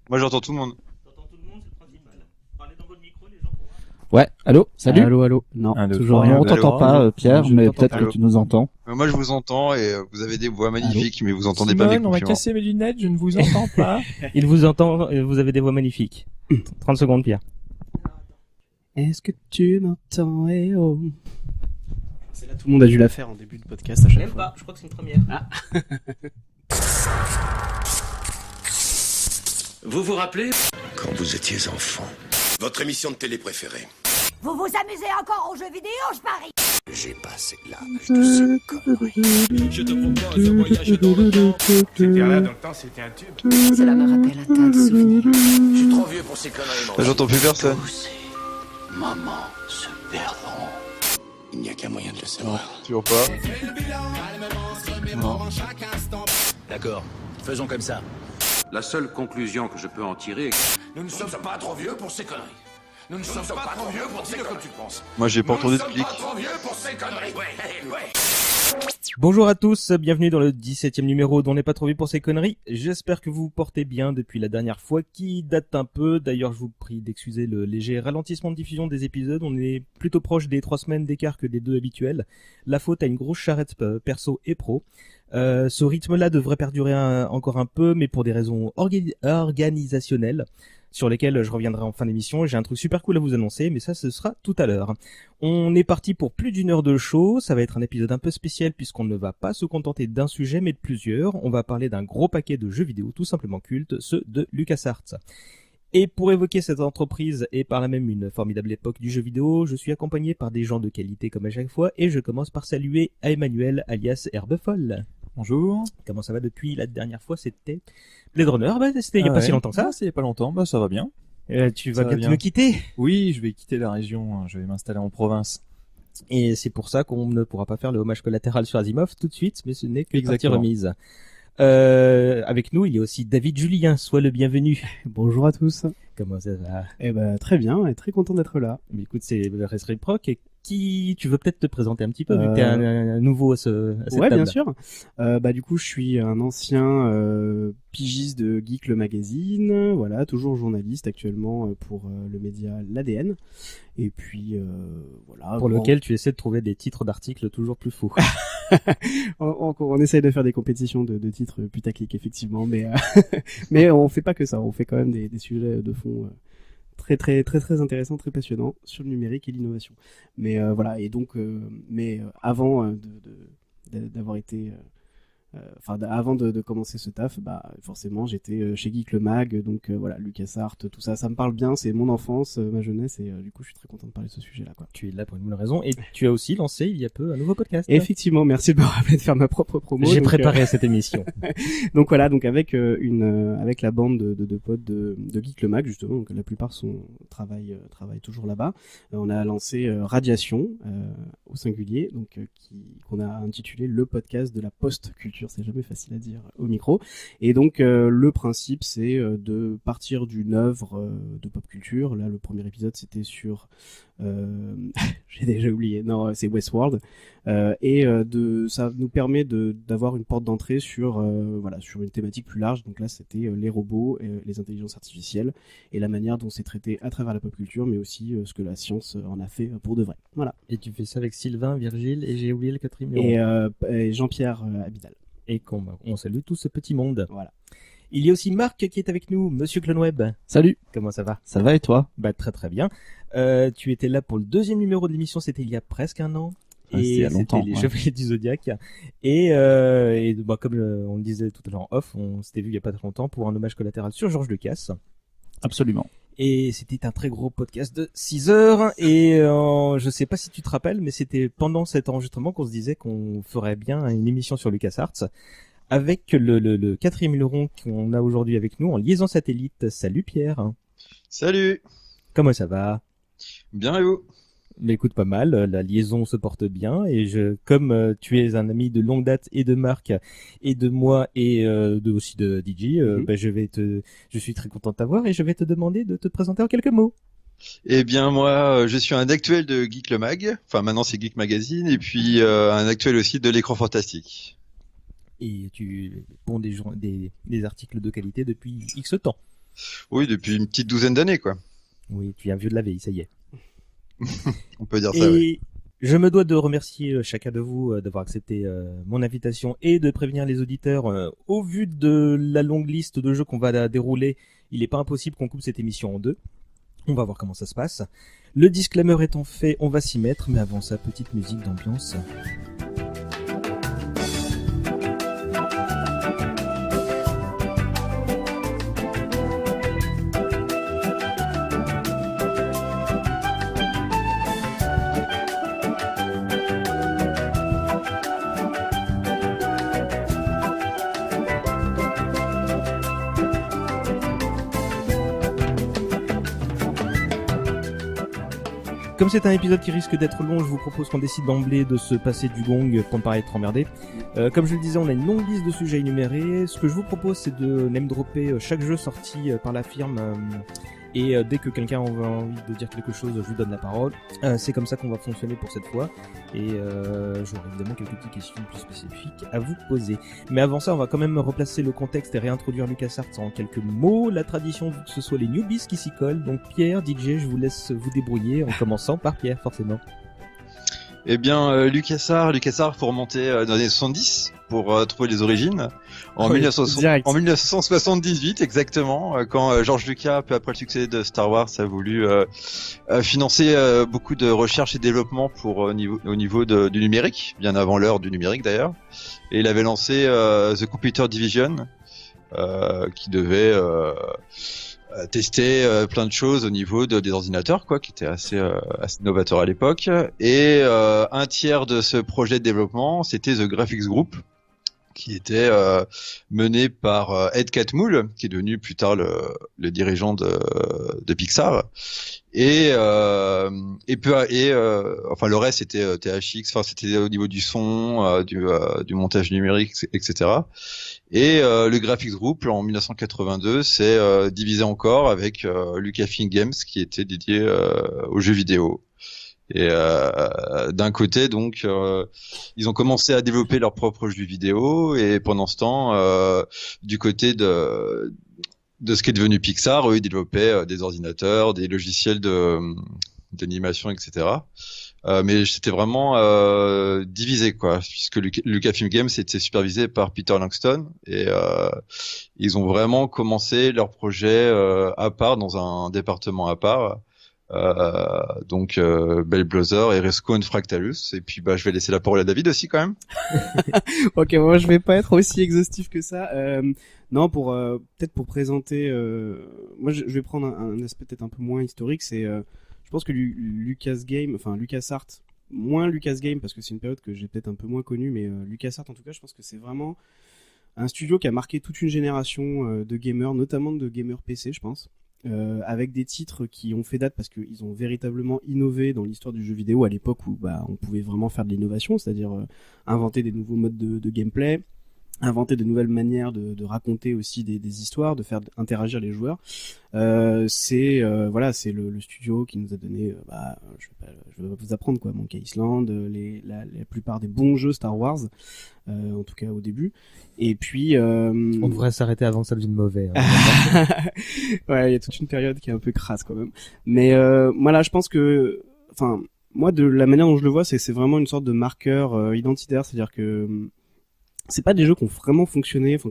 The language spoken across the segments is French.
Moi j'entends tout le monde. T'entends tout le monde, c'est le principal. Parlez dans votre micro, les gens, pour voir. Ouais, allô, salut. Allô. Non, Un, deux, toujours trois. rien. On t'entend pas, Pierre, Je mais t'entends peut-être pas. que tu nous entends. Moi je vous entends et vous avez des voix magnifiques, mais vous entendez pas mes Simone, on va compliments. casser mes lunettes, je ne vous entends pas. Il vous entend, vous avez des voix magnifiques. 30 secondes, Pierre. Est-ce que tu m'entends, eh oh. C'est là, tout le monde a dû la faire en début de podcast à chaque Même fois. pas, je crois que c'est une première. Vous vous rappelez Quand vous étiez enfant, votre émission de télé préférée? Vous vous amusez encore aux jeux vidéo, je parie. j'ai passé l'âge de ces conneries. Je te propose un voyage dans le temps. C'était là dans le temps, c'était un tube. Cela me rappelle un tas de souvenirs. Je suis trop vieux pour ces conneries, mon Là, j'entends plus personne. Tous ces moments se perdront. Il n'y a qu'un moyen de le savoir. Toujours pas. D'accord, faisons comme ça. La seule conclusion que je peux en tirer est que Nous ne sommes pas trop vieux pour ces conneries. Nous ne sommes pas trop vieux pour ces conneries. Tu penses. Moi j'ai pas entendu de Nous ne clic. sommes pas trop vieux pour ces conneries. Ouais. Bonjour à tous, bienvenue dans le 17e numéro d'On n'est pas trop vieux pour ces conneries. J'espère que vous vous portez bien depuis la dernière fois qui date un peu. D'ailleurs, je vous prie d'excuser le léger ralentissement de diffusion des épisodes. On est plutôt proche des 3 semaines d'écart que des 2 habituels. La faute à une grosse charrette perso et pro. Ce rythme-là devrait perdurer encore un peu, mais pour des raisons organisationnelles, sur lesquelles je reviendrai en fin d'émission. J'ai un truc super cool à vous annoncer, mais ça, ce sera tout à l'heure. On est parti pour plus d'1 heure de show. Ça va être un épisode un peu spécial puisqu'on ne va pas se contenter d'un sujet, mais de plusieurs. On va parler d'un gros paquet de jeux vidéo tout simplement cultes, ceux de LucasArts. Et pour évoquer cette entreprise et par là même une formidable époque du jeu vidéo, je suis accompagné par des gens de qualité comme à chaque fois, et je commence par saluer à Emmanuel alias Herbefoll. Bonjour. Comment ça va depuis la dernière fois? C'était Blade Runner. C'était il y a pas si longtemps que ça. C'est il y a pas longtemps, bah ça va bien. Tu Ça vas va bientôt bien. me quitter. Oui, je vais quitter la région, hein, je vais m'installer en province. Et c'est pour ça qu'on ne pourra pas faire le hommage collatéral sur Asimov tout de suite, mais ce n'est que partie Exactement. remise. Avec nous, il y a aussi David Julien. Sois le bienvenu. Bonjour à tous. Comment ça va? Eh ben, très bien, et très content d'être là. Mais écoute, c'est le Resterie Proc. Et qui, tu veux peut-être te présenter un petit peu, vu que t'es un nouveau à cette Ouais, table. bien sûr. Du coup, je suis un ancien pigiste de Geek le magazine, voilà, toujours journaliste actuellement pour le média l'ADN. Et puis voilà. Pour lequel tu essaies de trouver des titres d'articles toujours plus fous. on essaye de faire des compétitions de titres putaclic effectivement, mais mais on fait pas que ça. On fait quand même des sujets de fond très intéressants, très passionnants sur le numérique et l'innovation. Mais voilà, et donc avant d'avoir été avant de commencer ce taf, forcément j'étais chez Geek le Mag, donc voilà, LucasArts, tout ça, ça me parle bien, c'est mon enfance, ma jeunesse, et du coup je suis très content de parler de ce sujet-là, quoi. Tu es là pour une bonne raison. Et tu as aussi lancé il y a peu un nouveau podcast. Et effectivement, merci de me rappeler de faire ma propre promo. J'ai donc, préparé cette émission. Donc voilà, donc avec la bande de potes de Geek le Mag, justement, donc la plupart travaillent toujours là-bas. On a lancé Radiation au singulier, donc qu'on a intitulé le podcast de la post-culture. C'est jamais facile à dire au micro. Et donc le principe, c'est de partir d'une œuvre de pop culture. Là, le premier épisode, c'était sur j'ai déjà oublié. Non, c'est Westworld. Ça nous permet d'avoir une porte d'entrée sur une thématique plus large. Donc là, c'était les robots, les intelligences artificielles et la manière dont c'est traité à travers la pop culture, mais aussi ce que la science en a fait pour de vrai. Voilà. Et tu fais ça avec Sylvain, Virgile, et j'ai oublié le 4e numéro. Et Jean-Pierre Abidal. Et on salue tout ce petit monde. Voilà. Il y a aussi Marc qui est avec nous, Monsieur CloneWeb. Salut. Comment ça va? Ça va et toi? Très bien. Tu étais là pour le 2e numéro de l'émission, c'était il y a presque un an. Ouais, c'était il y a longtemps, c'était les ouais. Chevaliers du Zodiac. Et comme on le disait tout à l'heure en off, on s'était vu il y a pas très longtemps pour un hommage collatéral sur George Lucas. Absolument. Et c'était un très gros podcast de 6 heures. Et je sais pas si tu te rappelles, mais c'était pendant cet enregistrement qu'on se disait qu'on ferait bien une émission sur LucasArts avec le 4e numéro qu'on a aujourd'hui avec nous en liaison satellite. Salut Pierre. Salut. Comment ça va? Bien et vous? Mais écoute, pas mal, la liaison se porte bien, et comme tu es un ami de longue date et de Marc et de moi et aussi de DJ, je suis très content de t'avoir et je vais te demander de te présenter en quelques mots. Eh bien moi je suis un actuel de Geek le Mag, enfin maintenant c'est Geek Magazine, et puis un actuel aussi de l'écran fantastique. Et tu ponds des articles de qualité depuis X temps. Oui, depuis une petite douzaine d'années, quoi. Oui, tu es un vieux de la veille, ça y est. On peut dire ça, oui. Et je me dois de remercier chacun de vous d'avoir accepté mon invitation et de prévenir les auditeurs. Au vu de la longue liste de jeux qu'on va dérouler, il n'est pas impossible qu'on coupe cette émission en deux. On va voir comment ça se passe. Le disclaimer étant fait, on va s'y mettre, mais avant ça, petite musique d'ambiance. Comme c'est un épisode qui risque d'être long, je vous propose qu'on décide d'emblée de se passer du gong pour ne pas être emmerdé. Comme je le disais, on a une longue liste de sujets énumérés. Ce que je vous propose, c'est de name dropper chaque jeu sorti par la firme. Et dès que quelqu'un a envie de dire quelque chose, je vous donne la parole. C'est comme ça qu'on va fonctionner pour cette fois. Et j'aurai évidemment quelques petites questions plus spécifiques à vous poser. Mais avant ça, on va quand même replacer le contexte et réintroduire LucasArts en quelques mots. La tradition veut que ce soit les newbies qui s'y collent. Donc Pierre, DJ, je vous laisse vous débrouiller en commençant par Pierre, forcément. Eh bien, LucasArts, faut remonter dans les années 70 pour trouver les origines. En 1978, exactement, quand George Lucas, peu après le succès de Star Wars, a voulu financer beaucoup de recherche et développement pour au niveau du numérique, bien avant l'heure du numérique d'ailleurs. Et il avait lancé The Computer Division, qui devait tester plein de choses au niveau des ordinateurs, quoi, qui était assez novateur à l'époque. Et un tiers de ce projet de développement, c'était The Graphics Group, qui était mené par Ed Catmull, qui est devenu plus tard le dirigeant de Pixar. Enfin le reste c'était THX, enfin c'était au niveau du son, du montage numérique, etc. Et le Graphics Group en 1982 s'est divisé encore avec Lucasfilm Games, qui était dédié aux jeux vidéo. Et d'un côté, donc, ils ont commencé à développer leurs propres jeux vidéo, et pendant ce temps, du côté de ce qui est devenu Pixar, eux, ils développaient des ordinateurs, des logiciels d'animation, etc. Mais c'était vraiment divisé, quoi, puisque Lucasfilm Games était supervisé par Peter Langston, et ils ont vraiment commencé leur projet à part, dans un département à part. Donc Bell Brother et Resco and Fractalus, et puis je vais laisser la parole à David aussi quand même. Ok, moi je vais pas être aussi exhaustif que ça. Non, peut-être pour présenter, moi je vais prendre un aspect peut-être un peu moins historique. C'est, je pense que LucasArts, moins LucasGame parce que c'est une période que j'ai peut-être un peu moins connue, mais LucasArts en tout cas, je pense que c'est vraiment un studio qui a marqué toute une génération de gamers, notamment de gamers PC, je pense. Avec des titres qui ont fait date parce qu'ils ont véritablement innové dans l'histoire du jeu vidéo à l'époque où on pouvait vraiment faire de l'innovation, c'est-à-dire inventer des nouveaux modes de gameplay, inventer de nouvelles manières de raconter aussi des histoires, de faire interagir les joueurs. C'est le studio qui nous a donné, je vais pas vous apprendre quoi, Monkey Island, la plupart des bons jeux Star Wars, en tout cas au début. Et puis on devrait s'arrêter avant que ça devienne mauvais. Hein. Ouais, il y a toute une période qui est un peu crasse quand même. Mais voilà, je pense que, moi de la manière dont je le vois, c'est vraiment une sorte de marqueur identitaire, c'est-à-dire que c'est pas des jeux qui ont vraiment fonctionné, qui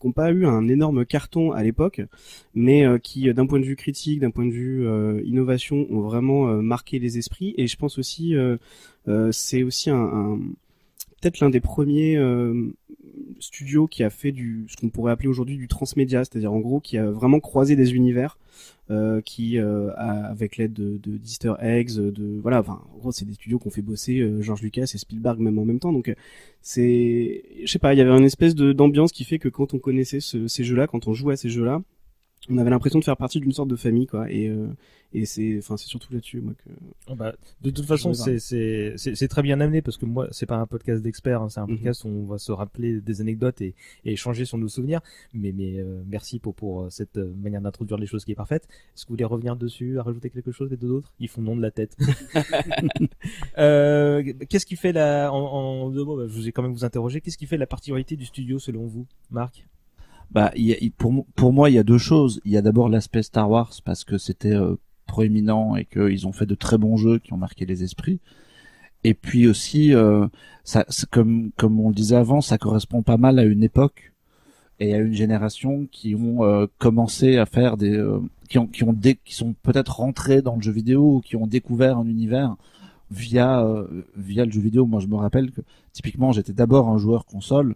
ont pas eu un énorme carton à l'époque, mais qui, d'un point de vue critique, d'un point de vue innovation, ont vraiment marqué les esprits. Et je pense aussi, c'est aussi peut-être l'un des premiers studios qui a fait ce qu'on pourrait appeler aujourd'hui du transmédia, c'est-à-dire en gros qui a vraiment croisé des univers, avec l'aide d'Easter eggs, en gros c'est des studios qui ont fait bosser George Lucas et Spielberg même en même temps, donc je sais pas, il y avait une espèce d'ambiance qui fait que quand on connaissait ces jeux-là, quand on jouait à ces jeux-là, on avait l'impression de faire partie d'une sorte de famille, quoi. Et c'est surtout là-dessus, moi, que. Oh bah, de toute façon, c'est très bien amené parce que moi, c'est pas un podcast d'experts, hein, c'est un podcast où on va se rappeler des anecdotes et échanger sur nos souvenirs. Mais merci pour cette manière d'introduire les choses qui est parfaite. Est-ce que vous voulez revenir dessus, à rajouter quelque chose, les deux autres? Ils font non de la tête. Qu'est-ce qui fait en 2 mots, bah, je vous ai quand même vous interroger. Qu'est-ce qui fait la particularité du studio selon vous, Marc? Bah, pour moi, il y a 2 choses. Il y a d'abord l'aspect Star Wars parce que c'était proéminent et qu'ils ont fait de très bons jeux qui ont marqué les esprits. Et puis aussi, ça, comme on le disait avant, ça correspond pas mal à une époque et à une génération qui ont commencé à faire qui sont peut-être rentrés dans le jeu vidéo ou qui ont découvert un univers via le jeu vidéo. Moi, je me rappelle que typiquement, j'étais d'abord un joueur console.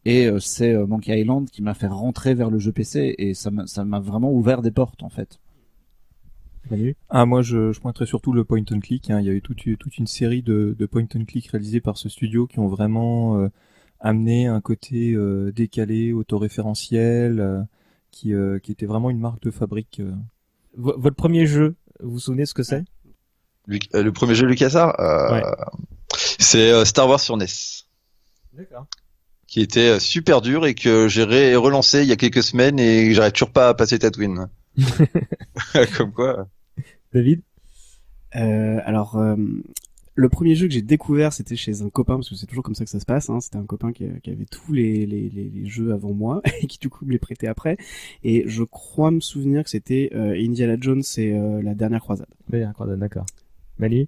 Et c'est Monkey Island qui m'a fait rentrer vers le jeu PC et ça m'a vraiment ouvert des portes en fait. Manu? Ah, moi je pointerais surtout le point and click, hein. Il y a eu toute une série de point and click réalisés par ce studio qui ont vraiment amené un côté décalé, autoréférentiel, qui était vraiment une marque de fabrique. Votre premier jeu, vous vous souvenez ce que c'est? Le premier jeu LucasArts, Ouais. c'est Star Wars sur NES. D'accord. Qui était super dur et que j'ai relancé il y a quelques semaines et que j'arrive toujours pas à passer Tatooine. Comme quoi. David? Alors, le premier jeu que j'ai découvert, c'était chez un copain, parce que c'est toujours comme ça que ça se passe, hein. C'était un copain qui avait tous les jeux avant moi, et qui du coup me les prêtait après. Et je crois me souvenir que c'était Indiana Jones et la dernière croisade. Dernière croisade, d'accord. Manu?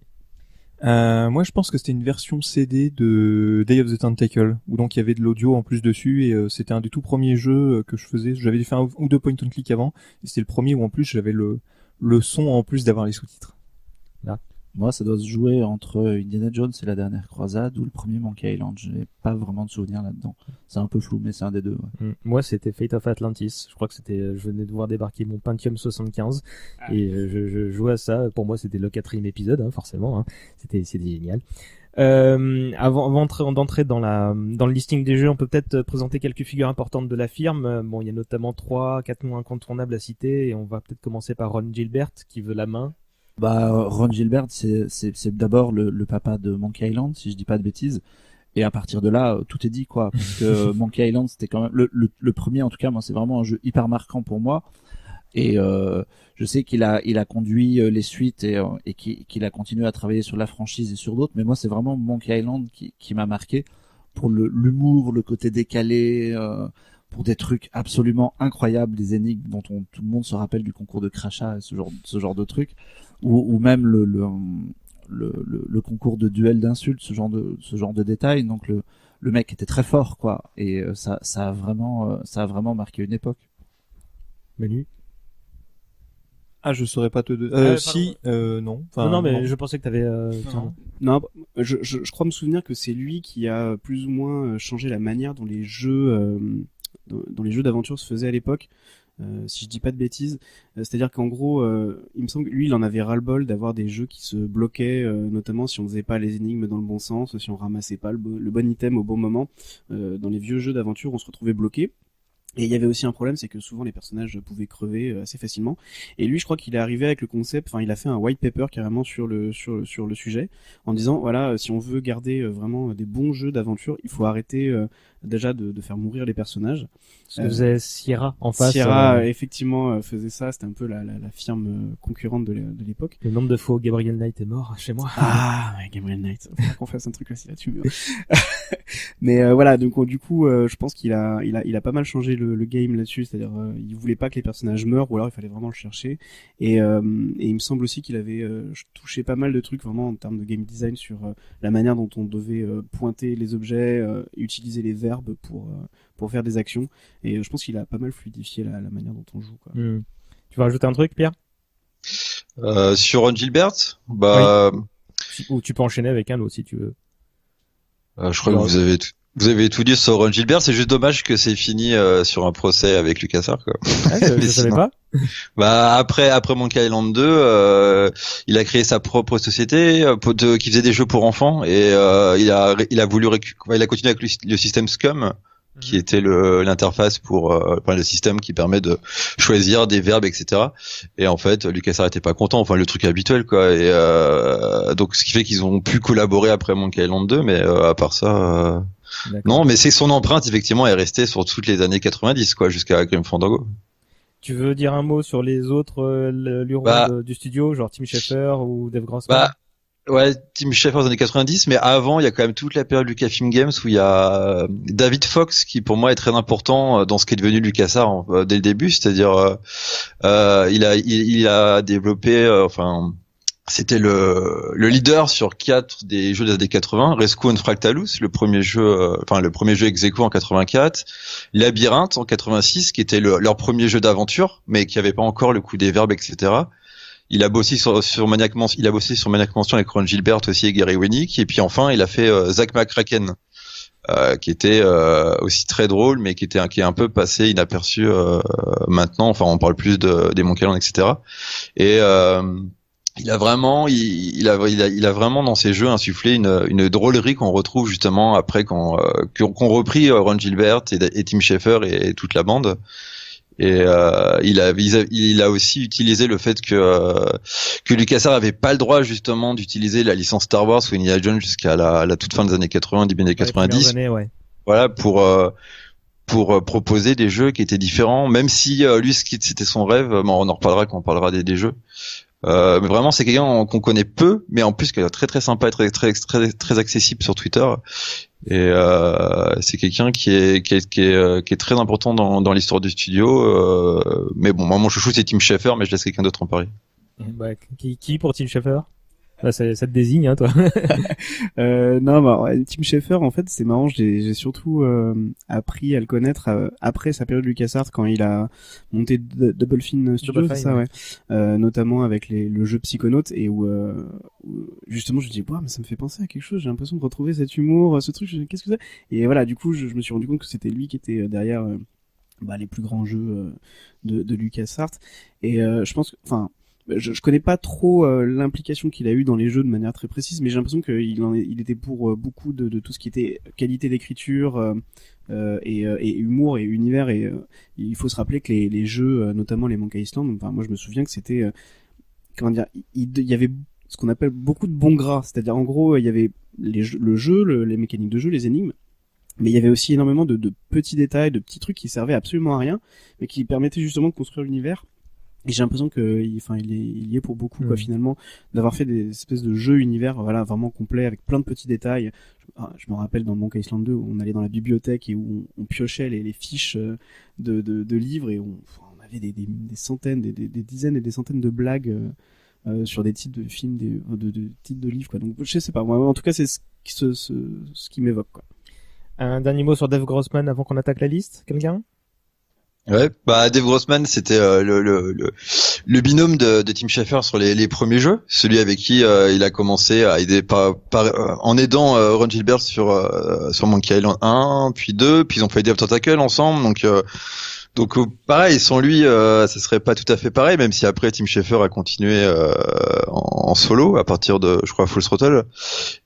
Moi, je pense que c'était une version CD de Day of the Tentacle, où donc il y avait de l'audio en plus dessus, et c'était un des tout premiers jeux que je faisais. J'avais fait 1 ou 2 point and click avant, et c'était le premier où en plus j'avais le son en plus d'avoir les sous-titres. Là. Moi, ça doit se jouer entre Indiana Jones et la dernière croisade ou le premier Monkey Island. Je n'ai pas vraiment de souvenir là-dedans. C'est un peu flou, mais c'est un des deux. Ouais. Moi, c'était Fate of Atlantis. Je crois que je venais de voir débarquer mon Pentium 75 et je jouais à ça. Pour moi, c'était le 4e épisode, hein, forcément. Hein. C'était génial. Avant d'entrer dans le listing des jeux, on peut peut-être présenter quelques figures importantes de la firme. Bon, il y a notamment 3-4 noms incontournables à citer et on va peut-être commencer par Ron Gilbert qui veut la main. Bah, Ron Gilbert, c'est d'abord le papa de Monkey Island, si je dis pas de bêtises. Et à partir de là, tout est dit, quoi. Parce que Monkey Island, c'était quand même le premier, en tout cas, moi, c'est vraiment un jeu hyper marquant pour moi. Et je sais qu'il a conduit les suites et qu'il a continué à travailler sur la franchise et sur d'autres. Mais moi, c'est vraiment Monkey Island qui m'a marqué pour l'humour, le côté décalé, pour des trucs absolument incroyables, des énigmes dont tout le monde se rappelle du concours de crachat, ce genre de trucs, ou même le concours de duel d'insultes, ce genre de détails. Donc le mec était très fort, quoi, et ça a vraiment marqué une époque. Manu? Ah, je saurais pas te si, non. Enfin, non, mais je pensais que t'avais. Non, je crois me souvenir que c'est lui qui a plus ou moins changé la manière dont les jeux d'aventure se faisaient à l'époque. Si je dis pas de bêtises, c'est-à-dire qu'en gros, il me semble que lui, il en avait ras-le-bol d'avoir des jeux qui se bloquaient, notamment si on faisait pas les énigmes dans le bon sens, si on ramassait pas le bon item au bon moment. Dans les vieux jeux d'aventure, on se retrouvait bloqué. Et il y avait aussi un problème, c'est que souvent les personnages pouvaient crever assez facilement. Et lui, je crois qu'il est arrivé avec le concept, enfin, il a fait un white paper carrément sur le sujet, en disant, voilà, si on veut garder vraiment des bons jeux d'aventure, il faut arrêter déjà de faire mourir les personnages. Ce que faisait Sierra en face. Sierra, effectivement, faisait ça. C'était un peu la firme concurrente de l'époque. Le nombre de fois où Gabriel Knight est mort chez moi. Ah, ouais, Gabriel Knight. Faut qu'on fasse un truc aussi là-dessus. Mais voilà, donc du coup, je pense qu'il a pas mal changé le game là-dessus. C'est-à-dire, il voulait pas que les personnages meurent, ou alors il fallait vraiment le chercher. Et il me semble aussi qu'il avait touché pas mal de trucs vraiment en termes de game design sur la manière dont on devait pointer les objets, utiliser les verbes pour faire des actions. Et je pense qu'il a pas mal fluidifié la manière dont on joue, quoi. Tu veux rajouter un truc, Pierre? Sur Ron Gilbert, bah. Oui. Ou tu peux enchaîner avec un autre si tu veux. Je crois que vous avez tout dit sur Ron Gilbert. C'est juste dommage que c'est fini sur un procès avec LucasArts, quoi. Je savais pas. Bah après Monkey Island 2, il a créé sa propre société qui faisait des jeux pour enfants et il a continué avec le système Scum qui était l'interface pour le système qui permet de choisir des verbes, etc. Et en fait, LucasArts était pas content, enfin le truc habituel quoi. Et donc ce qui fait qu'ils ont pu collaborer après Monkey Island 2, mais à part ça, non. Mais c'est son empreinte effectivement est restée sur toutes les années 90 quoi, jusqu'à Grim Fandango. Tu veux dire un mot sur les autres lurons du studio, genre Tim Schafer ou Dave Grossman? Ouais, Tim Schafer des années 90, mais avant, il y a quand même toute la période Lucasfilm Games où il y a David Fox qui pour moi est très important dans ce qui est devenu LucasArts dès le début, c'est-à-dire il a développé c'était le leader sur 4 des jeux des années 80, Rescue and Fractalus, le premier jeu ex aequo en 84, Labyrinthe en 86 qui était leur premier jeu d'aventure mais qui avait pas encore le coup des verbes, etc. Il a bossé sur Maniac Mansion avec Ron Gilbert aussi et Gary Winnick. Et puis enfin, il a fait Zack McCracken, qui était aussi très drôle, mais qui est un peu passé inaperçu maintenant. Enfin, on parle plus des Monkey Island, etc. Et il a vraiment dans ses jeux insufflé une drôlerie qu'on retrouve justement après qu'ont repris Ron Gilbert et Tim Schafer et toute la bande. Et il a aussi utilisé le fait que LucasArts avait pas le droit justement d'utiliser la licence Star Wars ou Indiana Jones jusqu'à la toute fin des années 80, début des années 90. Années, ouais. Voilà pour proposer des jeux qui étaient différents, même si lui c'était son rêve. Bon, on en reparlera quand on parlera des jeux. Mais vraiment c'est quelqu'un qu'on connaît peu, mais en plus qui est très très sympa et très accessible sur Twitter. Et c'est quelqu'un qui est très important dans l'histoire du studio. Mais bon, moi mon chouchou c'est Tim Schafer, mais je laisse quelqu'un d'autre en parler. Qui pour Tim Schafer? Ça te désigne, hein, toi. Non, Tim Schafer, en fait, c'est marrant. J'ai surtout appris à le connaître après sa période LucasArts, quand il a monté Double Fine Studios, c'est ça, ouais. Notamment avec le jeu Psychonaut, et où justement je me dis, mais ça me fait penser à quelque chose. J'ai l'impression de retrouver cet humour, ce truc. Qu'est-ce que c'est? Et voilà, du coup, je me suis rendu compte que c'était lui qui était derrière les plus grands jeux de LucasArts. Et je pense que, je connais pas trop l'implication qu'il a eu dans les jeux de manière très précise, mais j'ai l'impression qu'il était pour beaucoup de tout ce qui était qualité d'écriture et humour et univers. Et il faut se rappeler que les jeux, notamment les Monkey Island, moi je me souviens que c'était il y avait ce qu'on appelle beaucoup de bon gras, c'est-à-dire en gros il y avait le jeu, les mécaniques de jeu, les énigmes. Mais il y avait aussi énormément de petits détails, de petits trucs qui servaient absolument à rien, mais qui permettaient justement de construire l'univers. Et j'ai l'impression que il y est pour beaucoup quoi, finalement, d'avoir fait des espèces de jeux univers vraiment complets avec plein de petits détails. Je me rappelle dans Monkey Island 2 où on allait dans la bibliothèque et où on piochait les fiches de livres, et on avait des centaines, des dizaines et des centaines de blagues sur des titres de films, de titres de livres quoi. Donc je sais pas, moi en tout cas c'est ce qui m'évoque quoi. Un dernier mot sur Dave Grossman avant qu'on attaque la liste, quelqu'un? Ouais, Dave Grossman, c'était le binôme de Tim Schafer sur les premiers jeux, celui avec qui il a commencé à aider en aidant Ron Gilbert sur Monkey Island 1, puis 2, puis ils ont fait Day of Tentacle ensemble, donc pareil, sans lui ça serait pas tout à fait pareil, même si après Tim Schafer a continué en solo à partir de, je crois, Full Throttle.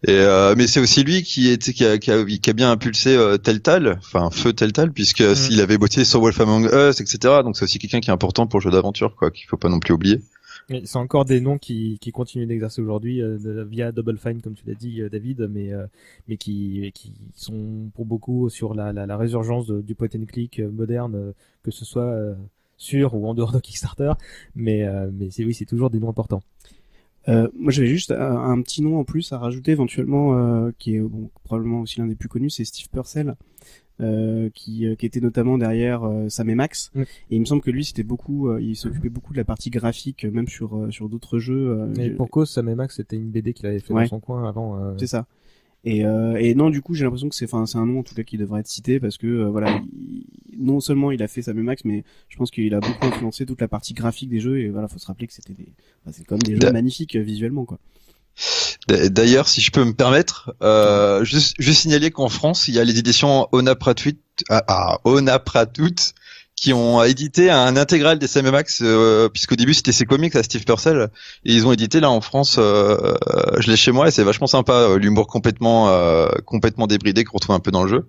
Et mais c'est aussi lui qui a bien impulsé Telltale, Feu Telltale, puisque s'il avait bossé sur Wolf Among Us, etc. Donc c'est aussi quelqu'un qui est important pour le jeu d'aventure quoi, qu'il faut pas non plus oublier. Mais c'est encore des noms qui continuent d'exercer aujourd'hui via Double Fine, comme tu l'as dit, David, mais qui sont pour beaucoup sur la résurgence du point and click moderne, que ce soit sur ou en dehors de Kickstarter, mais c'est toujours des noms importants. Moi j'avais juste un petit nom en plus à rajouter éventuellement, qui est probablement aussi l'un des plus connus, c'est Steve Purcell. Qui était notamment derrière Sam et Max, et il me semble que lui c'était beaucoup, il s'occupait beaucoup de la partie graphique, même sur d'autres jeux. Et pour cause, Sam et Max c'était une BD qu'il avait fait dans son coin avant. C'est ça. Et non, du coup j'ai l'impression que c'est un nom en tout cas qui devrait être cité, parce que non seulement il a fait Sam et Max, mais je pense qu'il a beaucoup influencé toute la partie graphique des jeux, et faut se rappeler que c'est quand même des jeux magnifiques visuellement quoi. D'ailleurs, si je peux me permettre, juste signaler qu'en France, il y a les éditions Onapratut qui ont édité un intégral des Sam & Max, puisqu'au début c'était ses comics à Steve Purcell, et ils ont édité là en France. Je l'ai chez moi et c'est vachement sympa, l'humour complètement débridé qu'on retrouve un peu dans le jeu.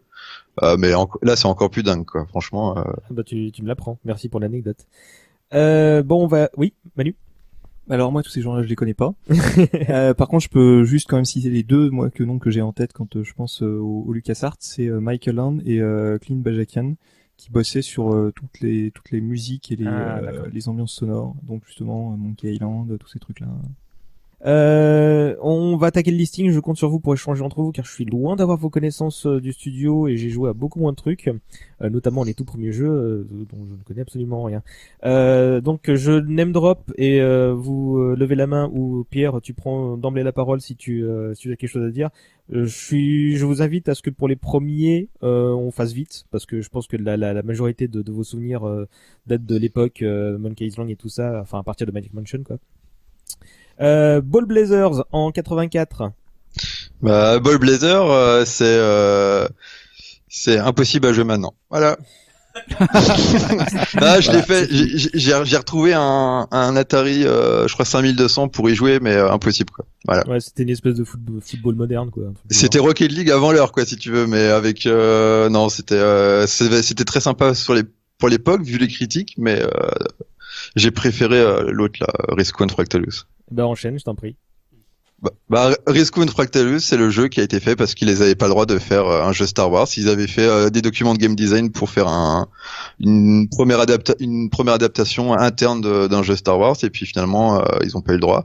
Mais là, c'est encore plus dingue, quoi. Franchement. Bah tu me l'apprends. Merci pour l'anecdote. Oui, Manu. Alors moi tous ces gens-là je les connais pas. Par contre je peux juste quand même citer les deux que j'ai en tête quand je pense au LucasArts, c'est Michael Land et Clint Bajakian qui bossaient sur toutes les musiques et les ambiances sonores, donc justement Monkey Island, tous ces trucs-là. On va attaquer le listing, je compte sur vous pour échanger entre vous car je suis loin d'avoir vos connaissances du studio et j'ai joué à beaucoup moins de trucs, notamment les tout premiers jeux dont je ne connais absolument rien. Donc je name drop et vous levez la main ou Pierre tu prends d'emblée la parole si tu as quelque chose à dire. Je vous invite à ce que pour les premiers on fasse vite parce que je pense que la majorité de vos souvenirs datent de l'époque Monkey Island et tout ça, enfin à partir de Magic Mansion quoi. Ball Blazers en 84. Bah, Ball Blazer, c'est impossible à jouer maintenant. Voilà. Là, je l'ai fait. J'ai retrouvé un Atari, je crois 5200 pour y jouer, mais impossible quoi. Voilà. Ouais, c'était une espèce de football moderne quoi. C'était Rocket League avant l'heure quoi, si tu veux, mais avec non, c'était très sympa pour l'époque vu les critiques, mais j'ai préféré l'autre là, Risco and Fractalus. Bah enchaîne, je t'en prie. Risco and Fractalus, c'est le jeu qui a été fait parce qu'ils avaient pas le droit de faire un jeu Star Wars. Ils avaient fait des documents de game design pour faire une première adaptation interne d'un jeu Star Wars et puis finalement ils ont pas eu le droit.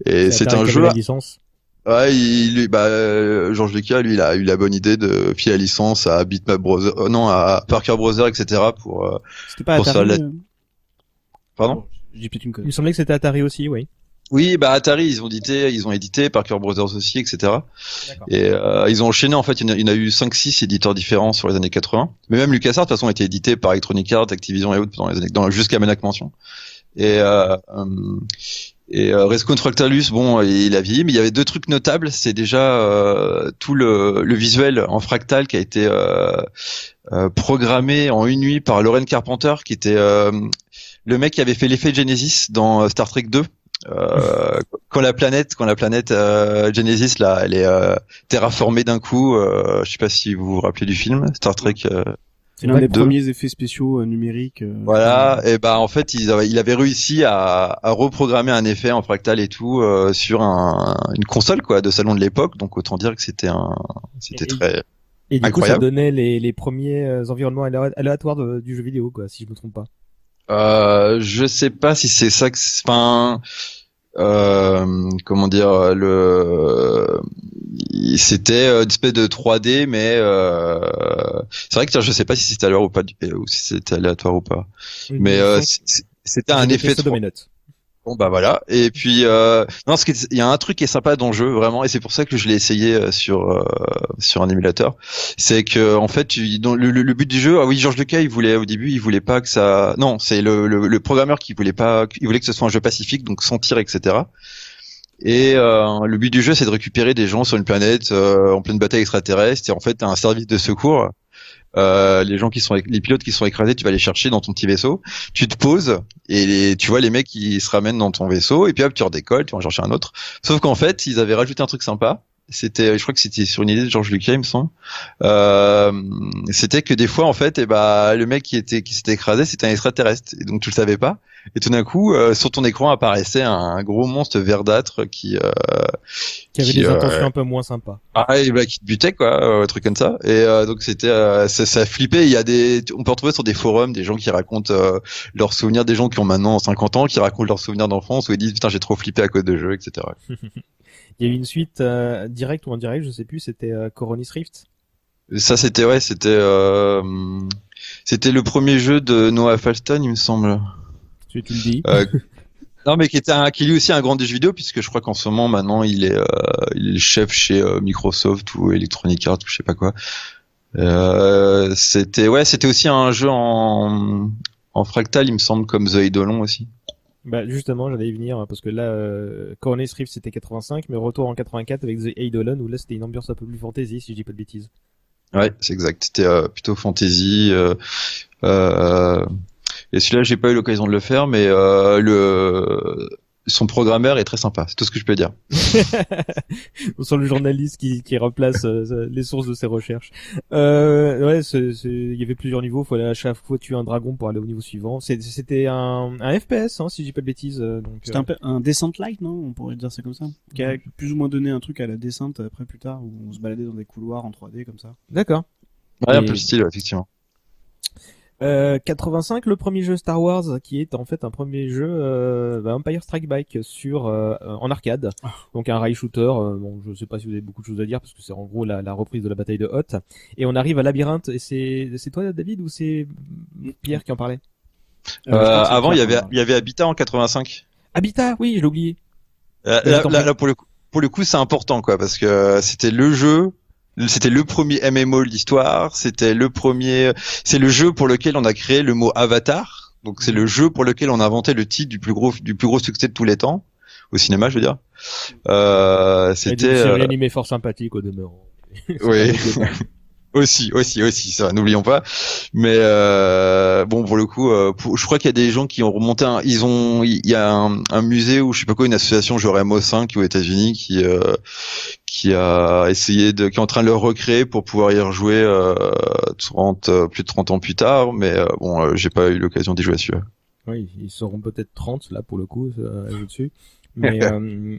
Et c'est un jeu. La licence. Ouais, George Lucas, lui, il a eu la bonne idée de filer la licence à Bitmap Brothers, à Parker Brothers, etc. pour. C'était pas Atari. Pardon? J'ai peut-être une connerie. Il me semblait que c'était Atari aussi, oui. Oui, Atari, ils ont édité, Parker Brothers aussi, etc. D'accord. Et ils ont enchaîné, en fait, il y en a eu 5-6 éditeurs différents sur les années 80. Mais même LucasArts, de toute façon, a été édité par Electronic Arts, Activision et autres dans les années, jusqu'à Maniac Mansion. Et Risco and Fractalus, bon, il a vieilli, mais il y avait deux trucs notables. C'est déjà tout le visuel en fractal qui a été programmé en une nuit par Lauren Carpenter, qui était le mec qui avait fait l'effet Genesis dans Star Trek 2. Quand la planète Genesis là, elle est terraformée d'un coup. Je sais pas si vous vous rappelez du film Star Trek. C'est l'un des premiers effets spéciaux numériques. Voilà, et en fait, il avait réussi à reprogrammer un effet en fractal et tout sur une console quoi de salon de l'époque. Donc autant dire que c'était très et du incroyable. coup, ça donnait les premiers environnements aléatoires du jeu vidéo quoi, si je me trompe pas. Je sais pas si c'est ça que, comment dire, c'était une espèce de 3D, mais c'est vrai que je sais pas si c'était aléatoire ou pas, ou si c'était aléatoire ou pas. Mais c'était un effet. Bon voilà. Et puis non, il y a un truc qui est sympa dans le jeu vraiment, et c'est pour ça que je l'ai essayé sur un émulateur. C'est que en fait, le but du jeu, George Lucas, il voulait pas que ça. Non, c'est le programmeur qui voulait pas, il voulait que ce soit un jeu pacifique, donc sans tir, etc. Et le but du jeu, c'est de récupérer des gens sur une planète en pleine bataille extraterrestre. Et en fait, t'as un service de secours. Les pilotes qui sont écrasés, tu vas les chercher dans ton petit vaisseau, tu te poses et tu vois les mecs qui se ramènent dans ton vaisseau et puis hop tu redécolles, tu vas en chercher un autre. Sauf qu'en fait ils avaient rajouté un truc sympa. Je crois que c'était sur une idée de George Lucas, il me semble. C'était que des fois en fait, le mec qui s'était écrasé, c'était un extraterrestre et donc tu le savais pas. Et tout d'un coup, sur ton écran apparaissait un gros monstre verdâtre qui avait des intentions un peu moins sympas. Qui te butait quoi, un truc comme ça. Et donc c'était ça flippait. On peut retrouver sur des forums des gens qui racontent leurs souvenirs, des gens qui ont maintenant 50 ans, qui racontent leurs souvenirs d'enfance où ils disent putain j'ai trop flippé à cause de jeux, etc. Il y a eu une suite directe ou indirect, je sais plus, c'était Coronis Rift. Ça c'était c'était le premier jeu de Noah Falston, il me semble. Tu le dis. Non mais qui est lui aussi un grand des jeux vidéo, puisque je crois qu'en ce moment maintenant il est chef chez Microsoft ou Electronic Arts ou je sais pas quoi. C'était aussi un jeu en fractal, il me semble, comme The Eidolon aussi. Justement, j'allais y venir parce que là, Coronis Rift c'était 85, mais retour en 84 avec The Eidolon où là c'était une ambiance un peu plus fantasy si je dis pas de bêtises. Ouais, c'est exact. C'était plutôt fantasy. Et celui-là, j'ai pas eu l'occasion de le faire, mais son programmeur est très sympa. C'est tout ce que je peux dire. On sent le journaliste qui replace les sources de ses recherches. Il y avait plusieurs niveaux. Il fallait à chaque fois tuer un dragon pour aller au niveau suivant. C'était un FPS, hein, si je dis pas de bêtises. Donc c'était un Descent-like, non? On pourrait dire ça comme ça. Qui a plus ou moins donné un truc à la descente après plus tard, où on se baladait dans des couloirs en 3D comme ça. D'accord. Ouais, un peu le style, effectivement. 85, le premier jeu Star Wars, qui est en fait un premier jeu Empire Strike Back sur en arcade, donc un rail shooter. Bon, je sais pas si vous avez beaucoup de choses à dire parce que c'est en gros la reprise de la bataille de Hoth. Et on arrive à Labyrinthe. Et c'est toi, David, ou c'est Pierre qui en parlait? Avant, il y avait Habitat en 85. Habitat, oui, je l'ai oublié. Là, pour le coup, c'est important, quoi, parce que c'était le jeu. C'était le premier MMO de l'histoire, c'est le jeu pour lequel on a créé le mot avatar. Donc c'est le jeu pour lequel on a inventé le titre du plus gros succès de tous les temps au cinéma, je veux dire. C'était une série animée fort sympathique au demeurant. Oui. Aussi, ça, n'oublions pas. Mais bon, pour le coup, je crois qu'il y a des gens qui ont remonté. Il y a un musée ou je sais pas quoi, une association genre MO5 aux États-Unis qui a essayé qui est en train de le recréer pour pouvoir y rejouer plus de 30 ans plus tard. Mais bon, j'ai pas eu l'occasion d'y jouer dessus. Oui, ils seront peut-être 30 là pour le coup dessus. Mais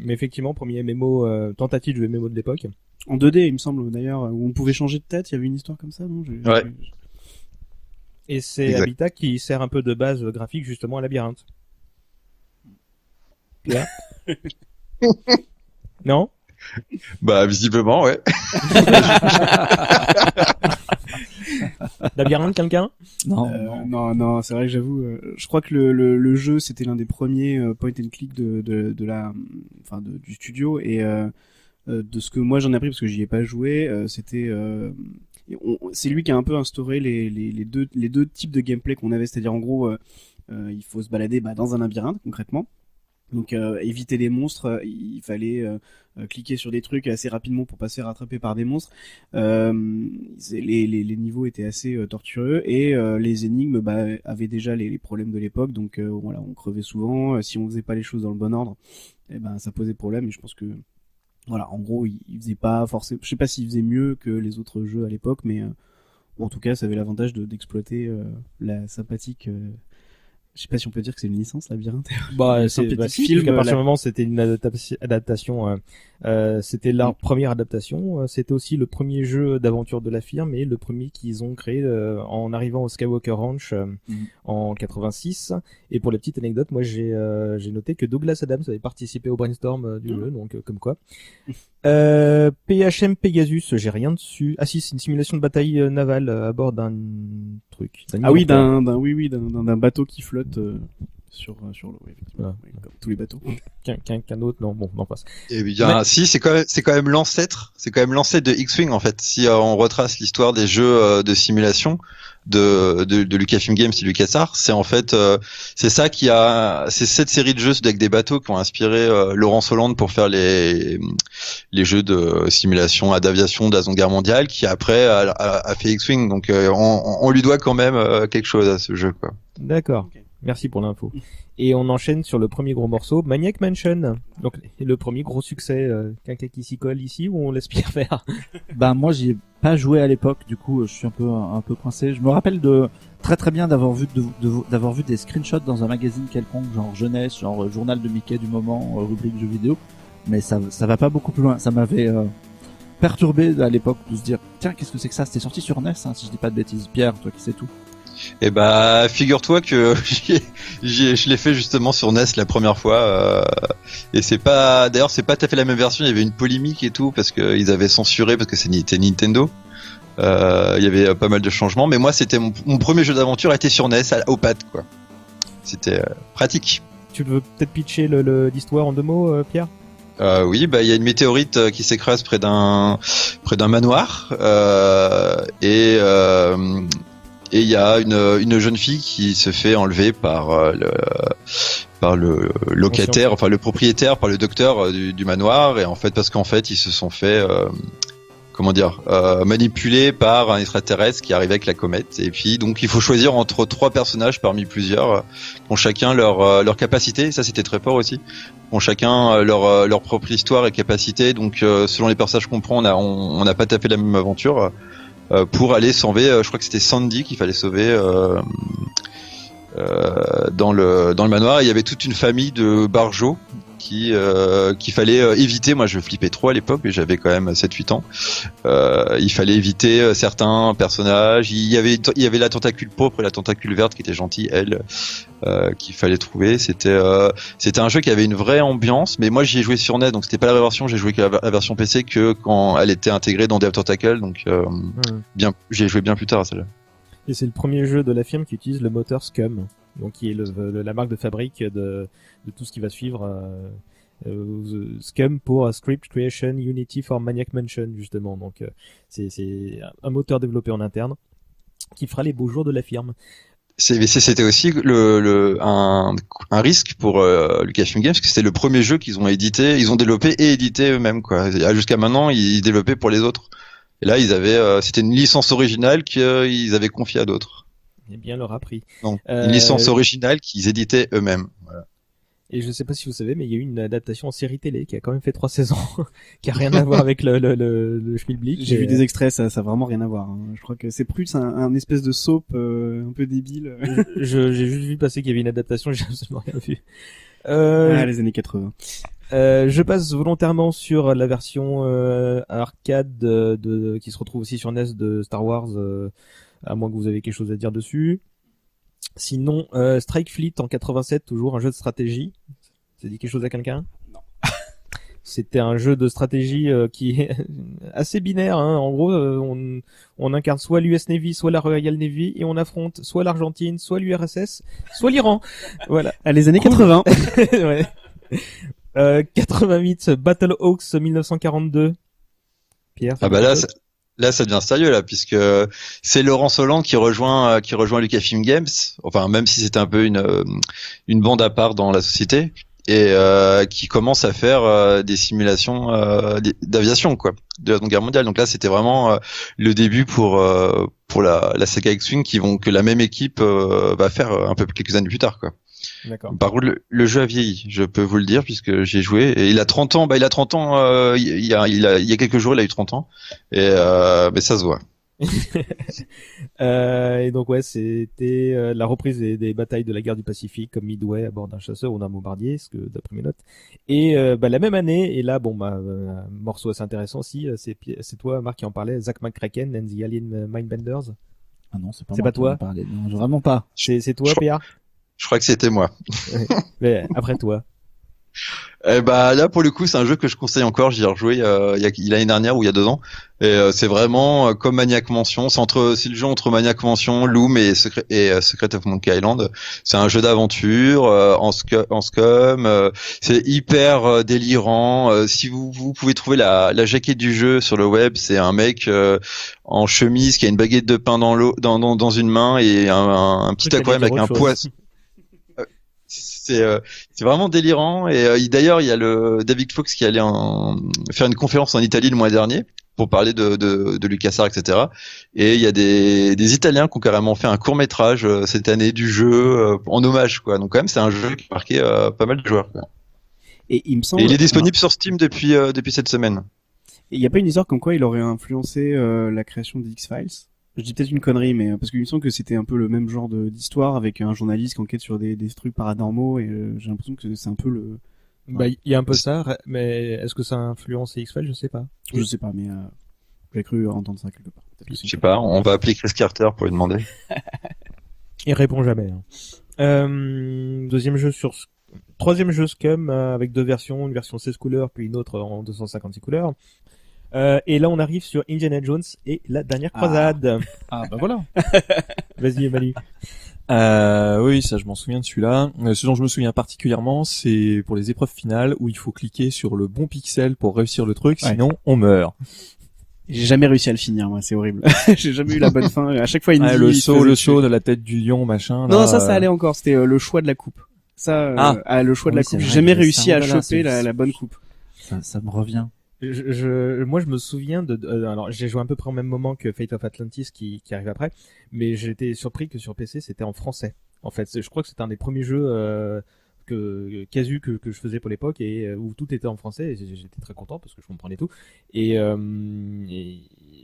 effectivement, premier MMO, tentative de MMO de l'époque. En 2D, il me semble d'ailleurs, où on pouvait changer de tête. Il y avait une histoire comme ça, non? Ouais. Et c'est Exact. Habitat qui sert un peu de base graphique justement à Labyrinthe. Pierre? Non? Bah visiblement, ouais. Labyrinthe, quelqu'un? Non, c'est vrai que j'avoue, je crois que le jeu c'était l'un des premiers point and click du studio, et de ce que moi j'en ai appris parce que j'y ai pas joué, c'est lui qui a un peu instauré les deux types de gameplay qu'on avait, c'est-à-dire en gros il faut se balader dans un labyrinthe concrètement. Donc éviter les monstres, il fallait cliquer sur des trucs assez rapidement pour pas se faire rattraper par des monstres. Les niveaux étaient assez tortueux, et les énigmes avaient déjà les problèmes de l'époque, donc voilà, on crevait souvent. Si on faisait pas les choses dans le bon ordre, ça posait problème. Et je pense que voilà, en gros, il faisait pas forcément. Je sais pas s'il faisait mieux que les autres jeux à l'époque, mais en tout cas, ça avait l'avantage d'exploiter la sympathique. Je sais pas si on peut dire que c'est une licence, Labyrinthe. Film, qu'à partir du moment c'était une adaptation, c'était leur première adaptation. C'était aussi le premier jeu d'aventure de la firme et le premier qu'ils ont créé en arrivant au Skywalker Ranch en 86. Et pour la petite anecdote, moi j'ai noté que Douglas Adams avait participé au brainstorm du jeu, donc comme quoi. PHM Pegasus, j'ai rien dessus. Ah si, c'est une simulation de bataille navale à bord d'un truc. d'un bateau qui flotte sur l'eau, effectivement. Voilà. Oui, comme tous les bateaux. Qu'un autre, non, bon, on passe. Et bien, si, c'est quand même l'ancêtre de X-Wing, en fait. Si on retrace l'histoire des jeux de simulation de Lucasfilm Games et LucasArts, c'est en fait c'est cette série de jeux avec des bateaux qui ont inspiré Laurence Hollande pour faire les jeux de simulation d'aviation de la Seconde Guerre mondiale, qui après a fait X-Wing. Donc on lui doit quand même quelque chose à ce jeu, quoi. D'accord. Okay. Merci pour l'info. Et on enchaîne sur le premier gros morceau, Maniac Mansion. Donc le premier gros succès, quelqu'un qui s'y colle ici, ou on laisse Pierre faire? Moi j'y ai pas joué à l'époque, du coup je suis un peu coincé. Je me rappelle très bien d'avoir vu des screenshots dans un magazine quelconque, genre jeunesse, genre journal de Mickey du moment, rubrique jeux vidéo, mais ça va pas beaucoup plus loin. Ça m'avait perturbé à l'époque de se dire tiens, qu'est-ce que c'est que ça? C'était sorti sur NES, hein, si je dis pas de bêtises. Pierre, toi qui sais tout. Eh figure-toi que je l'ai fait justement sur NES la première fois, et c'est pas tout à fait la même version. Il y avait une polémique et tout parce que ils avaient censuré parce que c'était Nintendo. Il y avait pas mal de changements, mais moi c'était mon premier jeu d'aventure était sur NES au pad, quoi. C'était pratique. Tu veux peut-être pitcher l'histoire en 2 mots, Pierre? Oui, il y a une météorite qui s'écrase près d'un manoir, et il y a une jeune fille qui se fait enlever par le locataire, enfin le propriétaire, par le docteur du manoir, et en fait parce qu'en fait ils se sont fait manipulé par un extraterrestre qui arrivait avec la comète. Et puis donc il faut choisir entre 3 personnages parmi plusieurs qui ont chacun leur capacité. Ça c'était très fort aussi. Ont chacun leur propre histoire et capacité. Donc selon les personnages qu'on prend, on n'a pas tapé la même aventure pour aller sauver. Je crois que c'était Sandy qu'il fallait sauver. Dans le manoir, il y avait toute une famille de barjots qu'il fallait éviter. Moi je flippais trop à l'époque, mais j'avais quand même 7-8 ans. Il fallait éviter certains personnages. Il y avait la tentacule pourpre et la tentacule verte qui était gentille, elle, qu'il fallait trouver. C'était un jeu qui avait une vraie ambiance, mais moi j'y ai joué sur NES, donc c'était pas la vraie version. J'ai joué que la version PC que quand elle était intégrée dans Day of Tentacle, donc j'ai joué bien plus tard à celle-là. Et c'est le premier jeu de la firme qui utilise le moteur Scum, donc qui est la marque de fabrique de tout ce qui va suivre. Scum pour Script Creation Unity for Maniac Mansion, justement. Donc c'est un moteur développé en interne qui fera les beaux jours de la firme. C'était aussi un risque pour Lucasfilm Games, parce que c'était le premier jeu qu'ils ont édité, ils ont développé et édité eux-mêmes, quoi. Jusqu'à maintenant, ils développaient pour les autres. Et là, c'était une licence originale qu'ils avaient confiée à d'autres. Et bien leur a pris. Non, une licence originale qu'ils éditaient eux-mêmes. Voilà. Et je sais pas si vous savez, mais il y a eu une adaptation en série télé qui a quand même fait 3 saisons, qui a rien à voir avec le Schmilblick. J'ai vu des extraits, ça a vraiment rien à voir. Hein. Je crois que c'est plus un espèce de soap un peu débile. J'ai juste vu passer qu'il y avait une adaptation, j'ai absolument rien vu. Les années 80. Je passe volontairement sur la version arcade qui se retrouve aussi sur NES de Star Wars, à moins que vous ayez quelque chose à dire dessus. Sinon, Strike Fleet en 87, toujours un jeu de stratégie. Ça dit quelque chose à quelqu'un? Non. C'était un jeu de stratégie qui est assez binaire. Hein. En gros, on incarne soit l'US Navy, soit la Royal Navy, et on affronte soit l'Argentine, soit l'URSS, soit l'Iran. Voilà. À les années 80. Ouais. 88, Battle Hawks 1942. Pierre. Ah bah là ça devient sérieux là, puisque c'est Laurent Solan qui rejoint Lucasfilm Games. Enfin, même si c'était un peu une bande à part dans la société, et qui commence à faire des simulations d'aviation, quoi, de la Seconde Guerre mondiale. Donc là, c'était vraiment le début pour la saga X-Wing que la même équipe va faire un peu quelques années plus tard, quoi. D'accord. Par contre, le jeu a vieilli, je peux vous le dire, puisque j'ai joué, et il a 30 ans. Il a 30 ans. Il y a quelques jours, il a eu 30 ans, et mais ça se voit. Et donc ouais, c'était la reprise des batailles de la guerre du Pacifique, comme Midway à bord d'un chasseur ou d'un bombardier, ce que d'après mes notes. Et la même année, et là un morceau assez intéressant aussi, c'est toi Marc qui en parlait, Zach McCracken and the Alien Mindbenders. Ah non, c'est pas C'est moi pas toi. qui en parlais. Non, vraiment pas. C'est toi, Pierre. Je crois que c'était moi. Mais après toi. Eh bah là pour le coup c'est un jeu que je conseille encore. J'y ai rejoué l'année dernière ou il y a 2 ans, et c'est vraiment comme Maniac Mansion. C'est le jeu entre Maniac Mansion, Loom et Secret of Monkey Island. C'est un jeu d'aventure en scum. C'est hyper délirant. Si vous pouvez trouver la jaquette du jeu sur le web, c'est un mec en chemise qui a une baguette de pain dans une main et un petit aquarium avec un poisson. C'est vraiment délirant, et d'ailleurs il y a le David Fox qui allait faire une conférence en Italie le mois dernier pour parler de LucasArts, etc. Et il y a des Italiens qui ont carrément fait un court-métrage cette année du jeu en hommage, quoi. Donc quand même c'est un jeu qui a marqué pas mal de joueurs, quoi. Et il me semble. Et il est disponible sur Steam depuis cette semaine. Il n'y a pas une histoire comme quoi il aurait influencé la création des X-Files? Je dis peut-être une connerie, mais parce qu'il me semble que c'était un peu le même genre d'histoire avec un journaliste qui enquête sur des trucs paranormaux, et j'ai l'impression que c'est un peu le. Bah, il y a un peu ça, mais est-ce que ça a influencé X-Files? Je sais pas. Je sais pas, mais j'ai cru entendre ça quelque part. Je sais pas, on va appeler Chris Carter pour lui demander. Il répond jamais. Hein. Troisième jeu Scum avec 2 versions, une version 16 couleurs puis une autre en 256 couleurs. Et là on arrive sur Indiana Jones et la dernière croisade. Ah bah voilà. Vas-y Mali. Oui, ça je m'en souviens de celui-là. Ce dont je me souviens particulièrement, c'est pour les épreuves finales où il faut cliquer sur le bon pixel pour réussir le truc, sinon on meurt. J'ai jamais réussi à le finir, moi, c'est horrible. J'ai jamais eu la bonne fin. À chaque fois, le saut de la tête du lion, machin. Non, là, ça allait encore. C'était le choix de la coupe. Ça, le choix de la coupe. J'ai jamais réussi à choper la bonne coupe. Ça me revient. Moi, je me souviens alors, j'ai joué à peu près au même moment que Fate of Atlantis qui arrive après, mais j'étais surpris que sur PC c'était en français. En fait, je crois que c'était un des premiers jeux casu que je faisais pour l'époque et où tout était en français. Et j'étais très content parce que je comprenais tout. Et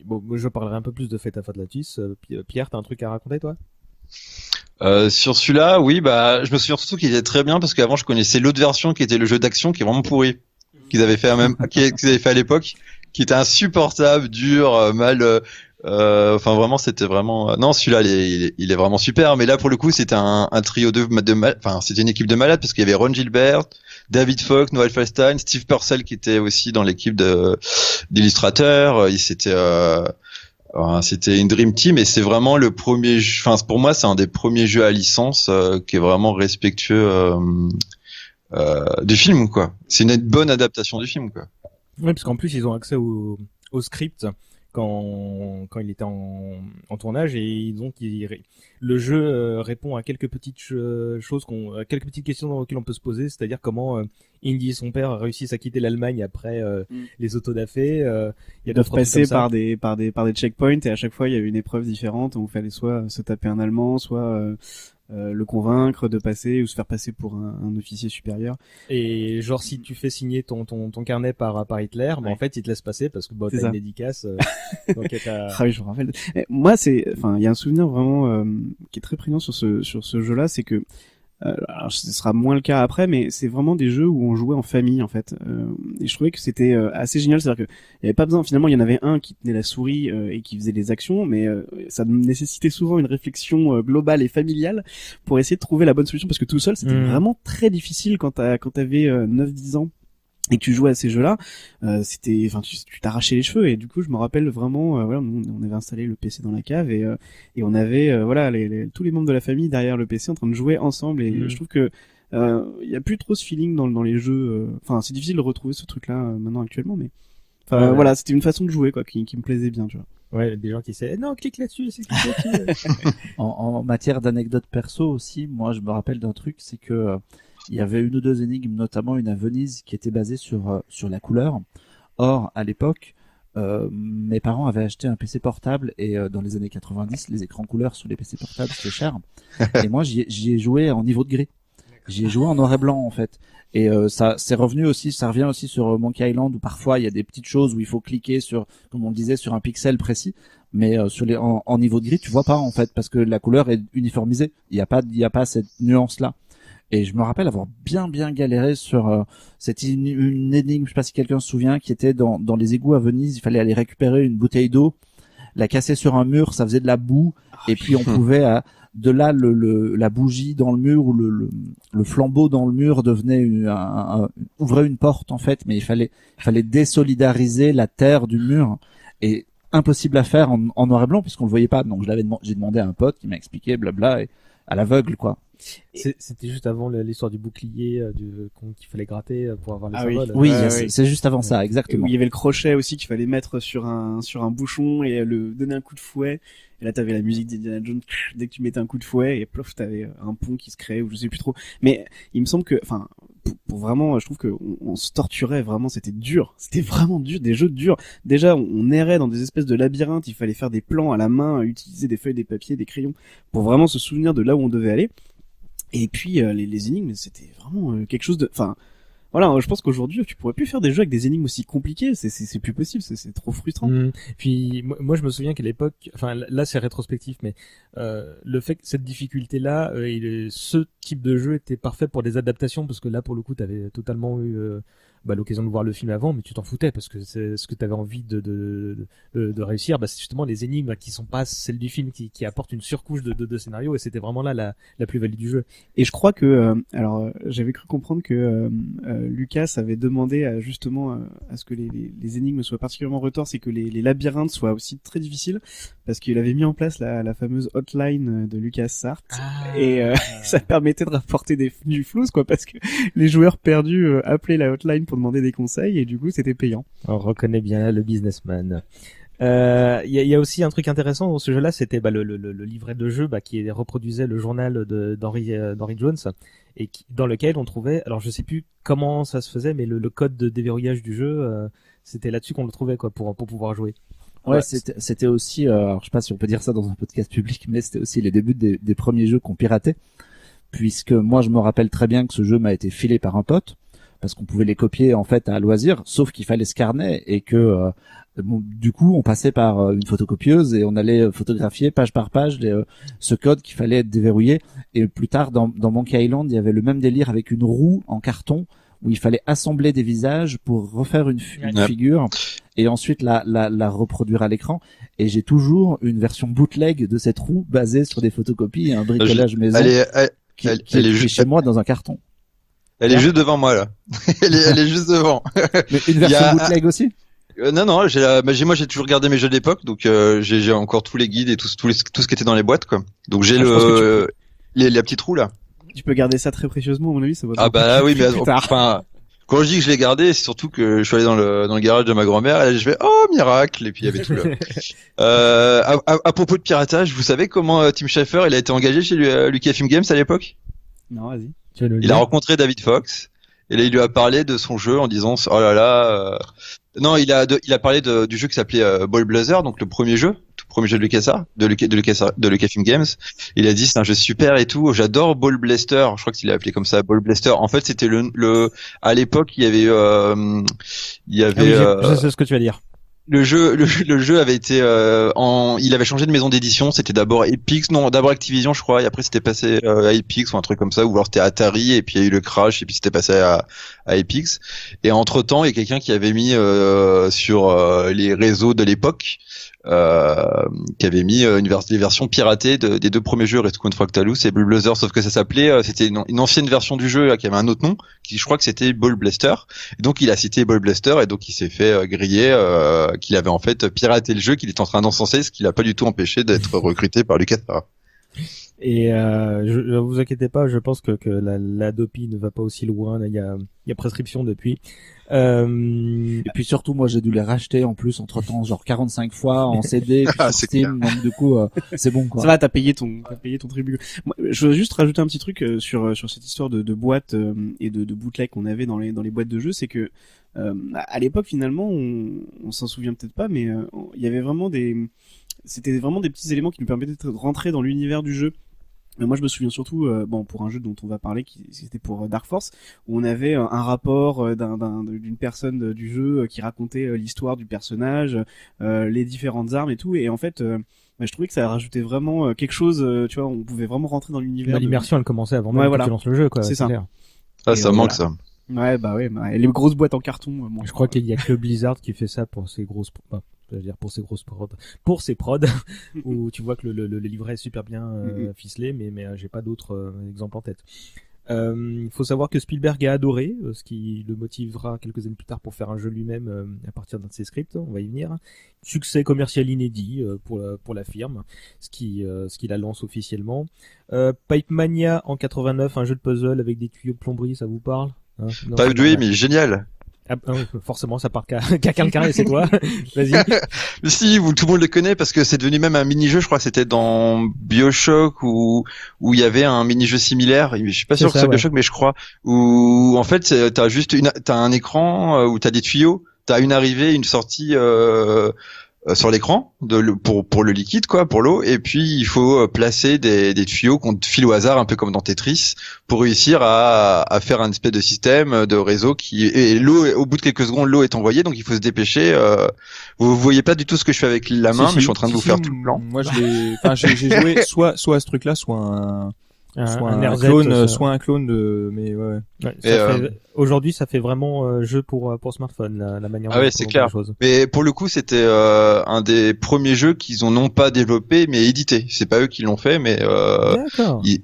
bon, moi, je parlerai un peu plus de Fate of Atlantis. Pierre, t'as un truc à raconter, toi? Sur celui-là, oui, bah, je me souviens surtout qu'il était très bien parce qu'avant je connaissais l'autre version qui était le jeu d'action qui est vraiment pourri, qu'ils avaient fait qu'ils avaient fait à l'époque, qui était insupportable, dur, enfin vraiment c'était vraiment non, celui-là il est vraiment super, mais là pour le coup c'était un trio enfin c'était une équipe de malades parce qu'il y avait Ron Gilbert, David Falk, Noel Falstein, Steve Purcell qui était aussi dans l'équipe d'illustrateurs. C'était une dream team et c'est vraiment le premier enfin pour moi c'est un des premiers jeux à licence qui est vraiment respectueux du film, quoi. C'est une bonne adaptation du film, quoi. Oui, parce qu'en plus ils ont accès au script quand il était en tournage et donc le jeu répond à quelques petites choses quelques petites questions auxquelles on peut se poser, c'est-à-dire comment Indy et son père réussissent à quitter l'Allemagne après les autodafés. Ils doivent passer par des checkpoints et à chaque fois il y a une épreuve différente où il fallait soit se taper un Allemand, soit le convaincre de passer ou se faire passer pour un officier supérieur. Et genre si tu fais signer ton carnet par Hitler, bah, en fait il te laisse passer parce que bah, t'as une dédicace. Donc ah oui, je me rappelle. Moi il y a un souvenir vraiment qui est très prégnant sur ce jeu-là, c'est que alors ce sera moins le cas après, mais c'est vraiment des jeux où on jouait en famille en fait. Et je trouvais que c'était assez génial, c'est-à-dire que il y avait pas besoin. Finalement, il y en avait un qui tenait la souris et qui faisait les actions, mais ça nécessitait souvent une réflexion globale et familiale pour essayer de trouver la bonne solution, parce que tout seul, c'était vraiment très difficile quand t'avais 9-10 ans. Et que tu jouais à ces jeux-là, tu t'arrachais les cheveux. Et du coup, je me rappelle vraiment, voilà, on avait installé le PC dans la cave et on avait, voilà, tous les membres de la famille derrière le PC en train de jouer ensemble. Et je trouve que y a plus trop ce feeling dans les jeux. Enfin, c'est difficile de retrouver ce truc-là maintenant actuellement, mais voilà, c'était une façon de jouer quoi qui me plaisait bien, tu vois. Ouais, des gens qui disaient non, clique là-dessus, clique là-dessus. En matière d'anecdotes perso aussi, moi je me rappelle d'un truc, c'est que il y avait une ou deux énigmes, notamment une à Venise qui était basée sur la couleur. Or, à l'époque, mes parents avaient acheté un PC portable et dans les années 90, les écrans couleurs sur les PC portables c'était cher. Et moi j'y ai joué en niveau de gris. J'y ai joué en noir et blanc en fait. Et ça revient aussi sur Monkey Island où parfois il y a des petites choses où il faut cliquer sur, comme on le disait, sur un pixel précis. Mais en niveau de gris, tu vois pas en fait parce que la couleur est uniformisée. Il y a pas cette nuance là. Et je me rappelle avoir bien galéré sur c'était une énigme, je sais pas si quelqu'un se souvient, qui était dans les égouts à Venise. Il fallait aller récupérer une bouteille d'eau, la casser sur un mur, ça faisait de la boue, et puis on pouvait de là la bougie dans le mur ou le flambeau dans le mur devenait ouvrait une porte en fait, mais il fallait désolidariser la terre du mur et impossible à faire en noir et blanc puisqu'on le voyait pas. Donc j'ai demandé à un pote qui m'a expliqué blabla et à l'aveugle quoi. C'était juste avant l'histoire du bouclier qu'il fallait gratter pour avoir les symboles. Oui, c'est juste avant ça, exactement. Il y avait le crochet aussi qu'il fallait mettre sur un bouchon et le donner un coup de fouet. Et là, t'avais la musique d'Indiana Jones. Dès que tu mettais un coup de fouet, et plof, t'avais un pont qui se créait ou je sais plus trop. Mais il me semble que, enfin, pour vraiment, je trouve que on se torturait vraiment. C'était dur. C'était vraiment dur. Des jeux durs. Déjà, on errait dans des espèces de labyrinthes. Il fallait faire des plans à la main, utiliser des feuilles, des papiers, des crayons pour vraiment se souvenir de là où on devait aller. Et puis les énigmes, c'était vraiment quelque chose de, enfin, voilà, je pense qu'aujourd'hui tu pourrais plus faire des jeux avec des énigmes aussi compliquées, c'est plus possible, c'est trop frustrant. Puis moi je me souviens qu'à l'époque, enfin là c'est rétrospectif, mais le fait que cette difficulté là, ce type de jeu était parfait pour des adaptations parce que là pour le coup t'avais totalement eu l'occasion de voir le film avant, mais tu t'en foutais parce que c'est ce que t'avais envie de réussir, c'est justement les énigmes qui sont pas celles du film qui apportent une surcouche de scénario, et c'était vraiment là la plus-value du jeu. Et je crois que j'avais cru comprendre que Lucas avait demandé à ce que les énigmes soient particulièrement retorses et que les labyrinthes soient aussi très difficiles parce qu'il avait mis en place la fameuse hotline de LucasArts et ça permettait de rapporter du flouze quoi, parce que les joueurs perdus appelaient la hotline pour demander des conseils et du coup c'était payant. On reconnaît bien là le businessman. Il y a aussi un truc intéressant dans ce jeu-là, c'était le livret de jeu qui reproduisait le journal d'Henry Jones dans lequel on trouvait, alors je sais plus comment ça se faisait, mais le code de déverrouillage du jeu, C'était là-dessus qu'on le trouvait, quoi, pour pouvoir jouer. Ouais, c'était aussi, alors je sais pas si on peut dire ça dans un podcast public, mais c'était aussi les débuts des premiers jeux qu'on piratait, puisque moi je me rappelle très bien que ce jeu m'a été filé par un pote, parce qu'on pouvait les copier en fait à loisir, sauf qu'il fallait scanner et que du coup on passait par une photocopieuse et on allait photographier page par page ce code qu'il fallait être déverrouillé. Et plus tard dans Monkey Island, il y avait le même délire avec une roue en carton où il fallait assembler des visages pour refaire une figure et ensuite la reproduire à l'écran. Et j'ai toujours une version bootleg de cette roue basée sur des photocopies et un bricolage maison qui est chez moi dans un carton. Elle est juste devant moi là. elle est juste devant. Mais une version bootleg aussi? Non, moi j'ai toujours gardé mes jeux d'époque, donc j'ai encore tous les guides et tout ce qui était dans les boîtes quoi. Donc j'ai les petits trous là. Tu peux garder ça très précieusement, à mon avis, ça va. Ah bah oui, mais enfin, quand je dis que je l'ai gardé, c'est surtout que je suis allé dans le garage de ma grand-mère et là, je fais oh miracle et puis il y avait tout là. À propos de piratage, vous savez comment Tim Schafer il a été engagé chez Lucasfilm Games à l'époque? Non, vas-y. Il a rencontré David Fox et là il lui a parlé de son jeu en disant oh là là. Non, il a parlé du jeu qui s'appelait Ball Blazer, donc le premier jeu de Lucasfilm Games. Il a dit c'est un jeu super et tout, j'adore Ball Blaster, je crois qu'il l'a appelé comme ça, Ball Blaster. En fait, c'était à l'époque, il y avait je sais ce que tu vas dire. Le jeu avait été il avait changé de maison d'édition, c'était d'abord Activision je crois, et après c'était passé à Epix ou un truc comme ça, ou alors c'était Atari et puis il y a eu le crash et puis c'était passé à Epix. Et entre-temps, il y a quelqu'un qui avait mis sur les réseaux de l'époque qui avait mis les versions piratées des deux premiers jeux, Rescue Fractalus et Ball Blazer, sauf que ça s'appelait c'était une ancienne version du jeu là, qui avait un autre nom, qui je crois que c'était Ball Blaster. Et donc il a cité Ball Blaster et donc il s'est fait griller qu'il avait en fait piraté le jeu, qu'il était en train d'encenser, ce qui l'a pas du tout empêché d'être recruté par LucasArts. Et ne vous inquiétez pas, je pense que la Dopi ne va pas aussi loin. Il y a prescription depuis. Et puis surtout, moi, j'ai dû les racheter en plus entre temps, genre 45 fois en CD, puis sur Steam. Donc du coup, c'est bon quoi. Ça va, t'as payé ton tribut. Moi, je veux juste rajouter un petit truc sur cette histoire de boîtes et de bootleg qu'on avait dans les boîtes de jeux, c'est que à l'époque finalement, on s'en souvient peut-être pas, mais il y avait vraiment c'était vraiment des petits éléments qui nous permettaient de rentrer dans l'univers du jeu. Mais moi je me souviens surtout pour un jeu dont on va parler, c'était pour Dark Force, où on avait un rapport d'une personne du jeu qui racontait l'histoire du personnage, les différentes armes et tout, et en fait je trouvais que ça rajoutait vraiment quelque chose, tu vois, on pouvait vraiment rentrer dans l'univers. L'immersion elle commençait avant même que tu lances le jeu quoi. C'est ça. Clair. Ça manque ça. Ouais et les grosses boîtes en carton. Je crois qu'il y a que Blizzard qui fait ça pour ses grosses pour ses prods où tu vois que le livret est super bien ficelé, mais j'ai pas d'autres exemples en tête. Il faut savoir que Spielberg a adoré, ce qui le motivera quelques années plus tard pour faire un jeu lui-même à partir d'un de ses scripts, on va y venir. Succès commercial inédit pour la firme, ce qui la lance officiellement. Pipe Mania en 89, un jeu de puzzle avec des tuyaux de plomberie, ça vous parle? Pas doué, mais génial. Ah, forcément, ça part qu'à quelqu'un et c'est toi. Vas-y. Si, tout le monde le connaît parce que c'est devenu même un mini-jeu, je crois que c'était dans BioShock où il y avait un mini-jeu similaire. Je suis pas sûr que c'est BioShock, mais je crois. Où, en fait, t'as un écran où t'as des tuyaux, t'as une arrivée, une sortie, sur l'écran pour le liquide quoi, pour l'eau, et puis il faut placer des tuyaux qu'on te file au hasard un peu comme dans Tetris pour réussir à faire un espèce de système de réseau et l'eau, au bout de quelques secondes l'eau est envoyée, donc il faut se dépêcher. Vous voyez pas du tout ce que je fais avec la main, mais je suis en train de vous faire tout le plan. Moi j'ai joué soit à ce truc là, soit un clone de, mais ouais. Aujourd'hui, ça fait vraiment jeu pour smartphone, la manière. Ah ouais, c'est clair. Mais pour le coup, c'était un des premiers jeux qu'ils ont non pas développé, mais édité. C'est pas eux qui l'ont fait, mais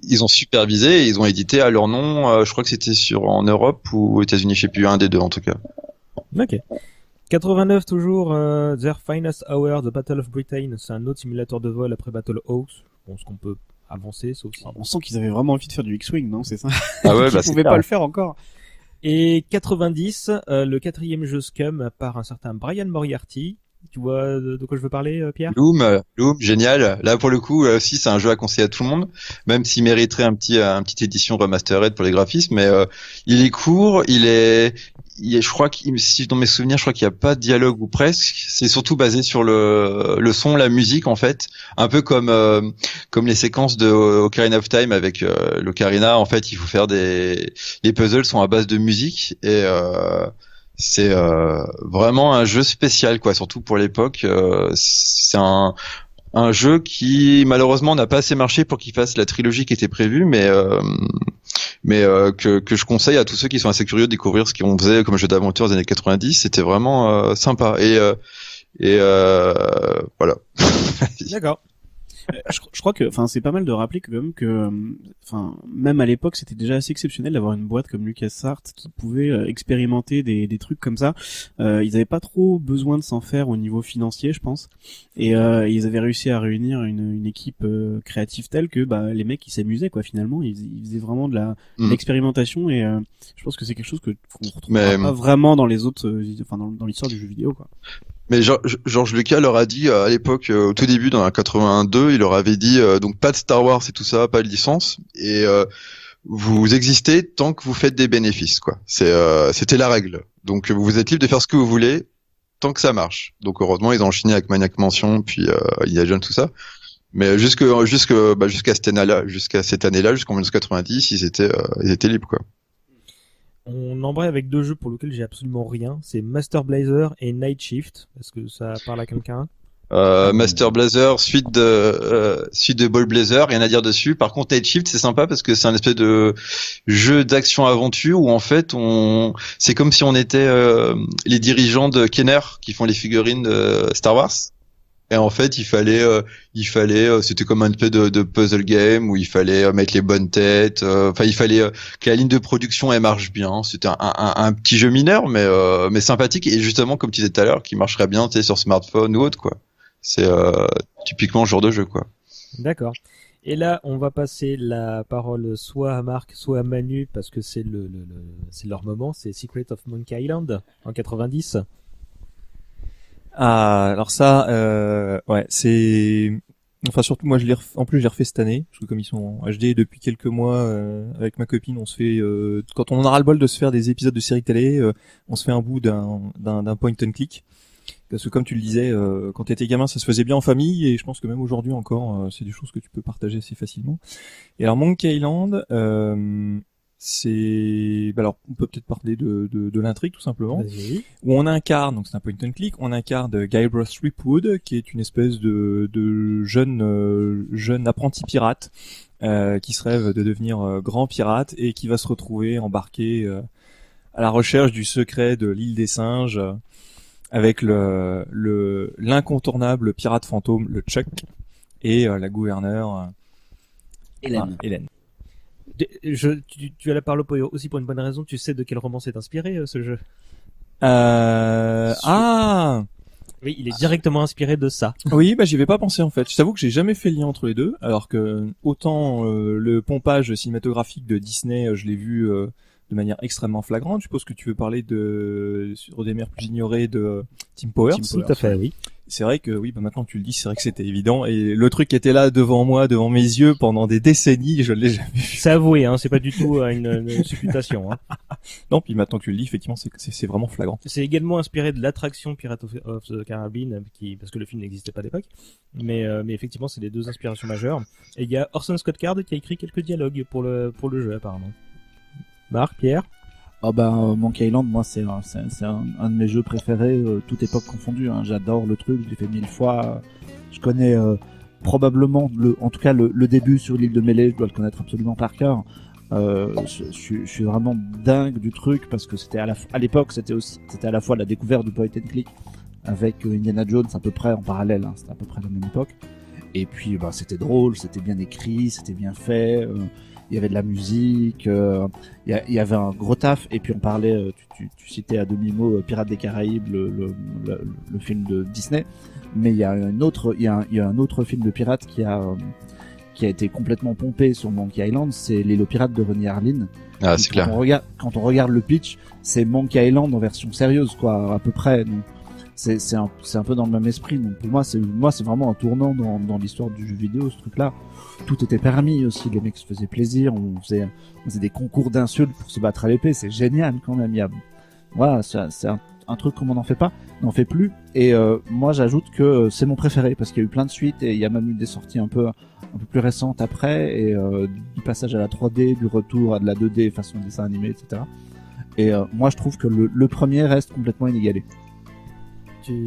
ils ont supervisé et ils ont édité à leur nom. Je crois que c'était en Europe ou aux États-Unis, je sais plus, un des deux en tout cas. Ok. 89 toujours, Their Finest Hour, The Battle of Britain. C'est un autre simulateur de vol après Battle Hawks. Je pense qu'on peut avancer, sauf si... On sent qu'ils avaient vraiment envie de faire du X-Wing, non? C'est ça? Ah ouais, ils pouvaient pas le faire encore. Et 90, le quatrième jeu Scum par un certain Brian Moriarty. Tu vois de quoi je veux parler, Pierre? Loom, génial. Là, pour le coup, aussi, c'est un jeu à conseiller à tout le monde, même s'il mériterait une petite édition remastered pour les graphismes, mais il est court, il est je crois si dans mes souvenirs, je crois qu'il n'y a pas de dialogue ou presque. C'est surtout basé sur le son, la musique en fait, un peu comme les séquences de Ocarina of Time avec l'Ocarina. En fait, il faut faire les puzzles sont à base de musique et c'est vraiment un jeu spécial quoi, surtout pour l'époque. C'est un jeu qui malheureusement n'a pas assez marché pour qu'il fasse la trilogie qui était prévue, mais que je conseille à tous ceux qui sont assez curieux de découvrir ce qu'on faisait comme jeu d'aventure des années 90. C'était vraiment sympa et voilà. D'accord. Je crois que, enfin, c'est pas mal de rappeler quand même que, enfin, même à l'époque, c'était déjà assez exceptionnel d'avoir une boîte comme LucasArts qui pouvait expérimenter des trucs comme ça. Ils avaient pas trop besoin de s'en faire au niveau financier, je pense, et ils avaient réussi à réunir une équipe créative telle que, bah, les mecs ils s'amusaient quoi. Finalement, ils faisaient vraiment de l'expérimentation et je pense que c'est quelque chose qu'on retrouvera pas vraiment dans les autres, enfin, dans l'histoire du jeu vidéo quoi. Mais George Lucas leur a dit à l'époque, au tout début, dans la 82, il leur avait dit donc pas de Star Wars et tout ça, pas de licence, et vous existez tant que vous faites des bénéfices, quoi. C'était la règle. Donc vous êtes libre de faire ce que vous voulez tant que ça marche. Donc heureusement, ils ont enchaîné avec Maniac Mansion, puis Indiana Jones, tout ça. Mais jusqu'à cette année-là, jusqu'en 1990, ils étaient libres, quoi. On embraye avec deux jeux pour lesquels j'ai absolument rien. C'est Master Blazer et Night Shift. Est-ce que ça parle à quelqu'un? Master Blazer, suite de Ball Blazer, rien à dire dessus. Par contre, Night Shift, c'est sympa parce que c'est un espèce de jeu d'action-aventure où en fait, c'est comme si on était les dirigeants de Kenner qui font les figurines de Star Wars. Et en fait, il fallait, c'était comme un espèce de puzzle game où il fallait mettre les bonnes têtes. Enfin, il fallait que la ligne de production elle marche bien. C'était un petit jeu mineur, mais sympathique et justement, comme tu disais tout à l'heure, qui marcherait bien, tu sais, sur smartphone ou autre, quoi. C'est typiquement le genre de jeu, quoi. D'accord. Et là, on va passer la parole soit à Marc, soit à Manu, parce que c'est c'est leur moment. C'est Secret of Monkey Island en 90. Ah, alors ça, ouais, c'est, enfin surtout moi je l'ai en plus j'ai refait cette année parce que comme ils sont en HD depuis quelques mois avec ma copine, on se fait quand on en a ras le bol de se faire des épisodes de séries télé, on se fait un bout d'un point and click parce que comme tu le disais, quand t'étais gamin ça se faisait bien en famille et je pense que même aujourd'hui encore c'est des choses que tu peux partager assez facilement. Et alors Monkey Island, alors on peut peut-être parler de l'intrigue tout simplement. Vas-y. Où on incarne, donc c'est un point and click, on incarne Guybrush Threepwood qui est une espèce de jeune apprenti pirate qui se rêve de devenir grand pirate et qui va se retrouver embarqué à la recherche du secret de l'île des singes avec l'incontournable pirate fantôme le Chuck et la gouverneure Hélène. Tu as la parole aussi pour une bonne raison. Tu sais de quel roman s'est inspiré ce jeu? Oui, il est directement inspiré de ça. Oui, bah j'y avais pas pensé en fait. Je t'avoue que j'ai jamais fait le lien entre les deux, alors que autant le pompage cinématographique de Disney, je l'ai vu de manière extrêmement flagrante. Je suppose que tu veux parler sur des mers plus ignorées de Tim Powers. Tout à fait, oui. C'est vrai que oui, bah maintenant que tu le dis, c'est vrai que c'était évident. Et le truc qui était là devant moi, devant mes yeux pendant des décennies, je l'ai jamais vu. C'est avoué, hein, c'est pas du tout une supputation. Hein. Non, puis maintenant que tu le dis, effectivement, c'est vraiment flagrant. C'est également inspiré de l'attraction Pirates of the Caribbean, parce que le film n'existait pas à l'époque. Mais effectivement, c'est les deux inspirations majeures. Et il y a Orson Scott Card qui a écrit quelques dialogues pour le jeu apparemment. Marc, Pierre? Monkey Island, moi, c'est un de mes jeux préférés, toute époque confondue, hein. J'adore le truc, je l'ai fait 1000 fois. Je connais probablement, en tout cas, le début sur l'île de Melee, je dois le connaître absolument par cœur. Je suis vraiment dingue du truc parce que c'était à l'époque, c'était à la fois la découverte du point and click avec Indiana Jones à peu près en parallèle, hein. C'était à peu près la même époque. Et puis, c'était drôle, c'était bien écrit, c'était bien fait. Il y avait de la musique, il y avait un gros taf, et puis on parlait, tu citais à demi-mot Pirates des Caraïbes, le film de Disney, mais il y a un autre film de pirates qui a été complètement pompé sur Monkey Island, c'est L'île aux pirates de Ronnie Harlin. Ah, c'est clair. Quand on regarde le pitch, c'est Monkey Island en version sérieuse, quoi, à peu près. Donc, c'est un peu dans le même esprit. Donc pour moi, c'est vraiment un tournant dans l'histoire du jeu vidéo, ce truc-là. Tout était permis aussi, les mecs se faisaient plaisir, on faisait des concours d'insultes pour se battre à l'épée, c'est génial quand même. Il voilà, c'est un truc comme on n'en fait pas, on n'en fait plus. Et moi, j'ajoute que c'est mon préféré parce qu'il y a eu plein de suites et il y a même eu des sorties un peu plus récentes après, et du passage à la 3D, du retour à de la 2D façon dessin animé, etc. Et moi, je trouve que le premier reste complètement inégalé. Tu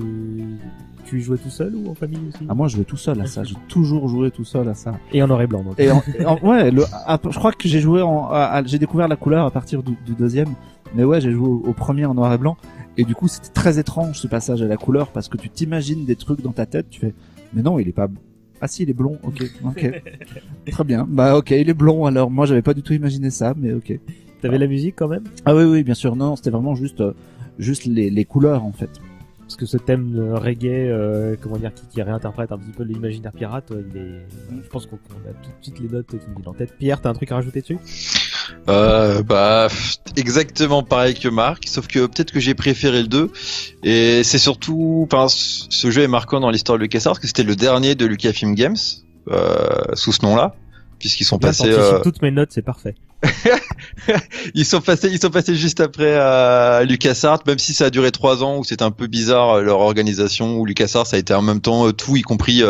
y jouais tout seul ou en famille aussi? Ah, moi, je jouais tout seul à ça. J'ai toujours joué tout seul à ça. Et en noir et blanc, donc. Ouais, je crois que j'ai joué j'ai découvert la couleur à partir du deuxième. Mais ouais, j'ai joué au premier en noir et blanc. Et du coup, c'était très étrange ce passage à la couleur parce que tu t'imagines des trucs dans ta tête. Tu fais, mais non, il est pas. Ah si, il est blond. Ok. Très bien. Bah ok, il est blond. Alors moi, j'avais pas du tout imaginé ça, mais ok. T'avais la musique quand même? Ah oui, bien sûr. Non, c'était vraiment juste les couleurs en fait. Parce que ce thème reggae, qui réinterprète un petit peu l'imaginaire pirate, je pense qu'on a tout de suite les notes qui me viennent en tête. Pierre, t'as un truc à rajouter dessus? Exactement pareil que Marc, sauf que peut-être que j'ai préféré le 2, et c'est surtout, ce jeu est marquant dans l'histoire de LucasArts, parce que c'était le dernier de Lucasfilm Games, sous ce nom-là, puisqu'ils sont passés... toutes mes notes, c'est parfait. Ils sont passés juste après à LucasArts, même si ça a duré 3 ans où c'était un peu bizarre leur organisation, où LucasArts a été en même temps tout, y compris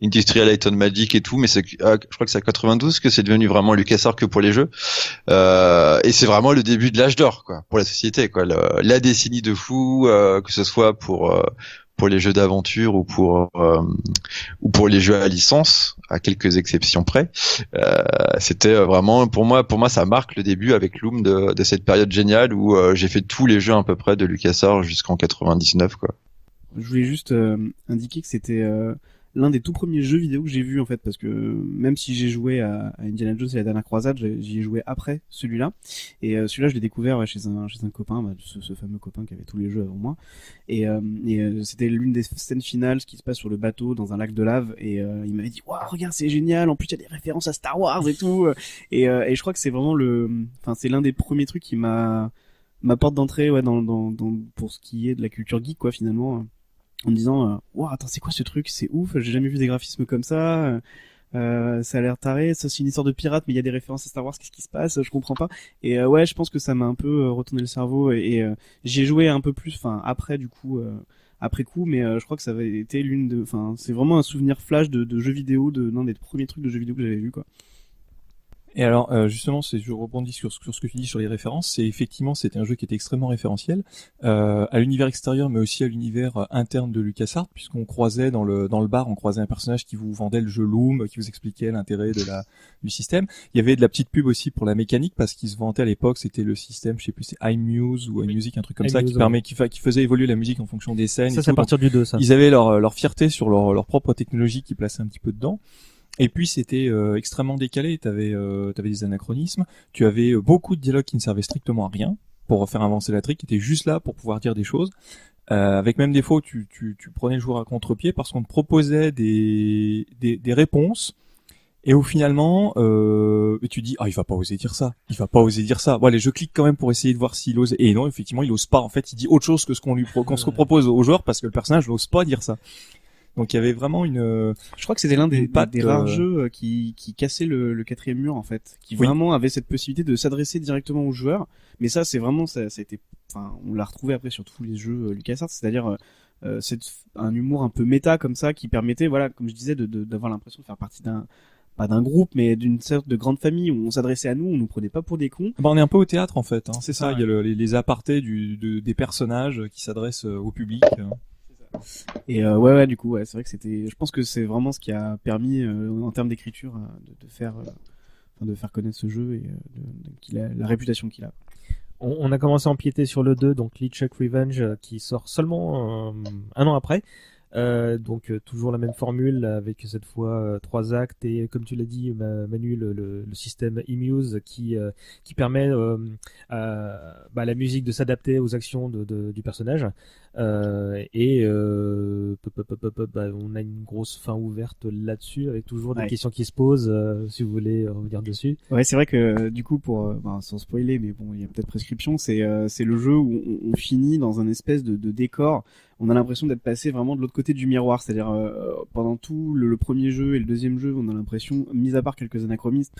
Industrial Light and Magic et tout, mais je crois que c'est à 92 que c'est devenu vraiment LucasArts que pour les jeux, et c'est vraiment le début de l'âge d'or, quoi, pour la société, quoi, la décennie de fou, que ce soit pour les jeux d'aventure ou pour les jeux à licence, à quelques exceptions près. C'était vraiment, pour moi ça marque le début avec Loom de cette période géniale où j'ai fait tous les jeux à peu près de LucasArts jusqu'en 99, quoi. Je voulais juste indiquer que c'était l'un des tout premiers jeux vidéo que j'ai vu en fait, parce que même si j'ai joué à Indiana Jones et la dernière croisade, j'y ai joué après celui-là, et celui-là je l'ai découvert chez un copain, ce fameux copain qui avait tous les jeux avant moi, et c'était l'une des scènes finales, ce qui se passe sur le bateau dans un lac de lave, et il m'avait dit waouh, regarde, c'est génial, en plus il y a des références à Star Wars et tout, et je crois que c'est vraiment c'est l'un des premiers trucs qui ma porte d'entrée, ouais, dans pour ce qui est de la culture geek, quoi, finalement, en me disant waouh, attends, c'est quoi ce truc, c'est ouf, j'ai jamais vu des graphismes comme ça, ça a l'air taré, ça c'est une histoire de pirate mais il y a des références à Star Wars, qu'est-ce qui se passe, je comprends pas, et ouais, je pense que ça m'a un peu retourné le cerveau, et j'y ai joué un peu plus après du coup, après coup, mais je crois que ça avait été c'est vraiment un souvenir flash de jeux vidéo, l'un des premiers trucs de jeux vidéo que j'avais vu, quoi. Et alors, justement, je rebondis sur ce que tu dis sur les références. C'était un jeu qui était extrêmement référentiel à l'univers extérieur, mais aussi à l'univers interne de LucasArts, puisqu'on croisait dans le bar, on croisait un personnage qui vous vendait le jeu Loom, qui vous expliquait l'intérêt du système. Il y avait de la petite pub aussi pour la mécanique, parce qu'il se vantait à l'époque, c'était le système, je sais plus, c'est iMuse ou iMusic, un truc comme ça, qui faisait évoluer la musique en fonction des scènes. Ça, c'est à partir du 2, ça. Ils avaient leur fierté sur leur propre technologie qui plaçait un petit peu dedans. Et puis c'était extrêmement décalé, t'avais des anachronismes, tu avais beaucoup de dialogues qui ne servaient strictement à rien pour faire avancer la trick, qui étaient juste là pour pouvoir dire des choses, avec même des fois où tu prenais le joueur à contre-pied parce qu'on te proposait des réponses, et où finalement tu dis il va pas oser dire ça. Bon allez, je clique quand même pour essayer de voir s'il ose, et non, effectivement il ose pas, en fait il dit autre chose que ce qu'on se propose au joueur, parce que le personnage n'ose pas dire ça. Donc il y avait vraiment je crois que c'était l'un des rares jeux qui cassait le quatrième mur, en fait, qui vraiment avait cette possibilité de s'adresser directement aux joueurs. Mais ça, c'est vraiment, ça a été, on l'a retrouvé après sur tous les jeux LucasArts, c'est-à-dire c'est un humour un peu méta comme ça, qui permettait, voilà, comme je disais, d'avoir l'impression de faire partie pas d'un groupe, mais d'une sorte de grande famille où on s'adressait à nous, on nous prenait pas pour des cons. On est un peu au théâtre, en fait, hein. C'est ça. Il y a les apartés des personnages qui s'adressent au public. Et ouais, du coup, ouais, c'est vrai que je pense que c'est vraiment ce qui a permis en termes d'écriture de faire connaître ce jeu, et la réputation qu'il a. On a commencé à empiéter sur le 2, donc LeChuck Revenge, qui sort seulement un an après. Donc toujours la même formule, avec cette fois 3 actes, et comme tu l'as dit Manu, le système iMuse qui permet à la musique de s'adapter aux actions du personnage, et on a une grosse fin ouverte là-dessus, avec toujours des questions qui se posent, si vous voulez revenir dessus. Ouais, c'est vrai que du coup, sans spoiler, mais bon, il y a peut-être prescription, c'est le jeu où on finit dans un espèce de décor. on a l'impression d'être passé vraiment de l'autre côté du miroir, c'est-à-dire pendant tout le premier jeu et le deuxième jeu, on a l'impression, mis à part quelques anachronismes,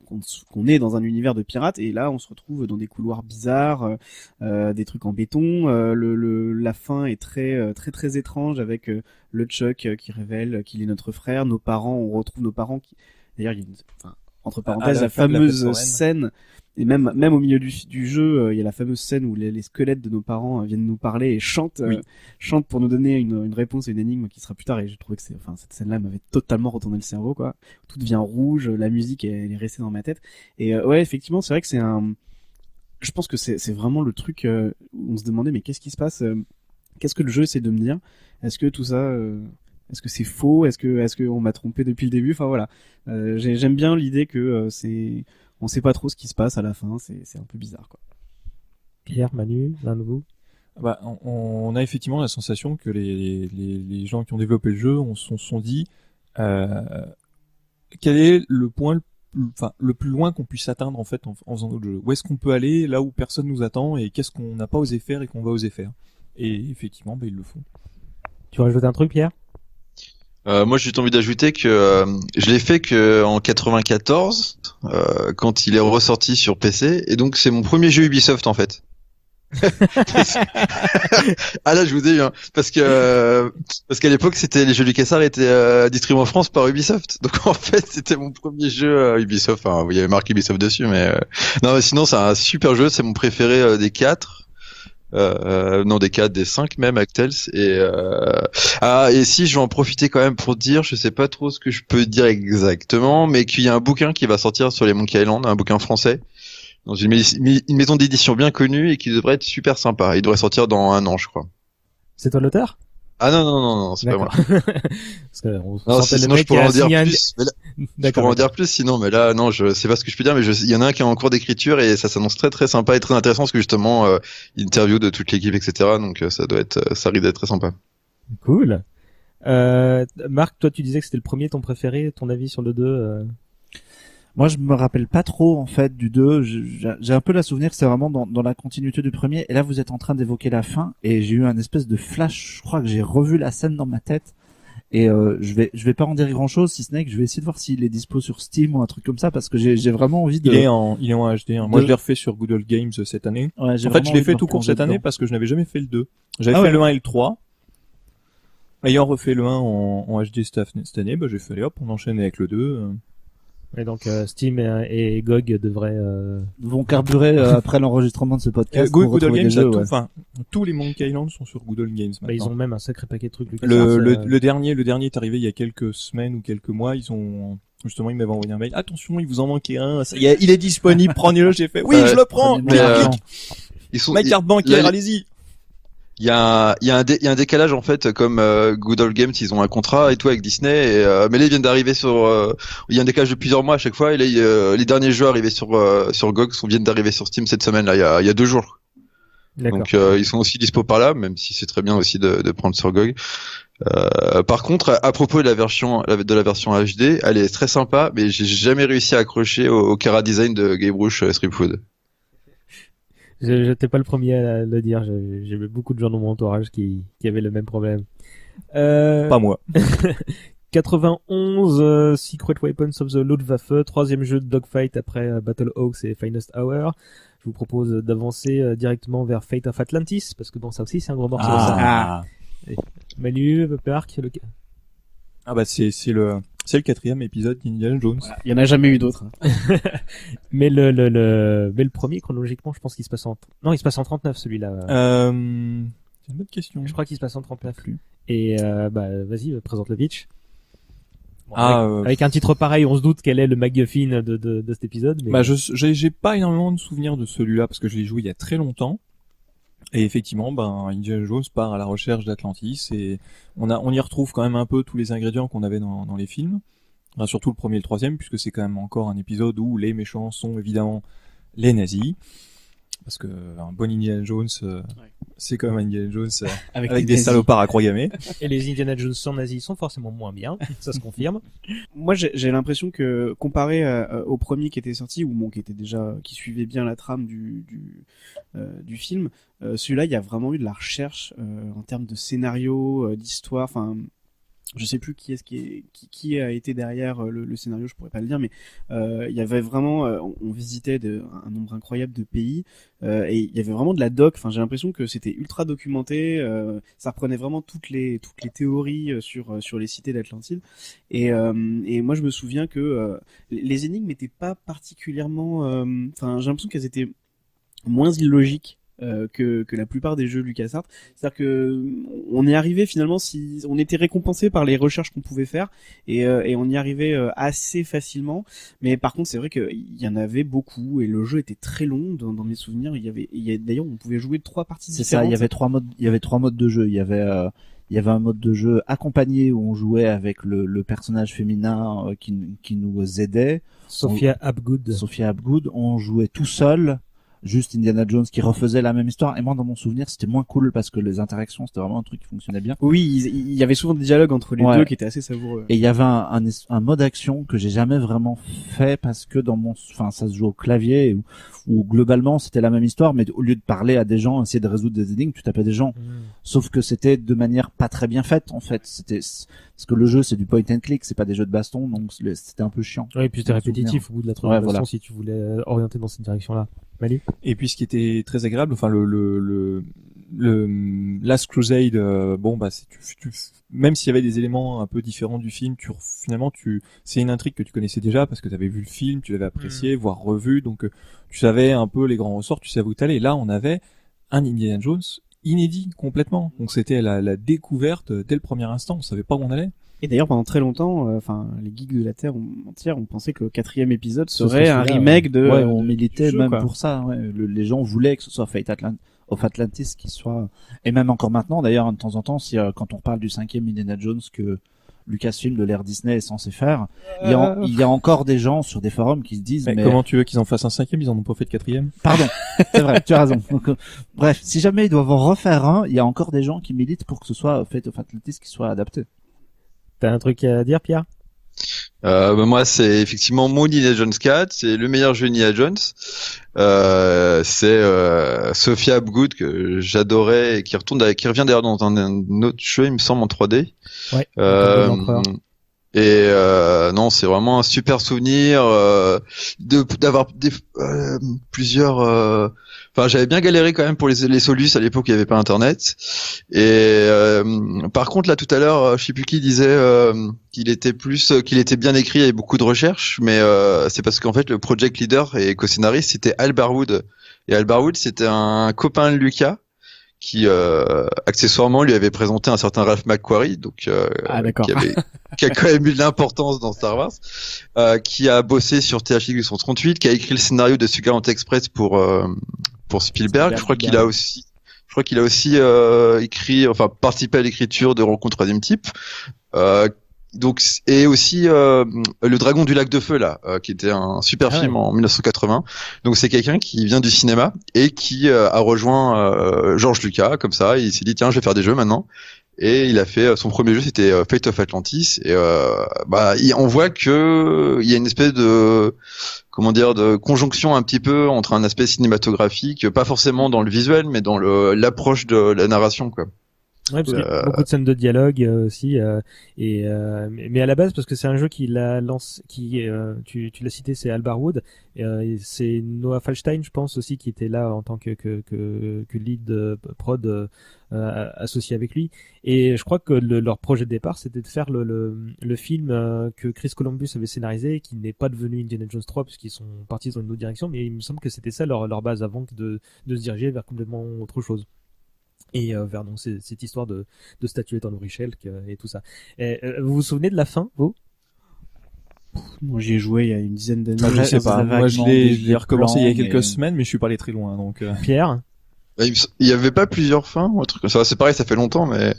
qu'on est dans un univers de pirates, et là on se retrouve dans des couloirs bizarres, des trucs en béton, la fin est très étrange avec le Chuck qui révèle qu'il est notre frère, nos parents, on retrouve nos parents qui, d'ailleurs il y a entre parenthèses la fameuse scène, et même au milieu du jeu, il y a la fameuse scène où les squelettes de nos parents viennent nous parler et chantent pour nous donner une réponse à une énigme qui sera plus tard, et je trouvais que cette scène-là m'avait totalement retourné le cerveau, quoi. Tout devient rouge, la musique elle est restée dans ma tête, et ouais, effectivement, c'est vrai que je pense que c'est vraiment le truc où on se demandait mais qu'est-ce qui se passe, qu'est-ce que le jeu essaie de me dire, est-ce que tout ça est-ce que c'est faux, est-ce que on m'a trompé depuis le début, enfin voilà, j'aime bien l'idée que on sait pas trop ce qui se passe à la fin, c'est un peu bizarre, quoi. Pierre, Manu, l'un de vous? Bah, on a effectivement la sensation que les gens qui ont développé le jeu se sont dit quel est le point le plus loin qu'on puisse atteindre en fait en faisant notre jeu. Où est-ce qu'on peut aller là où personne nous attend, et qu'est-ce qu'on n'a pas osé faire et qu'on va oser faire. Et effectivement, bah, ils le font. Tu rajoutes un truc, Pierre? Moi, j'ai juste envie d'ajouter que je l'ai fait que en 94, quand il est ressorti sur PC, et donc c'est mon premier jeu Ubisoft en fait. Ah là, je vous ai eu, hein, parce qu'à l'époque, c'était les jeux LucasArts étaient distribués en France par Ubisoft. Donc en fait, c'était mon premier jeu Ubisoft. Enfin, il y avait marqué Ubisoft dessus, mais non, mais sinon c'est un super jeu, c'est mon préféré des 4. Non, des 4, des 5 même, Actels. Et si je vais en profiter quand même pour dire, je sais pas trop ce que je peux dire exactement, mais qu'il y a un bouquin qui va sortir sur les Monkey Island, un bouquin français, dans une maison d'édition bien connue, et qui devrait être super sympa. Il devrait sortir dans 1 an, je crois. C'est toi l'auteur? Ah non, c'est pas moi. Parce que Non, sinon je pourrais en dire plus. Je pourrais en dire d'accord. plus sinon, mais là non, je sais pas ce que je peux dire, mais il y en a un qui est en cours d'écriture, et ça s'annonce très très sympa et très intéressant, parce que justement interview de toute l'équipe, etc. Donc ça risque d'être très sympa. Cool. Marc, toi tu disais que c'était le premier, ton préféré, ton avis sur le 2 Moi, je me rappelle pas trop, en fait, du 2. J'ai un peu la souvenir que c'est vraiment dans la continuité du premier. Et là, vous êtes en train d'évoquer la fin. Et j'ai eu un espèce de flash. Je crois que j'ai revu la scène dans ma tête. Et je vais pas en dire grand chose, si ce n'est que je vais essayer de voir s'il est dispo sur Steam ou un truc comme ça, parce que j'ai vraiment envie de... Il est en HD, hein. Moi, je l'ai refait sur Good Old Games cette année. Ouais, en fait, je l'ai fait tout court cette année parce que je n'avais jamais fait le 2. J'avais fait le 1 et le 3. Ayant refait le 1 en HD cette année, bah, j'ai fait, allez hop, on enchaîne avec le 2. Et donc Steam et GOG devraient vont carburer après l'enregistrement de ce podcast. Good Old Games, enfin, tous les Monkey Island sont sur Good Old Games maintenant. Bah, ils ont même un sacré paquet de trucs. Le dernier est arrivé il y a quelques semaines ou quelques mois. Justement, ils m'avaient envoyé un mail. Attention, il vous en manquait un. Ça y est, il est disponible. Prenez-le. J'ai fait. Oui, je le prends. Ma carte bancaire, allez-y. Il y a un décalage en fait, comme Good Old Games, ils ont un contrat et tout avec Disney, mais là ils viennent d'arriver sur il y a un décalage de plusieurs mois à chaque fois, et là les derniers jeux arrivés sur GOG viennent d'arriver sur Steam cette semaine là, il y a 2 jours. Donc ils sont aussi dispo par là, même si c'est très bien aussi de prendre sur GOG. Par contre, à propos de la version HD, elle est très sympa, mais j'ai jamais réussi à accrocher au Chara Design de Guybrush Threepwood. J'étais pas le premier à le dire. J'ai vu beaucoup de gens dans mon entourage qui avaient le même problème. Pas moi. 91, Secret Weapons of the Luftwaffe, 3e jeu de dogfight après Battle Hawks et Finest Hour. Je vous propose d'avancer directement vers Fate of Atlantis, parce que bon, ça aussi c'est un gros morceau. Manu, Park, Ah bah c'est le 4e épisode d'Indiana Jones. Il y en a jamais eu d'autres. Mais le premier, chronologiquement, je pense qu'il se passe non, il se passe en 39, celui-là. C'est une bonne question. Je crois qu'il se passe en 39. Et, vas-y, présente le pitch. Bon, avec un titre pareil, on se doute quel est le MacGuffin de cet épisode. Mais... Bah, j'ai pas énormément de souvenirs de celui-là parce que je l'ai joué il y a très longtemps. Et effectivement, Indiana Jones part à la recherche d'Atlantis, et on y retrouve quand même un peu tous les ingrédients qu'on avait dans les films. Enfin, surtout le premier et le 3e, puisque c'est quand même encore un épisode où les méchants sont évidemment les nazis. parce que un bon Indiana Jones, c'est comme un Indiana Jones avec des nazis. salopards à croix gammée. Et les Indiana Jones sans nazis sont forcément moins bien, ça se confirme. Moi, j'ai l'impression que comparé au premier qui était sorti, ou bon, qui suivait bien la trame du film, celui-là, il y a vraiment eu de la recherche en termes de scénario, d'histoire. Enfin, je sais plus qui a été derrière le scénario, je pourrais pas le dire, mais il y avait vraiment, on visitait un nombre incroyable de pays et il y avait vraiment de la doc. Enfin, j'ai l'impression que c'était ultra documenté. Ça reprenait vraiment toutes les théories sur les cités d'Atlantide. Et moi, je me souviens que les énigmes n'étaient pas particulièrement. Enfin, j'ai l'impression qu'elles étaient moins illogiques que la plupart des jeux LucasArts. C'est-à-dire que on y arrivait finalement, si on était récompensé par les recherches qu'on pouvait faire et on y arrivait assez facilement. Mais par contre, c'est vrai qu'il y en avait beaucoup et le jeu était très long dans mes souvenirs. D'ailleurs, on pouvait jouer 3 parties différentes. C'est ça, il y avait 3 modes de jeu. Il y avait un mode de jeu accompagné où on jouait avec le personnage féminin qui nous aidait. Sophia Hapgood. On jouait tout seul. Juste Indiana Jones qui refaisait la même histoire, et moi dans mon souvenir c'était moins cool parce que les interactions c'était vraiment un truc qui fonctionnait bien. Oui, il y avait souvent des dialogues entre les deux qui étaient assez savoureux. Et il y avait un mode action que j'ai jamais vraiment fait parce que ça se joue au clavier où globalement c'était la même histoire, mais au lieu de parler à des gens, essayer de résoudre des énigmes, tu tapais des gens. Sauf que c'était de manière pas très bien faite en fait. Parce que le jeu c'est du point and click, c'est pas des jeux de baston, donc c'était un peu chiant. Oui, et puis c'était répétitif au bout de la troisième version si tu voulais orienter dans cette direction-là. Manu. Et puis ce qui était très agréable, enfin le Last Crusade, même s'il y avait des éléments un peu différents du film, c'est une intrigue que tu connaissais déjà parce que tu avais vu le film, tu l'avais apprécié, voire revu, donc tu savais un peu les grands ressorts, tu savais où t'allais. Là, on avait un Indiana Jones inédit complètement, donc c'était la découverte dès le premier instant, on savait pas où on allait. Et d'ailleurs, pendant très longtemps, les geeks de la Terre entière ont pensé que le 4e épisode serait un remake de. Ouais, on militait jeu, même quoi. Pour ça. Ouais. Les gens voulaient que ce soit Fate of Atlantis qui soit, et même encore maintenant d'ailleurs, de temps en temps, si quand on parle du 5e Indiana Jones que Lucasfilm de l'ère Disney est censé faire, il y a encore des gens sur des forums qui se disent mais comment tu veux qu'ils en fassent un 5e, ils en ont pas fait de 4e. Pardon, c'est vrai, tu as raison. Donc, bref, si jamais ils doivent en refaire un, il y a encore des gens qui militent pour que ce soit Fate of Atlantis qui soit adapté. T'as un truc à dire, Pierre? Moi, c'est effectivement mon Indiana Jones 4, c'est le meilleur jeu Indiana Jones. C'est Sophia Hapgood que j'adorais et qui revient d'ailleurs dans un autre jeu, il me semble, en 3D. Ouais. Non, c'est vraiment un super souvenir d'avoir plusieurs. Enfin, j'avais bien galéré quand même pour les Solus à l'époque, il n'y avait pas Internet. Et par contre, là, tout à l'heure, je sais plus qui disait qu'il était bien écrit, il y avait beaucoup de recherches, mais c'est parce qu'en fait, le project leader et co-scénariste, c'était Al Barwood. Et Al Barwood, c'était un copain de Lucas qui accessoirement lui avait présenté un certain Ralph McQuarrie, donc qui a quand même eu de l'importance dans Star Wars, qui a bossé sur THX 838, qui a écrit le scénario de Sugarland Express pour Spielberg. Je crois qu'il a aussi participé à l'écriture de Rencontre troisième type. Donc, et aussi Le Dragon du lac de feu là, qui était un super film en 1980. Donc c'est quelqu'un qui vient du cinéma et qui a rejoint George Lucas comme ça. Il s'est dit tiens, je vais faire des jeux maintenant. Et il a fait son premier jeu, c'était Fate of Atlantis. Et on voit que il y a une espèce de de conjonction un petit peu entre un aspect cinématographique, pas forcément dans le visuel, mais dans l'approche de la narration, quoi. Ouais, parce qu'il y a beaucoup de scènes de dialogue aussi, mais à la base parce que c'est un jeu tu l'as cité, c'est Al Barwood, et c'est Noah Falstein, je pense aussi, qui était là en tant que lead prod associé avec lui. Et je crois que leur projet de départ, c'était de faire le film que Chris Columbus avait scénarisé, qui n'est pas devenu Indiana Jones 3 puisqu'ils sont partis dans une autre direction, mais il me semble que c'était ça leur base avant de se diriger vers complètement autre chose. Et vers cette histoire de statuette en Aurichel et tout ça. Vous vous souvenez de la fin, vous? Moi, j'y ai joué il y a une dizaine d'années. Je sais pas. Moi, je l'ai recommencé il y a quelques semaines, mais je suis pas allé très loin, donc. Pierre? Il y avait pas plusieurs fins ou un truc comme ça. C'est pareil, ça fait longtemps, mais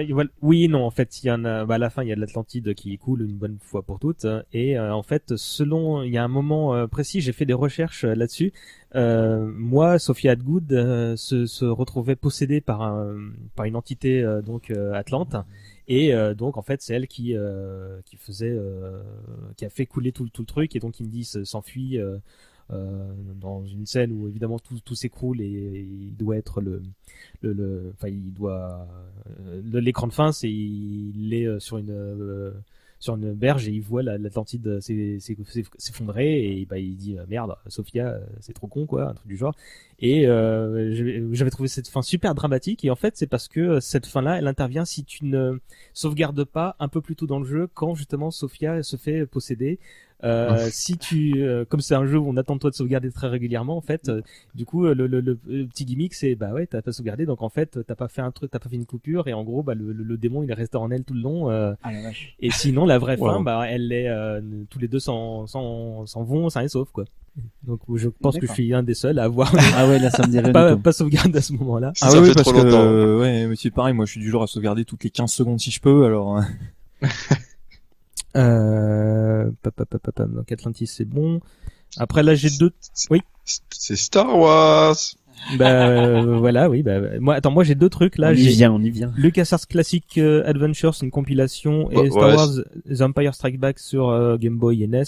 Voilà. Oui, non, en fait, il y en a. Bah, à la fin, il y a de l'Atlantide qui coule une bonne fois pour toutes. Et en fait, il y a un moment précis, j'ai fait des recherches là-dessus. Moi, Sophia Atgood se retrouvait possédée par une entité Atlante. Et donc en fait c'est elle qui a fait couler tout le truc, et donc Indy s'enfuit dans une scène où évidemment tout s'écroule, et il doit être l'écran de fin, il est sur une berge, et il voit l'Atlantide s'effondrer, et bah il dit merde, Sophia, c'est trop con quoi, un truc du genre. Et j'avais trouvé cette fin super dramatique, et en fait c'est parce que cette fin là elle intervient si tu ne sauvegardes pas un peu plus tôt dans le jeu, quand justement Sophia se fait posséder. Si comme c'est un jeu où on attend de toi de sauvegarder très régulièrement, en fait, du coup, le petit gimmick, c'est, bah ouais, t'as pas sauvegardé, donc en fait, t'as pas fait un truc, t'as pas fait une coupure, et en gros, bah, le démon, il est resté en elle tout le long, Ah la vache. et sinon, la vraie fin, Wow. bah, elle est, tous les deux s'en vont, sains et saufs, quoi. Donc, je pense que je D'accord. suis un des seuls à avoir Ah ouais, là ça me dirait pas sauvegardé à ce moment-là. ça fait parce trop que longtemps. ouais, mais c'est pareil, moi je suis du genre à sauvegarder toutes les 15 secondes si je peux, alors Donc Atlantis, c'est bon. Après, là, j'ai deux. Oui. C'est Star Wars. Voilà, oui. Moi, j'ai deux trucs là. on y J'ai vient, on y vient. LucasArts Classic Adventures, une compilation, et Ouais, Star ouais, Wars The Empire Strikes Back sur Game Boy et NES,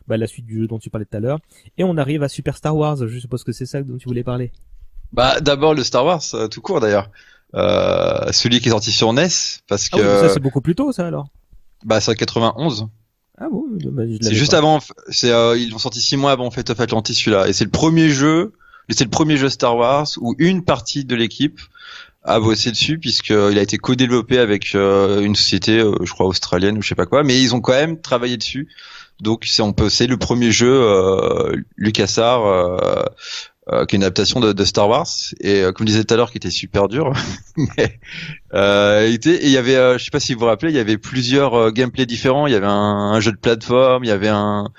la suite du jeu dont tu parlais tout à l'heure. Et on arrive à Super Star Wars, je suppose que c'est ça dont tu voulais parler. Bah d'abord le Star Wars tout court d'ailleurs. Celui qui est sorti sur NES parce Ah que oui, mais ça c'est beaucoup plus tôt ça alors. bah c'est en 91. Ah bon, je l'avais C'est juste pas. avant. Ils l'ont sorti 6 mois avant Fate of Atlantis celui-là, et c'est le premier jeu Star Wars où une partie de l'équipe a bossé dessus, puisqu'il a été co-développé avec une société, je crois australienne ou je sais pas quoi, mais ils ont quand même travaillé dessus. Donc c'est le premier jeu LucasArts qui est une adaptation de Star Wars, et comme je disais tout à l'heure, qui était super dur. Mais il y avait, je sais pas si vous vous rappelez, il y avait plusieurs gameplays différents. Il y avait un jeu de plateforme, il y avait un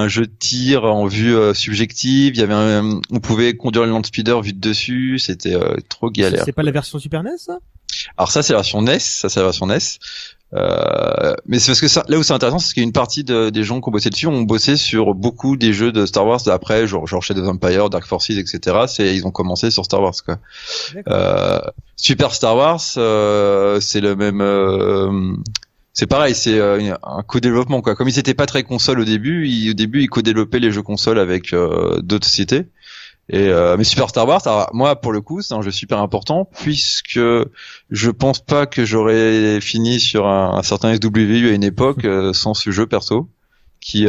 jeu de tir en vue subjective, il y avait on pouvait conduire le land speeder vu de dessus. C'était trop galère. C'est pas la version Super NES ça? Alors ça c'est la version NES, mais c'est parce que là où c'est intéressant, c'est qu'il y a une partie des gens qui ont bossé dessus ont bossé sur beaucoup des jeux de Star Wars d'après, genre Shadow of the Empire, Dark Forces, etc. Ils ont commencé sur Star Wars quoi. Super Star Wars, c'est le même. C'est pareil, c'est un co-développement quoi. Comme ils étaient pas très console au début, ils co-développaient les jeux consoles avec d'autres sociétés. Mais Super Star Wars, alors, moi pour le coup, c'est un jeu super important, puisque je pense pas que j'aurais fini sur un certain SWU à une époque sans ce jeu perso, qui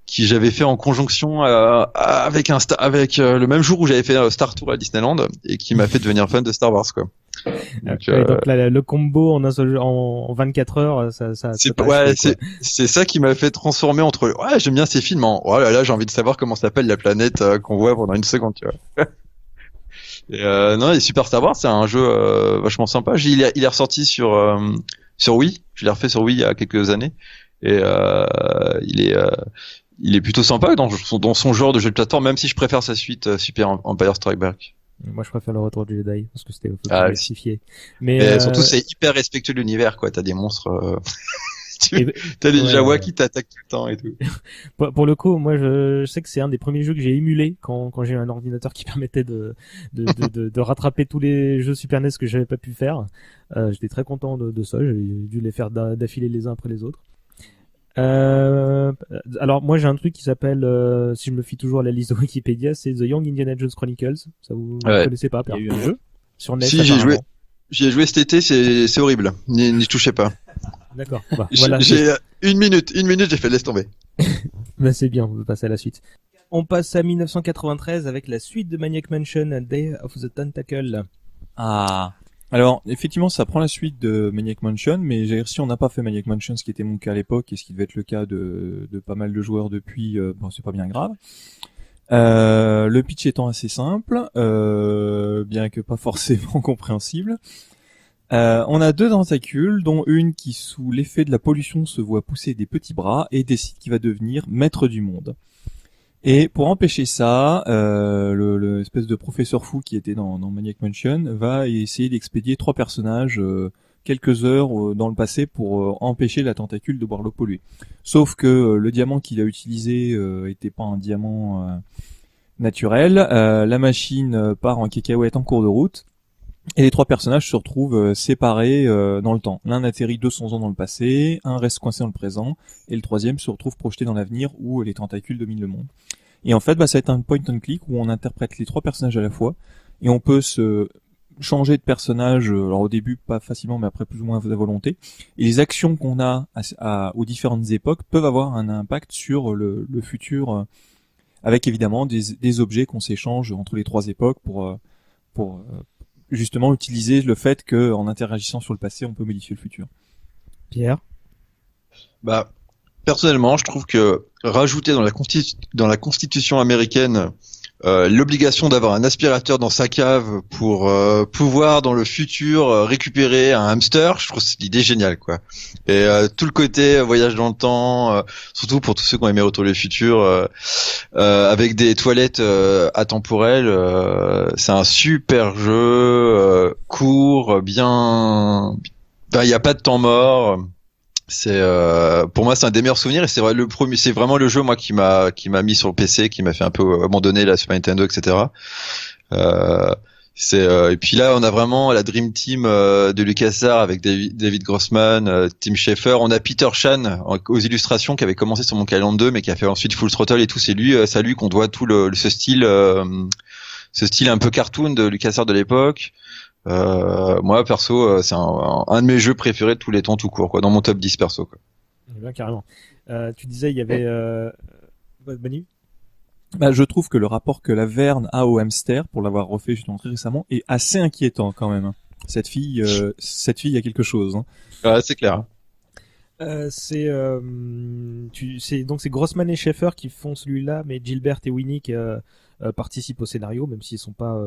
j'avais fait en conjonction avec le même jour où j'avais fait Star Tour à Disneyland, et qui m'a fait devenir fan de Star Wars quoi. Donc là, le combo en un seul jeu, en 24 heures, ça c'est ça qui m'a fait transformer entre j'aime bien ces films en oh là là, j'ai envie de savoir comment s'appelle la planète qu'on voit pendant une seconde, tu vois. Et non, et Super Star Wars, c'est un jeu vachement sympa. Il est ressorti sur Wii. Je l'ai refait sur Wii il y a quelques années, et il est plutôt sympa dans son genre de jeu de plateforme, même si je préfère sa suite Super Empire Strikes Back. Moi, je préfère le Retour du Jedi parce que c'était Ah, diversifié. Mais surtout, c'est hyper respectueux de l'univers, quoi. T'as des monstres, t'as des Jawas qui t'attaquent tout le temps et tout. Pour le coup, moi, je sais que c'est un des premiers jeux que j'ai émulé quand j'ai eu un ordinateur qui permettait de rattraper tous les jeux Super NES que j'avais pas pu faire. J'étais très content de ça. J'ai dû les faire d'affilée les uns après les autres. Alors moi j'ai un truc qui s'appelle, si je me fie toujours à la liste de Wikipédia, c'est The Young Indiana Jones Chronicles. Ça vous connaissez pas? Il y a eu un jeu sur NES. Si, j'y ai joué cet été, c'est horrible. N'y touchez pas. D'accord. Bah, voilà. J'ai une minute, j'ai fait laisse tomber. Bah c'est bien, on peut passer à la suite. On passe à 1993 avec la suite de Maniac Mansion, Day of the Tentacle. Ah. Alors, effectivement, ça prend la suite de Maniac Mansion, mais si on n'a pas fait Maniac Mansion, ce qui était mon cas à l'époque, et ce qui devait être le cas de pas mal de joueurs depuis, bon, c'est pas bien grave. Le pitch étant assez simple, bien que pas forcément compréhensible. On a deux tentacules, dont une qui, sous l'effet de la pollution, se voit pousser des petits bras et décide qu'il va devenir maître du monde. Et pour empêcher ça, le espèce de professeur fou qui était dans Maniac Mansion va essayer d'expédier 3 personnages quelques heures dans le passé pour empêcher la tentacule de boire l'eau polluée. Sauf que le diamant qu'il a utilisé était pas un diamant naturel. La machine part en cacahuète en cours de route. Et les 3 personnages se retrouvent séparés dans le temps. L'un atterrit 200 ans dans le passé, un reste coincé dans le présent, et le troisième se retrouve projeté dans l'avenir où les tentacules dominent le monde. Et en fait, ça va être un point and click où on interprète les 3 personnages à la fois, et on peut se changer de personnage, alors au début pas facilement, mais après plus ou moins à volonté. Et les actions qu'on a aux différentes époques peuvent avoir un impact sur le futur, avec évidemment des objets qu'on s'échange entre les 3 époques pour justement utiliser le fait que en interagissant sur le passé, on peut modifier le futur. Pierre? Bah, personnellement, je trouve que rajouter dans la constitution américaine l'obligation d'avoir un aspirateur dans sa cave pour pouvoir dans le futur récupérer un hamster, je trouve cette idée géniale, quoi. Et tout le côté voyage dans le temps, surtout pour tous ceux qui ont aimé Retour vers le futur, avec des toilettes atemporelles, c'est un super jeu, court, bien, il n'y a pas de temps mort. C'est pour moi c'est un des meilleurs souvenirs et c'est vrai, c'est vraiment le jeu moi qui m'a mis sur le PC, qui m'a fait un peu abandonner la Super Nintendo, etc. Et puis là on a vraiment la Dream Team de LucasArts avec David Grossman, Tim Schafer. On a Peter Chan aux illustrations qui avait commencé sur Monkey Island 2 mais qui a fait ensuite Full Throttle et tout. C'est lui qu'on doit tout ce style un peu cartoon de LucasArts de l'époque. Moi perso c'est un de mes jeux préférés de tous les temps tout court, quoi, dans mon top 10 perso, quoi. Bien, carrément. Tu disais il y avait Manu? Je trouve que le rapport que la Verne a au hamster, pour l'avoir refait justement très récemment, est assez inquiétant quand même. Cette fille a quelque chose. Ouais, c'est clair. C'est Grossman et Schaeffer qui font celui-là, mais Gilbert et Winnie qui participent au scénario, même s'ils sont pas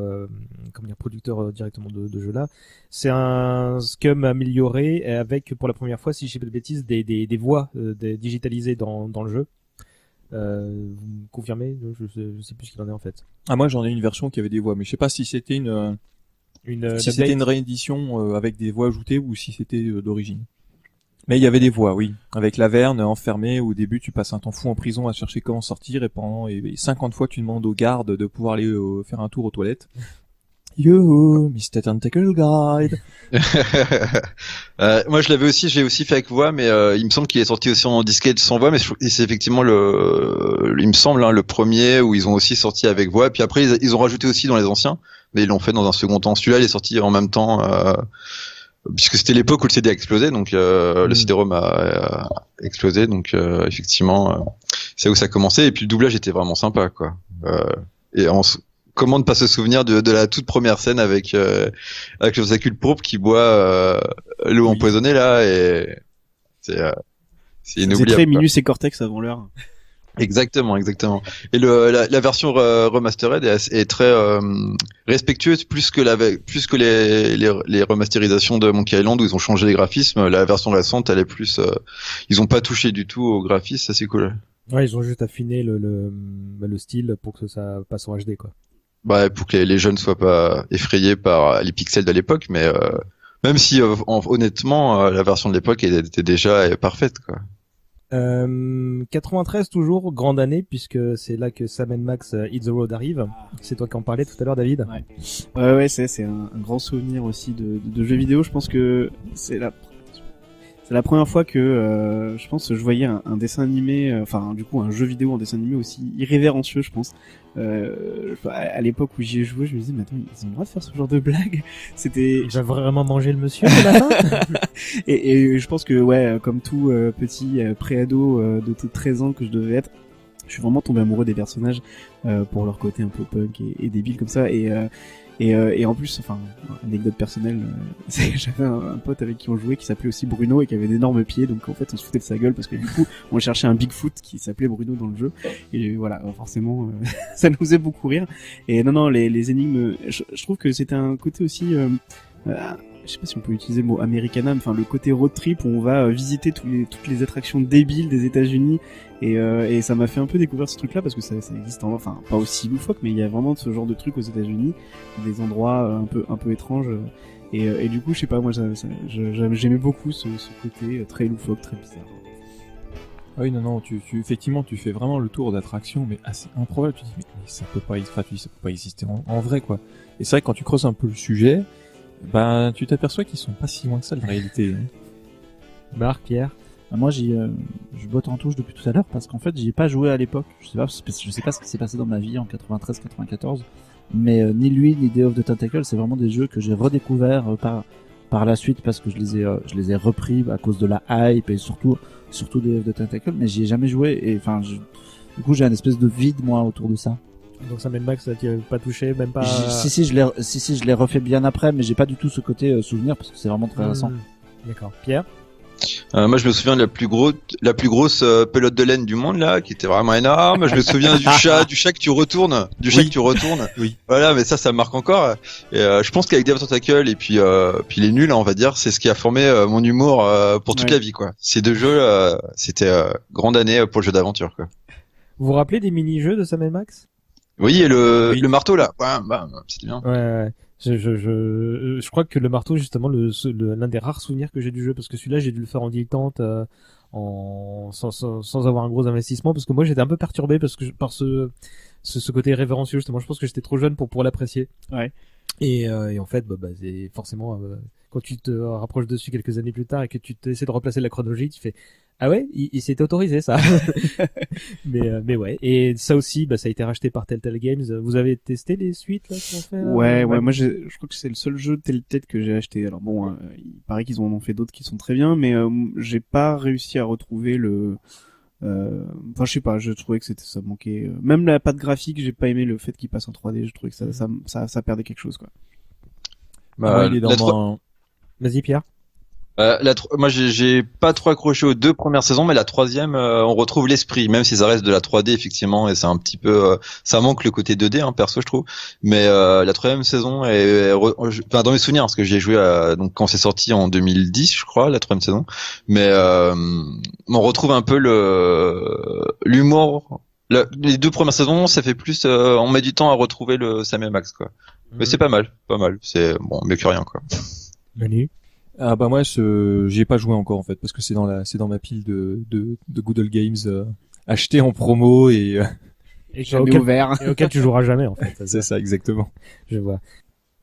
producteurs directement de jeu là. C'est un Scum amélioré avec pour la première fois, si je dis pas de bêtises, des voix digitalisées dans le jeu. Vous me confirmez? Je sais plus ce qu'il en est en fait. Moi j'en ai une version qui avait des voix, mais je sais pas si c'était une réédition avec des voix ajoutées ou si c'était d'origine. Mais il y avait des voix, oui. Avec la Verne enfermée, au début, tu passes un temps fou en prison à chercher comment sortir et pendant 50 fois, tu demandes aux gardes de pouvoir aller faire un tour aux toilettes. Yo, Mr. Tentacle Guide. Moi, j'ai aussi fait avec voix, mais il me semble qu'il est sorti aussi en disquette sans voix, mais c'est effectivement il me semble, le premier où ils ont aussi sorti avec voix. Et puis après, ils ont rajouté aussi dans les anciens, mais ils l'ont fait dans un second temps. Celui-là, il est sorti en même temps. Puisque c'était l'époque où le CD a explosé, donc le CD-ROM a explosé, donc effectivement c'est où ça a commencé. Et puis le doublage était vraiment sympa, quoi. Comment ne pas se souvenir de la toute première scène avec le tentacule pourpre qui boit l'eau empoisonnée là, et c'est inoubliable. C'est très Minus et Cortex avant l'heure. Exactement. Et la version remastered est très respectueuse plus que les remasterisations de Monkey Island où ils ont changé les graphismes. La version récente, elle est plus, ils ont pas touché du tout au graphisme, ça c'est cool. Ouais, ils ont juste affiné le style pour que ça passe en HD, quoi. Pour que les jeunes soient pas effrayés par les pixels de l'époque, mais même si honnêtement la version de l'époque était déjà parfaite, quoi. 93 toujours, grande année, puisque c'est là que Sam & Max Hit the Road arrive. C'est toi qui en parlais tout à l'heure, David. Ouais, c'est un grand souvenir aussi de jeux vidéo. Je pense que c'est la première fois que je pense que je voyais un dessin animé, un jeu vidéo en dessin animé aussi irrévérencieux, je pense. À l'époque où j'y ai joué, je me disais, mais attends, ils ont le droit de faire ce genre de blague? C'était... Il va vraiment manger le monsieur à la fin? et je pense que, comme tout petit pré-ado de 13 ans que je devais être, je suis vraiment tombé amoureux des personnages pour leur côté un peu punk et débile comme ça. Et en plus, anecdote personnelle, j'avais un pote avec qui on jouait qui s'appelait aussi Bruno et qui avait d'énormes pieds, donc en fait on se foutait de sa gueule parce que du coup on cherchait un Bigfoot qui s'appelait Bruno dans le jeu, et voilà, forcément ça nous faisait beaucoup rire. Et non, les énigmes, je trouve que c'était un côté aussi, je je sais pas si on peut utiliser le mot Americana, enfin le côté road trip où on va visiter toutes les attractions débiles des États-Unis et ça m'a fait un peu découvrir ce truc-là parce que ça existe enfin pas aussi loufoque, mais il y a vraiment ce genre de trucs aux États-Unis, des endroits un peu étranges et du coup je sais pas, moi j'aimais beaucoup ce côté très loufoque, très bizarre. Ah oui, non, effectivement, tu fais vraiment le tour d'attraction, mais assez improbable. Tu te dis, mais ça peut pas exister en vrai, quoi. Et c'est vrai que quand tu creuses un peu le sujet, ben, tu t'aperçois qu'ils sont pas si loin que ça, en réalité. Marc, Pierre. Moi, je botte en touche depuis tout à l'heure parce qu'en fait, j'y ai pas joué à l'époque. Je sais pas ce qui s'est passé dans ma vie en 93-94, mais ni lui ni Day of the Tentacle, c'est vraiment des jeux que j'ai redécouverts par la suite parce que je les ai repris à cause de la hype et surtout Day of the Tentacle, mais j'y ai jamais joué et enfin du coup j'ai un espèce de vide moi autour de ça. Donc Sam & Max, ça t'y a pas touché, même pas. Si je l'ai refait bien après, mais j'ai pas du tout ce côté souvenir parce que c'est vraiment très récent. D'accord. Pierre. Moi, je me souviens de la plus grosse pelote de laine du monde là, qui était vraiment énorme. Je me souviens du chat que tu retournes, Oui. Voilà, mais ça me marque encore. Et je pense qu'avec Day of the Tentacle et puis les nuls, on va dire, c'est ce qui a formé mon humour pour toute la vie, quoi. Ces deux jeux, c'était grande année pour le jeu d'aventure, quoi. Vous vous rappelez des mini-jeux de Sam & Max? Oui, et le marteau là, c'était bien. Ouais. Je crois que le marteau, justement, l'un des rares souvenirs que j'ai du jeu, parce que celui-là, j'ai dû le faire en dilettante, sans avoir un gros investissement, parce que moi, j'étais un peu perturbé par ce côté révérencieux, justement. Je pense que j'étais trop jeune pour l'apprécier. Ouais. Et en fait, c'est forcément, quand tu te rapproches dessus quelques années plus tard et que tu essaies de replacer la chronologie, tu fais, ah ouais, il s'était autorisé ça. mais ouais. Et ça aussi, ça a été racheté par Telltale Games. Vous avez testé les suites là qu'ils ont fait? Ouais. Moi, je crois que c'est le seul jeu Telltale que j'ai acheté. Alors bon, il paraît qu'ils en ont fait d'autres qui sont très bien, mais j'ai pas réussi à retrouver le. Enfin, je sais pas. Je trouvais que ça manquait. Même la patte graphique, j'ai pas aimé le fait qu'il passe en 3D. Je trouvais que ça perdait quelque chose, quoi. Il est dans Vas-y, Pierre. Moi, j'ai pas trop accroché aux deux premières saisons, mais la troisième, on retrouve l'esprit, même si ça reste de la 3D effectivement, et c'est un petit peu, ça manque le côté 2D, hein, perso, je trouve. Mais la troisième saison enfin, dans mes souvenirs, parce que j'y ai joué donc quand c'est sorti en 2010, je crois, la troisième saison. Mais on retrouve un peu l'humour. Les deux premières saisons, ça fait plus, on met du temps à retrouver le Sam & Max, quoi. Mais c'est pas mal. C'est bon, mieux que rien, quoi. Manu. Ah bah moi j'y ai pas joué encore en fait parce que c'est dans ma pile de Good Old Games acheté en promo et ouvert et auquel tu joueras jamais en fait. C'est ça exactement. Je vois.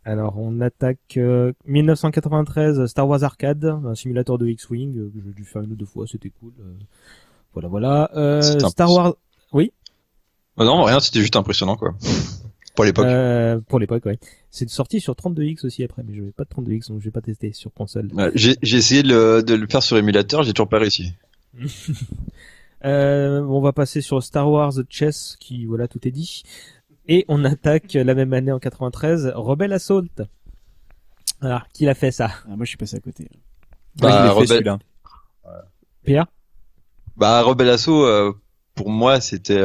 Alors on attaque 1993 Star Wars Arcade, un simulateur de X-Wing que j'ai dû faire une ou deux fois, c'était cool. Voilà. Star Wars. Oui. Non, rien, c'était juste impressionnant, quoi. Pour l'époque. Ouais. C'est sorti sur 32X aussi après, mais je n'avais pas de 32X, donc je vais pas tester sur console. Ouais, j'ai essayé de le faire sur émulateur, j'ai toujours pas réussi. On va passer sur Star Wars Chess, qui, voilà, tout est dit. Et on attaque la même année en 93, Rebel Assault. Alors, qui l'a fait ça? Moi, je suis passé à côté. Celui-là. Pierre? Rebel Assault, pour moi, c'était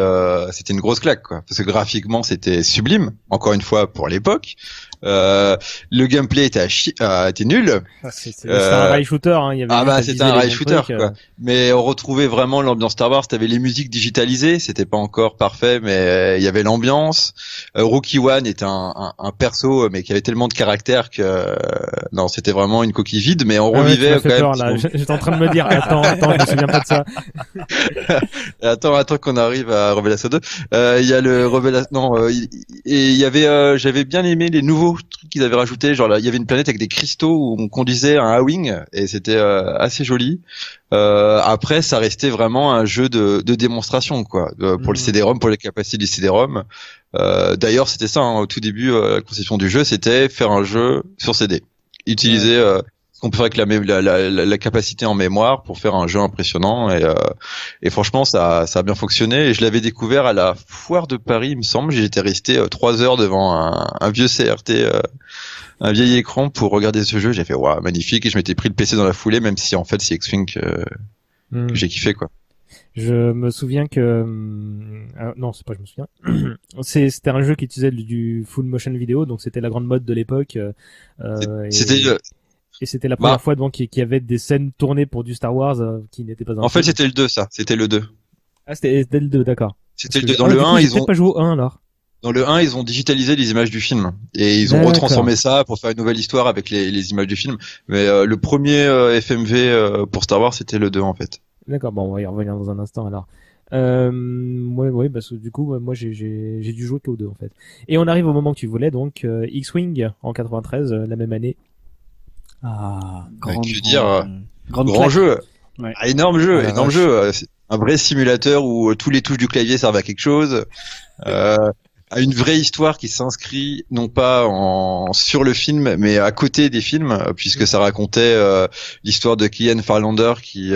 une grosse claque, quoi. Parce que graphiquement, c'était sublime. Encore une fois, pour l'époque. Le gameplay était nul. C'était un rail shooter, hein. Il y avait c'était un rail shooter, quoi. Mais on retrouvait vraiment l'ambiance Star Wars. T'avais les musiques digitalisées. C'était pas encore parfait, mais il y avait l'ambiance. Rookie One était un perso, mais qui avait tellement de caractère que, non, c'était vraiment une coquille vide, mais on revivait quand même. Peur, là. J'étais en train de me dire, attends, je me souviens pas de ça. Attends qu'on arrive à Rebel Assault 2. Il y a le Rebel Assault, et il y avait, j'avais bien aimé les nouveaux trucs qu'ils avaient rajoutés, genre là, il y avait une planète avec des cristaux où on conduisait un A-Wing et c'était assez joli. Après, ça restait vraiment un jeu de démonstration, quoi, pour le CD-ROM, pour les capacités du CD-ROM. D'ailleurs, c'était ça, hein, au tout début, la conception du jeu, c'était faire un jeu sur CD, utiliser ce qu'on peut faire avec la capacité en mémoire pour faire un jeu impressionnant, et franchement, ça a bien fonctionné. Et je l'avais découvert à la foire de Paris, il me semble. J'étais resté 3 heures devant un vieux CRT, un vieil écran pour regarder ce jeu. J'ai fait waouh, magnifique, et je m'étais pris le PC dans la foulée, même si en fait c'est X-Wing que j'ai kiffé, quoi. Je me souviens que non, c'est pas je me souviens. C'était un jeu qui utilisait du full motion vidéo, donc c'était la grande mode de l'époque. Et c'était la première fois donc qu'il y avait des scènes tournées pour du Star Wars qui n'étaient pas En fait, c'était le 2, ça. C'était le 2. Ah, c'était le 2, d'accord. C'était le 2. Dans le 1, ils ont... pas joué au 1, alors. Dans le 1, ils ont digitalisé les images du film. Et ils ont retransformé ça pour faire une nouvelle histoire avec les images du film. Mais le premier FMV pour Star Wars, c'était le 2, en fait. D'accord, bon, on va y revenir dans un instant, alors. Ouais, parce que du coup, moi, j'ai dû jouer qu'au 2, en fait. Et on arrive au moment que tu voulais, donc, X-Wing, en 93, la même année. Ah, grand jeu. Ouais. Ah, énorme jeu. C'est un vrai simulateur où tous les touches du clavier servent à quelque chose. À une vraie histoire qui s'inscrit non pas sur le film mais à côté des films, puisque ça racontait l'histoire de Killian Farlander qui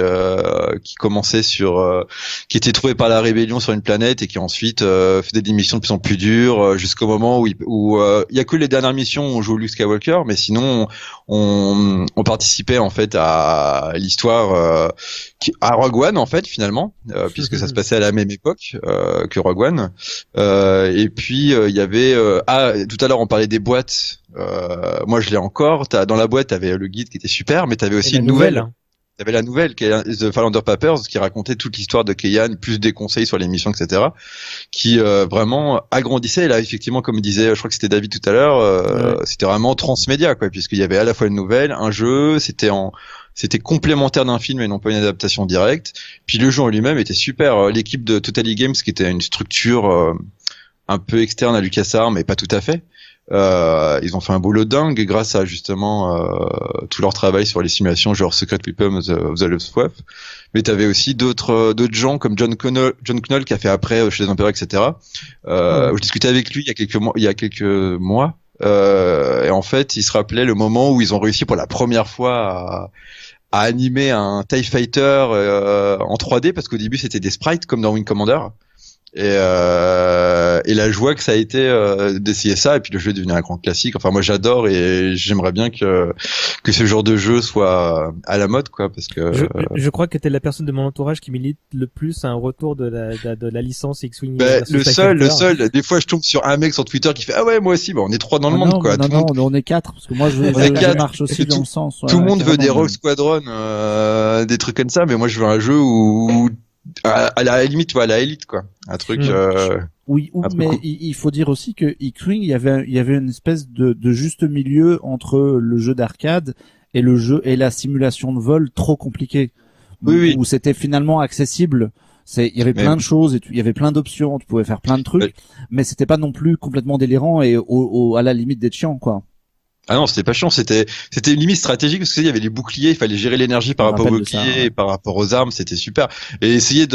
commençait qui était trouvé par la rébellion sur une planète et qui ensuite faisait des missions de plus en plus dures jusqu'au moment où il y a que les dernières missions où on joue Luke Skywalker, mais sinon on participait en fait à l'histoire à Rogue One en fait finalement, puisque ça se passait à la même époque que Rogue One, et puis il y avait tout à l'heure on parlait des boîtes, moi je l'ai encore, dans la boîte t'avais le guide qui était super, mais t'avais aussi une nouvelle. T'avais la nouvelle qui est The Farlander Papers, qui racontait toute l'histoire de Killian, plus des conseils sur les missions, etc., qui vraiment agrandissait. Et là, effectivement, comme disait, je crois que c'était David tout à l'heure, c'était vraiment transmédia, quoi, puisqu'il y avait à la fois une nouvelle, un jeu, c'était complémentaire d'un film et non pas une adaptation directe. Puis le jeu en lui-même était super. L'équipe de Totally Games, qui était une structure un peu externe à LucasArts, mais pas tout à fait. Ils ont fait un boulot dingue grâce à justement tout leur travail sur les simulations genre Secret Weapons of the Luftwaffe. Mais t'avais aussi d'autres gens comme John Knoll qui a fait après chez les Impériaux, etc. Je discutais avec lui il y a quelques mois. Et en fait, il se rappelait le moment où ils ont réussi pour la première fois à animer un TIE Fighter en 3D, parce qu'au début c'était des sprites comme dans Wing Commander. Et la joie que ça a été d'essayer ça, et puis le jeu est devenu un grand classique. Enfin moi j'adore et j'aimerais bien que ce genre de jeu soit à la mode, quoi, parce que je crois que t'es la personne de mon entourage qui milite le plus à un retour de la licence X-Wing. Le seul, des fois je tombe sur un mec sur Twitter qui fait ah ouais moi aussi, on est 3 dans le monde, quoi. Non, on est 4, parce que moi je marche aussi dans le sens. Tout le monde veut des Rogue Squadron, des trucs comme ça, mais moi je veux un jeu où à la limite, tu vois, à la élite, quoi. Un truc. Oui, mais il faut dire aussi que X-Wing, il y avait une espèce de juste milieu entre le jeu d'arcade et le jeu et la simulation de vol trop compliquée. Oui. Où c'était finalement accessible. Il y avait plein de choses et il y avait plein d'options, tu pouvais faire plein de trucs, mais c'était pas non plus complètement délirant et à la limite d'être chiant, quoi. Ah non, c'était pas chiant, c'était une limite stratégique, parce que il y avait les boucliers, il fallait gérer l'énergie par rapport aux boucliers, et par rapport aux armes, c'était super. Et essayer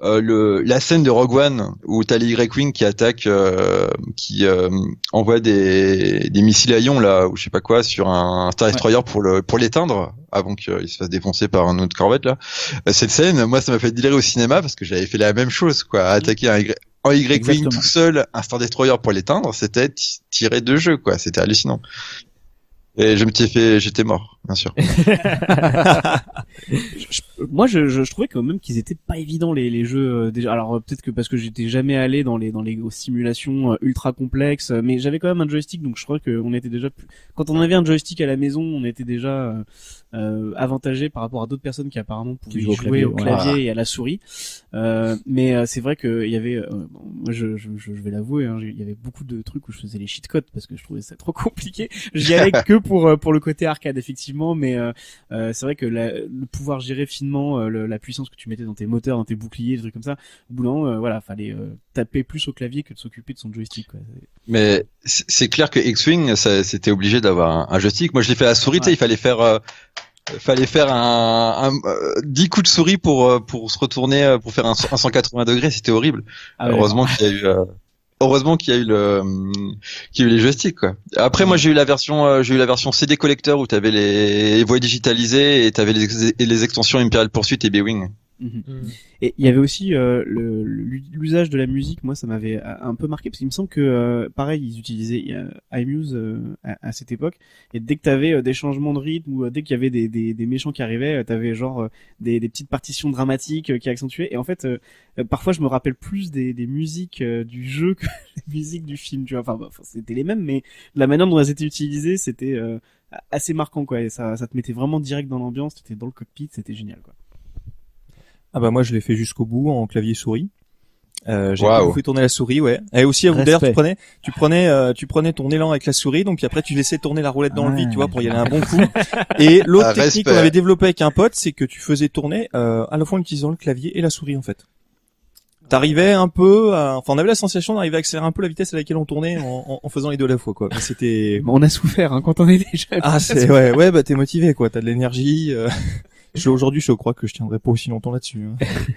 la scène de Rogue One où t'as les Y-Wing qui attaquent, qui envoient des missiles à ion là, ou je sais pas quoi, sur un Star Destroyer pour l'éteindre avant qu'il se fasse défoncer par un autre corvette là. Cette scène, moi ça m'a fait délirer au cinéma parce que j'avais fait la même chose, quoi, attaquer en Y-Wing tout seul, un Star Destroyer pour l'éteindre, c'était tiré de jeu, quoi. C'était hallucinant. Et j'étais mort, bien sûr. Moi, je trouvais quand même qu'ils étaient pas évidents les jeux déjà. Alors peut-être que parce que j'étais jamais allé dans les simulations ultra complexes, mais j'avais quand même un joystick, donc je crois qu'on était déjà quand on avait un joystick à la maison, on était déjà avantagé par rapport à d'autres personnes qui apparemment pouvaient jouer au clavier et à la souris. Mais c'est vrai que il y avait, moi je vais l'avouer, hein, il y avait beaucoup de trucs où je faisais les cheat codes parce que je trouvais ça trop compliqué. J'y allais que pour le côté arcade effectivement, mais c'est vrai que le pouvoir gérer finement la puissance que tu mettais dans tes moteurs, dans tes boucliers, des trucs comme ça, au bout d'un moment, voilà, fallait taper plus au clavier que de s'occuper de son joystick, quoi. Mais c'est clair que X-Wing, c'était obligé d'avoir un joystick. Moi je l'ai fait à la souris, tu sais, il fallait faire 10 coups de souris pour se retourner, pour faire un 180 degrés, c'était horrible. Heureusement qu'il y a eu les joysticks, quoi. Après moi j'ai eu la version CD collector où t'avais les voies digitalisées et t'avais les extensions Imperial Pursuit et B-Wing. Et il y avait aussi l'usage de la musique. Moi, ça m'avait un peu marqué parce qu'il me semble que pareil, ils utilisaient iMuse à cette époque. Et dès que t'avais des changements de rythme ou dès qu'il y avait des méchants qui arrivaient, t'avais genre des petites partitions dramatiques qui accentuaient. Et en fait, parfois, je me rappelle plus des musiques du jeu que les musiques du film. Tu vois, enfin, c'était les mêmes, mais la manière dont elles étaient utilisées, c'était assez marquant, quoi. Et ça te mettait vraiment direct dans l'ambiance. T'étais dans le cockpit, c'était génial, quoi. Ah bah moi je l'ai fait jusqu'au bout en clavier souris. J'ai Waouh. fait tourner la souris, ouais. Et aussi d'ailleurs tu prenais ton élan avec la souris, donc puis après tu laissais tourner la roulette dans le vide, tu vois, pour y aller un bon coup. Et l'autre technique qu'on avait développée avec un pote, c'est que tu faisais tourner à la fois en utilisant le clavier et la souris en fait. T'arrivais un peu on avait la sensation d'arriver à accélérer un peu la vitesse à laquelle on tournait en faisant les deux à la fois, quoi. Mais c'était On a souffert hein, quand on est déjà. Ah c'est ouais bah t'es motivé, quoi, t'as de l'énergie. Aujourd'hui, je crois que je tiendrai pas aussi longtemps là-dessus. Hein.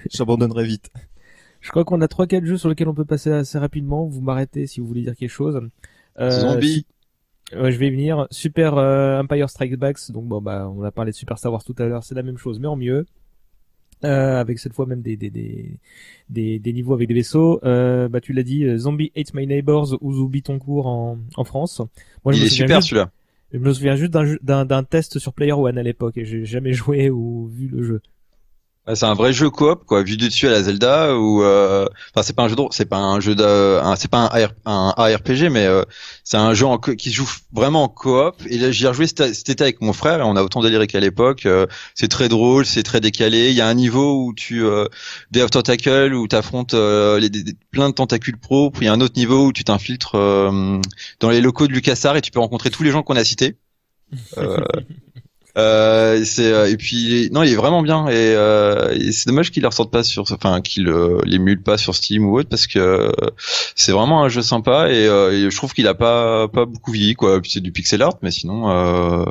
J'abandonnerai vite. Je crois qu'on a 3-4 jeux sur lesquels on peut passer assez rapidement. Vous m'arrêtez si vous voulez dire quelque chose. Zombie. Je vais y venir. Super Empire Strikes Back. Donc bon bah on a parlé de Super Star Wars tout à l'heure. C'est la même chose mais en mieux. Avec cette fois même des niveaux avec des vaisseaux. Bah tu l'as dit, Zombie Ate My Neighbors ou Zombie Toncourt en France. Moi, Il est super celui-là. Je me souviens juste d'un test sur Player One à l'époque et j'ai jamais joué ou vu le jeu. C'est un vrai jeu coop, quoi, vu du dessus à la Zelda, ou enfin c'est pas un jeu c'est pas un jeu c'est pas un ARPG, mais c'est un jeu qui se joue vraiment en coop. Et là j'y ai rejoué cet été avec mon frère et on a autant déliré qu'à l'époque. C'est très drôle, c'est très décalé. Il y a un niveau où tu Day of Tentacle où t'affrontes plein de tentacules propres. Il y a un autre niveau où tu t'infiltres dans les locaux de LucasArts et tu peux rencontrer tous les gens qu'on a cités. Et puis non, il est vraiment bien et c'est dommage qu'il les ressorte pas qu'il l'émule pas sur Steam ou autre parce que c'est vraiment un jeu sympa et je trouve qu'il a pas beaucoup vieilli, quoi. Puis c'est du pixel art, mais sinon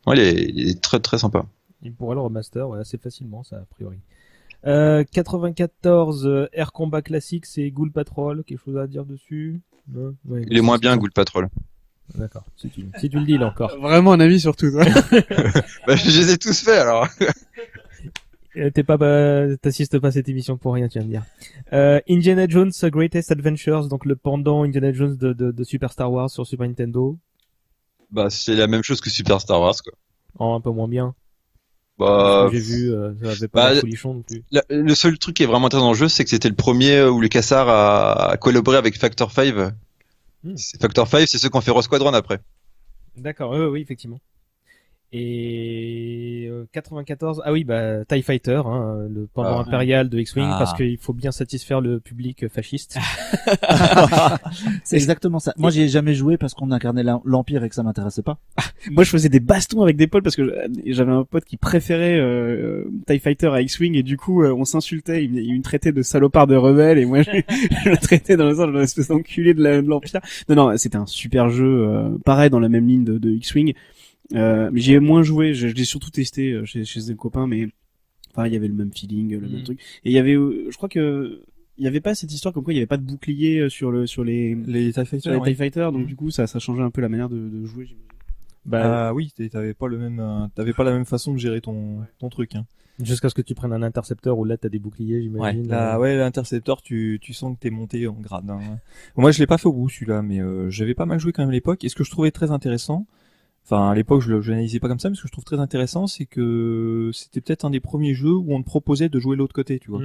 il est très très sympa. Il pourrait le remaster assez facilement, ça a priori. 94 Air Combat Classic, c'est Ghoul Patrol, quelque chose à dire dessus? Non, ouais, il est moins bien, Ghoul Patrol. D'accord, si tu le dis là encore. Vraiment un avis sur tout, toi. Bah, je les ai tous faits alors. T'assistes pas à cette émission pour rien, tu vas me dire. Indiana Jones Greatest Adventures, donc le pendant Indiana Jones de Super Star Wars sur Super Nintendo. Bah c'est la même chose que Super Star Wars, quoi. Un peu moins bien. Bah j'ai vu, ça avait pas de folichon non plus. Le seul truc qui est vraiment intéressant dans le jeu, c'est que c'était le premier où LucasArts a collaboré avec Factor 5. Factor 5, c'est ceux qui ont fait Rogue Squadron après. D'accord, oui, effectivement. Et 94, ah oui, bah TIE Fighter, hein, le pendant impérial de X-Wing, parce qu'il faut bien satisfaire le public fasciste. C'est exactement ça. Moi, j'y ai jamais joué parce qu'on incarnait l'Empire et que ça m'intéressait pas. Moi, je faisais des bastons avec des potes parce que j'avais un pote qui préférait TIE Fighter à X-Wing et du coup, on s'insultait. Il me traitait de salopard de rebelle et moi, je le traitais dans le sens de l'espèce d'enculé de l'Empire. Non, c'était un super jeu, pareil dans la même ligne de X-Wing. Mais j'y ai moins joué, je l'ai surtout testé chez des copains, mais enfin il y avait le même feeling, le même truc. Et il y avait, je crois que il y avait pas cette histoire comme quoi il y avait pas de bouclier sur les TIE Fighter, TIE Fighter, donc du coup ça changeait un peu la manière de jouer. Oui, t'avais pas la même façon de gérer ton truc, hein. Jusqu'à ce que tu prennes un intercepteur où là t'as des boucliers, j'imagine. L'intercepteur, tu sens que t'es monté en grade, hein. Moi je l'ai pas fait au bout celui-là, mais j'avais pas mal joué quand même à l'époque. Et ce que je trouvais très intéressant, enfin à l'époque je l'analysais pas comme ça, mais ce que je trouve très intéressant, c'est que c'était peut-être un des premiers jeux où on te proposait de jouer l'autre côté, tu vois,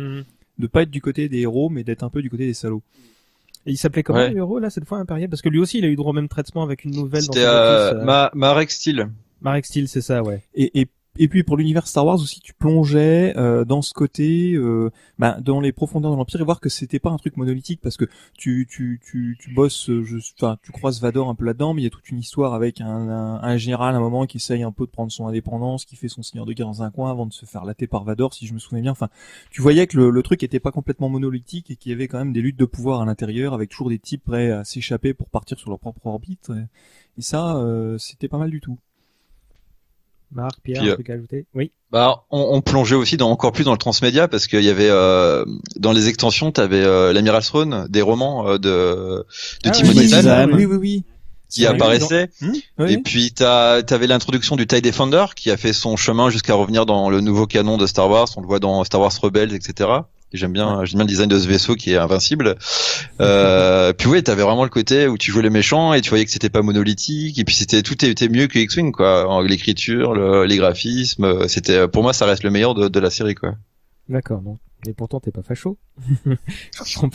de pas être du côté des héros, mais d'être un peu du côté des salauds. Et il s'appelait comment le héros là cette fois, Impérial, parce que lui aussi il a eu droit au même traitement avec une nouvelle. C'était Marek Steel. Marek Steel, c'est ça, ouais. Et puis pour l'univers Star Wars aussi, tu plongeais dans ce côté, dans les profondeurs de l'Empire et voir que c'était pas un truc monolithique, parce que tu bosses, tu croises Vador un peu là-dedans, mais il y a toute une histoire avec un général à un moment qui essaye un peu de prendre son indépendance, qui fait son seigneur de guerre dans un coin avant de se faire latter par Vador, si je me souviens bien. Enfin, tu voyais que le truc était pas complètement monolithique et qu'il y avait quand même des luttes de pouvoir à l'intérieur, avec toujours des types prêts à s'échapper pour partir sur leur propre orbite. Et ça, c'était pas mal du tout. Marc, Pierre, un truc à ajouter? Oui. Bah, on plongeait aussi encore plus dans le transmédia parce qu'il y avait dans les extensions, t'avais l'Amiral Throne, des romans de Timothy Zahn. Oui. qui apparaissait. Oui. Et puis t'avais l'introduction du TIE Defender qui a fait son chemin jusqu'à revenir dans le nouveau canon de Star Wars. On le voit dans Star Wars Rebels, etc. Et j'aime bien le design de ce vaisseau qui est invincible. Puis ouais, t'avais vraiment le côté où tu jouais les méchants et tu voyais que c'était pas monolithique. Et puis tout était mieux que X-Wing, quoi. L'écriture, les graphismes, c'était, pour moi, ça reste le meilleur de la série, quoi. D'accord, bon. Et pourtant, t'es pas facho.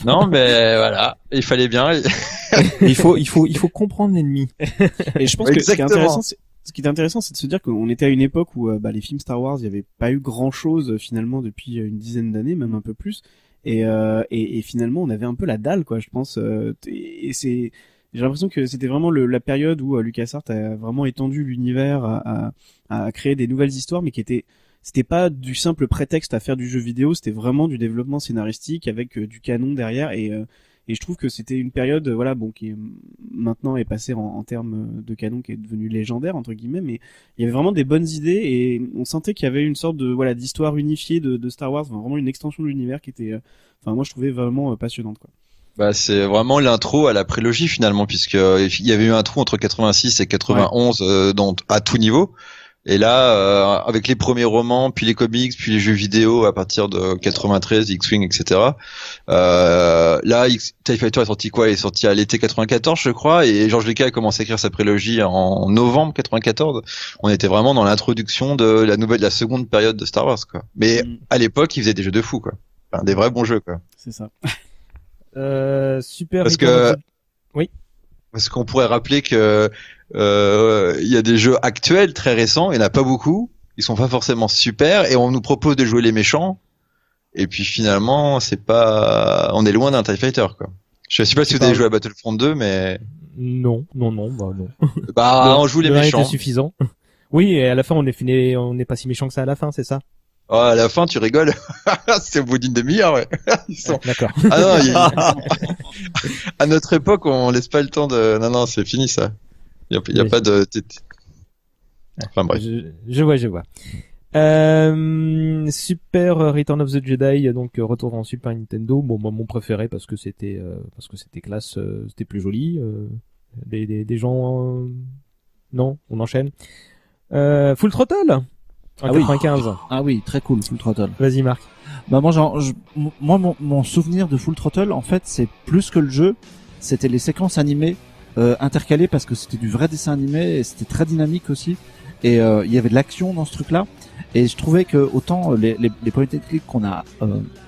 Non, mais voilà, il fallait bien. il faut comprendre l'ennemi. Et je pense que ce qui est intéressant, c'est de se dire qu'on était à une époque où les films Star Wars, il y avait pas eu grand chose finalement depuis une dizaine d'années, même un peu plus. Et finalement, on avait un peu la dalle, quoi. Je pense. Et j'ai l'impression que c'était vraiment la période où LucasArts a vraiment étendu l'univers, à créer des nouvelles histoires, mais c'était pas du simple prétexte à faire du jeu vidéo, c'était vraiment du développement scénaristique avec du canon derrière, et je trouve que c'était une période qui maintenant est passée en termes de canon, qui est devenu légendaire entre guillemets, mais il y avait vraiment des bonnes idées et on sentait qu'il y avait une sorte de d'histoire unifiée de Star Wars, vraiment une extension de l'univers qui était moi je trouvais vraiment passionnante, quoi. Bah, c'est vraiment l'intro à la prélogie finalement, puisque il y avait eu un trou entre 86 et 91 à tout niveau. Et là, avec les premiers romans, puis les comics, puis les jeux vidéo à partir de 93, X-Wing, etc. Là, TIE Fighter est sorti quoi? Il est sorti à l'été 94, je crois, et George Lucas a commencé à écrire sa prélogie en novembre 94. On était vraiment dans l'introduction de la seconde période de Star Wars, quoi. Mais à l'époque, ils faisaient des jeux de fou, quoi. Enfin, des vrais bons jeux, quoi. C'est ça. Super. Parce que oui. Parce qu'on pourrait rappeler que il y a des jeux actuels très récents, il n'y en a pas beaucoup, ils sont pas forcément super, et on nous propose de jouer les méchants, et puis finalement on est loin d'un TIE Fighter, quoi. Je sais pas si vous avez joué à Battlefront 2, mais non. On joue les méchants. Était suffisant. Oui, et à la fin on est pas si méchant que ça à la fin, c'est ça? Oh, à la fin, tu rigoles. C'est au bout d'une demi-heure, ouais. D'accord. Ah non, à notre époque, on laisse pas le temps de. Non, c'est fini ça. Il y a pas de. Enfin bref. Je vois. Super Return of the Jedi, donc retour en Super Nintendo. Bon, moi, mon préféré parce que c'était classe, c'était plus joli. Des gens. Non, on enchaîne. Full Throttle. En 95. Ah oui, très cool, Full Throttle. Vas-y, Marc. Bah moi, mon souvenir de Full Throttle, en fait, c'est plus que le jeu, c'était les séquences animées intercalées, parce que c'était du vrai dessin animé et c'était très dynamique aussi. Et il y avait de l'action dans ce truc-là. Et je trouvais que autant les point and click qu'on a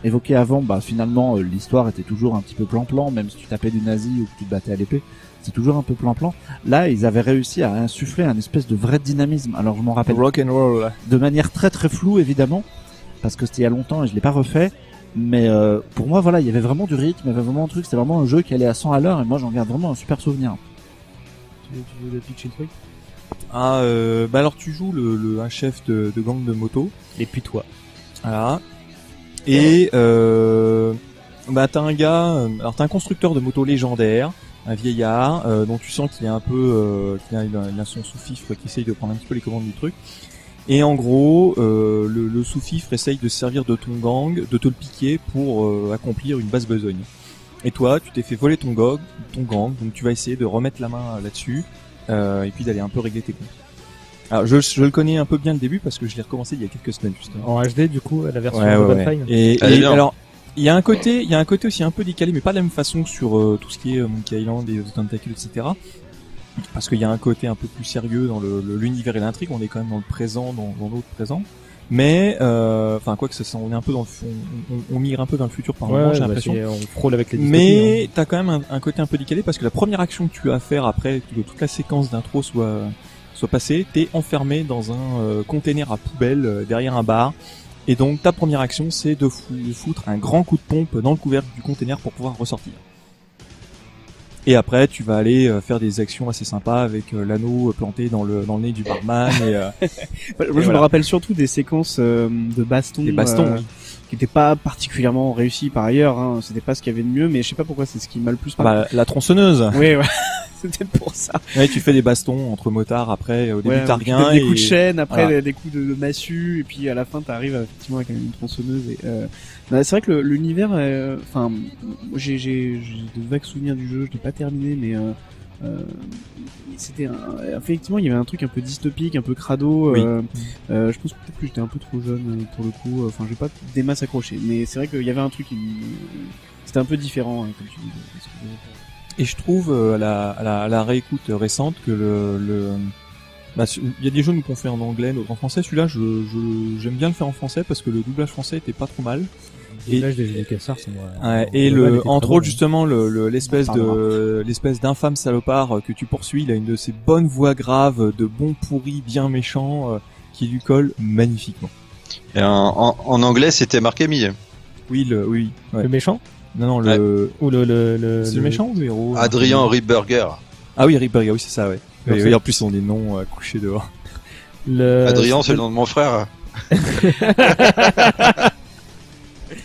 évoqués avant, finalement l'histoire était toujours un petit peu plan-plan, même si tu tapais du nazi ou que tu te battais à l'épée. C'est toujours un peu plan-plan. Là, ils avaient réussi à insuffler un espèce de vrai dynamisme. Alors, je m'en rappelle. Rock and roll. De manière très très floue, évidemment, parce que c'était il y a longtemps et je l'ai pas refait. Mais pour moi, il y avait vraiment du rythme, il y avait vraiment un truc. C'était vraiment un jeu qui allait à 100 à l'heure et moi, j'en garde vraiment un super souvenir. Tu veux le pitch le truc? Alors tu joues un chef de gang de moto. Les putois. Voilà. Et t'as un gars. Alors t'as un constructeur de moto légendaire. Un vieillard dont tu sens qu'il est un peu qu'il a son sous-fifre qui essaye de prendre un petit peu les commandes du truc. Et en gros, le sous-fifre essaye de se servir de ton gang, de te le piquer pour accomplir une basse besogne. Et toi, tu t'es fait voler ton gang, donc tu vas essayer de remettre la main là-dessus et puis d'aller un peu régler tes comptes. Alors je le connais un peu bien le début parce que je l'ai recommencé il y a quelques semaines justement. En HD du coup, la version de Bonfire. Et alors il y a un côté aussi un peu décalé, mais pas de la même façon sur tout ce qui est Monkey Island et The Tentacle, etc. Parce qu'il y a un côté un peu plus sérieux dans l'univers et l'intrigue. On est quand même dans le présent, dans l'autre présent. Mais quoi que ça, on est un peu dans le fond, on migre un peu dans le futur par moment, j'ai l'impression. On frôle avec les dystopies. Mais t'as quand même un côté un peu décalé parce que la première action que tu as à faire après que toute la séquence d'intro soit passée, t'es enfermé dans un container à poubelle derrière un bar. Et donc ta première action, c'est de foutre un grand coup de pompe dans le couvercle du container pour pouvoir ressortir. Et après, tu vas aller faire des actions assez sympas avec l'anneau planté dans le nez du barman. Moi, je me rappelle surtout des séquences de baston. Des bastons, oui. Qui n'étaient pas particulièrement réussies par ailleurs. Hein. C'était pas ce qu'il y avait de mieux, mais je sais pas pourquoi c'est ce qui m'a le plus marqué. La tronçonneuse. Oui, ouais. C'était pour ça. Ouais, tu fais des bastons entre motards après. Au début, t'as rien. Des coups de chaîne, après des coups de massue, et puis à la fin, t'arrives effectivement avec une tronçonneuse. Et c'est vrai que l'univers, j'ai de vagues souvenirs du jeu. Je l'ai pas terminé, mais Effectivement, il y avait un truc un peu dystopique, un peu crado. Oui. Je pense que peut-être que j'étais un peu trop jeune pour le coup. Enfin, j'ai pas des masses accrochées, mais c'est vrai qu'il y avait un truc c'était un peu différent, comme tu dis. De ce que j'avais fait. Et je trouve à la réécoute récente que il y a des jeux qu'on fait en anglais, d'autres en français. Celui-là, j'aime bien le faire en français parce que le doublage français était pas trop mal. Le doublage des LucasArts, Et entre autres justement l'espèce d'infâme salopard que tu poursuis, il a une de ces bonnes voix graves de bon pourri bien méchant qui lui colle magnifiquement. Et en anglais, c'était Mark Hamill. Oui, oui. Ouais. Le méchant? Non, Ou c'est le méchant ou le héros? Adrien Ripburger. Ah oui, Ripburger, oui, c'est ça, ouais. Donc, Et en plus, on des noms couchés dehors. Adrien, c'est le nom de mon frère.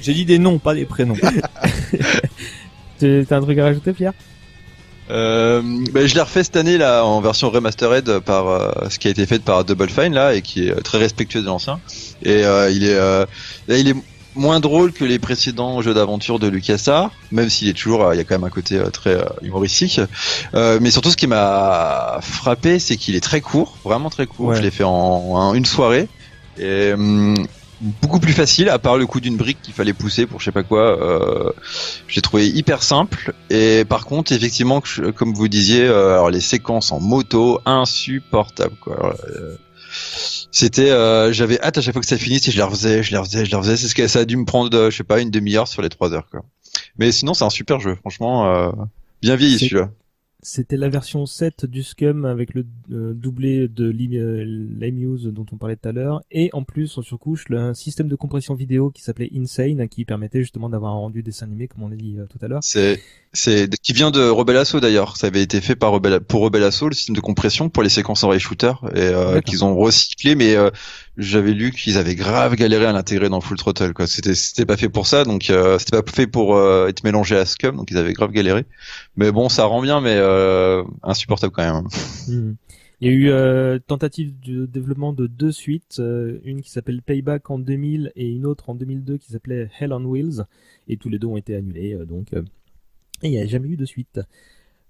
J'ai dit des noms, pas des prénoms. T'as un truc à rajouter, Pierre? Je l'ai refait cette année là en version remastered par ce qui a été fait par Double Fine là et qui est très respectueux de l'ancien. Et il est moins drôle que les précédents jeux d'aventure de LucasArts, même s'il est toujours, il y a quand même un côté très humoristique. Mais surtout, ce qui m'a frappé, c'est qu'il est très court, vraiment très court. Ouais. Je l'ai fait en une soirée et beaucoup plus facile, à part le coup d'une brique qu'il fallait pousser pour je sais pas quoi. J'ai trouvé hyper simple. Et par contre, effectivement, comme vous disiez, alors les séquences en moto, insupportables quoi. Alors, c'était j'avais hâte à chaque fois que ça finisse et je la refaisais. C'est ce que ça a dû me prendre je sais pas une demi-heure sur les 3 heures quoi. Mais sinon c'est un super jeu, franchement bien vieilli celui-là. C'était la version 7 du Scum avec le doublé de Limuse dont on parlait tout à l'heure, et en plus en surcouche un système de compression vidéo qui s'appelait Insane, qui permettait justement d'avoir un rendu dessin animé comme on l'a dit tout à l'heure. C'est qui vient de Rebel Assault d'ailleurs. Ça avait été fait par pour Rebel Assault, le système de compression pour les séquences en rail shooter et qu'ils ont recyclé, mais j'avais lu qu'ils avaient grave galéré à l'intégrer dans Full Throttle quoi. C'était pas fait pour ça, donc c'était pas fait pour être mélangé à Scum, donc ils avaient grave galéré. Mais bon, ça rend bien, mais insupportable quand même. Il y a eu tentative de développement de 2 suites, une qui s'appelle Payback en 2000 et une autre en 2002 qui s'appelait Hell on Wheels, et tous les deux ont été annulés, et il n'y a jamais eu de suite.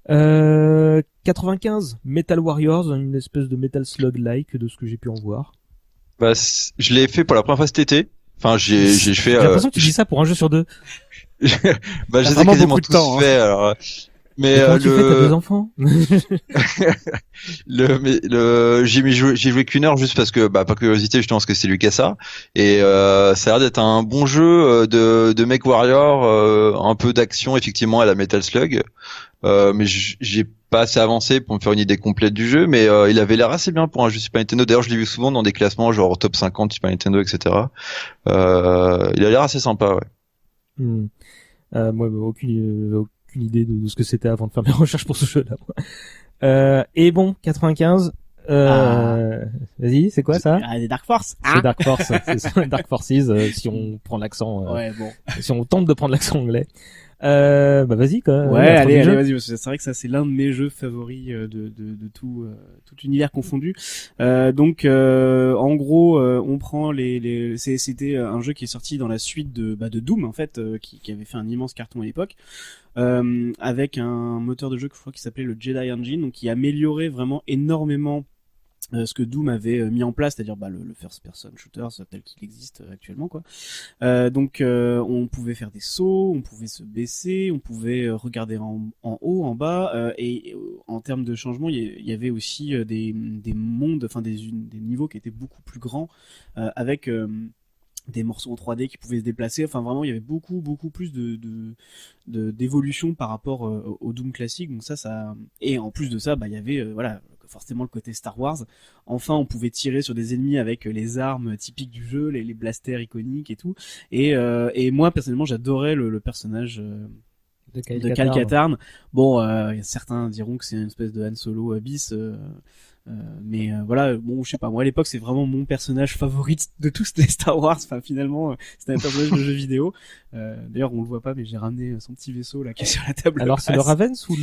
95, Metal Warriors, une espèce de Metal Slug-like de ce que j'ai pu en voir. Bah, je l'ai fait pour la première fois cet été. Enfin, j'ai fait. J'ai l'impression que tu dis ça pour un jeu sur 2. Bah, je les ai quasiment tous fait. Alors, mais comment tu fais, t'as 2 enfants? J'ai joué qu'une heure juste parce que par curiosité justement parce que c'est LucasArts et ça a l'air d'être un bon jeu de Mech Warrior, un peu d'action effectivement à la Metal Slug. Mais j'ai pas assez avancé pour me faire une idée complète du jeu, mais il avait l'air assez bien pour un jeu Super Nintendo. D'ailleurs, je l'ai vu souvent dans des classements genre top 50 Super Nintendo, etc. Il a l'air assez sympa, ouais. Moi, aucune idée de ce que c'était avant de faire mes recherches pour ce jeu-là. Et bon, 95. Vas-y, c'est quoi ça? Des Dark Force. C'est Dark Force. C'est ça, Dark Forces. Si on prend l'accent. Ouais, bon. Si on tente de prendre l'accent anglais. Vas-y quoi. Ouais, allez, vas-y. C'est vrai que ça c'est l'un de mes jeux favoris de tout univers confondu. En gros, on prend c'était un jeu qui est sorti dans la suite de Doom en fait, qui avait fait un immense carton à l'époque. Avec un moteur de jeu que je crois qui s'appelait le Jedi Engine, donc qui améliorait vraiment énormément ce que Doom avait mis en place, c'est-à-dire le first person shooter tel qu'il existe actuellement quoi. On pouvait faire des sauts, on pouvait se baisser, on pouvait regarder en haut, en bas, et en termes de changement, il y avait aussi des mondes, enfin des niveaux qui étaient beaucoup plus grands, avec des morceaux en 3D qui pouvaient se déplacer. Enfin vraiment, il y avait beaucoup plus d'évolution par rapport au Doom classique. Donc ça et en plus de ça, il y avait forcément le côté Star Wars. Enfin, on pouvait tirer sur des ennemis avec les armes typiques du jeu, les blasters iconiques et tout. Et moi personnellement, j'adorais le personnage de Cal Katarn. Bon, certains diront que c'est une espèce de Han Solo bis. Voilà, bon, je sais pas, moi à l'époque c'est vraiment mon personnage favori de tous les Star Wars. Enfin, finalement, c'était un personnage de jeu vidéo. D'ailleurs, on le voit pas, mais j'ai ramené son petit vaisseau là qui est sur la table. Alors c'est le Ravens ou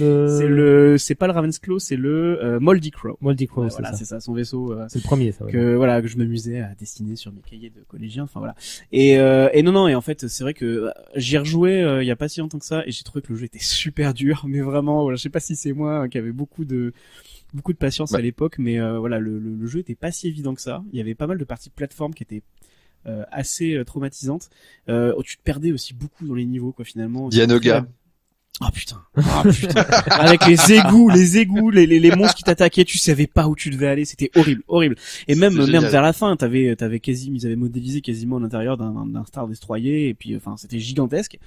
c'est pas le Ravensclaw, c'est le Moldy Crow. Moldy Crow, Voilà, c'est ça, son vaisseau. C'est le premier, ça. Ouais. Que je m'amusais à dessiner sur mes cahiers de collégiens. Enfin voilà. Et non, et en fait, c'est vrai que j'y ai rejoué il y a pas si longtemps que ça, et j'ai trouvé que le jeu était super dur, mais vraiment, voilà, je sais pas si c'est moi qui avait beaucoup de patience à l'époque, mais voilà, le jeu était pas si évident que ça. Il y avait pas mal de parties de plateforme qui étaient assez traumatisantes. Tu te perdais aussi beaucoup dans les niveaux, quoi, finalement. Dianoga. Ah putain. Avec les égouts, les monstres qui t'attaquaient, tu savais pas où tu devais aller, c'était horrible. Et même vers la fin, ils avaient modélisé quasiment l'intérieur d'un Star Destroyer, et puis enfin, c'était gigantesque.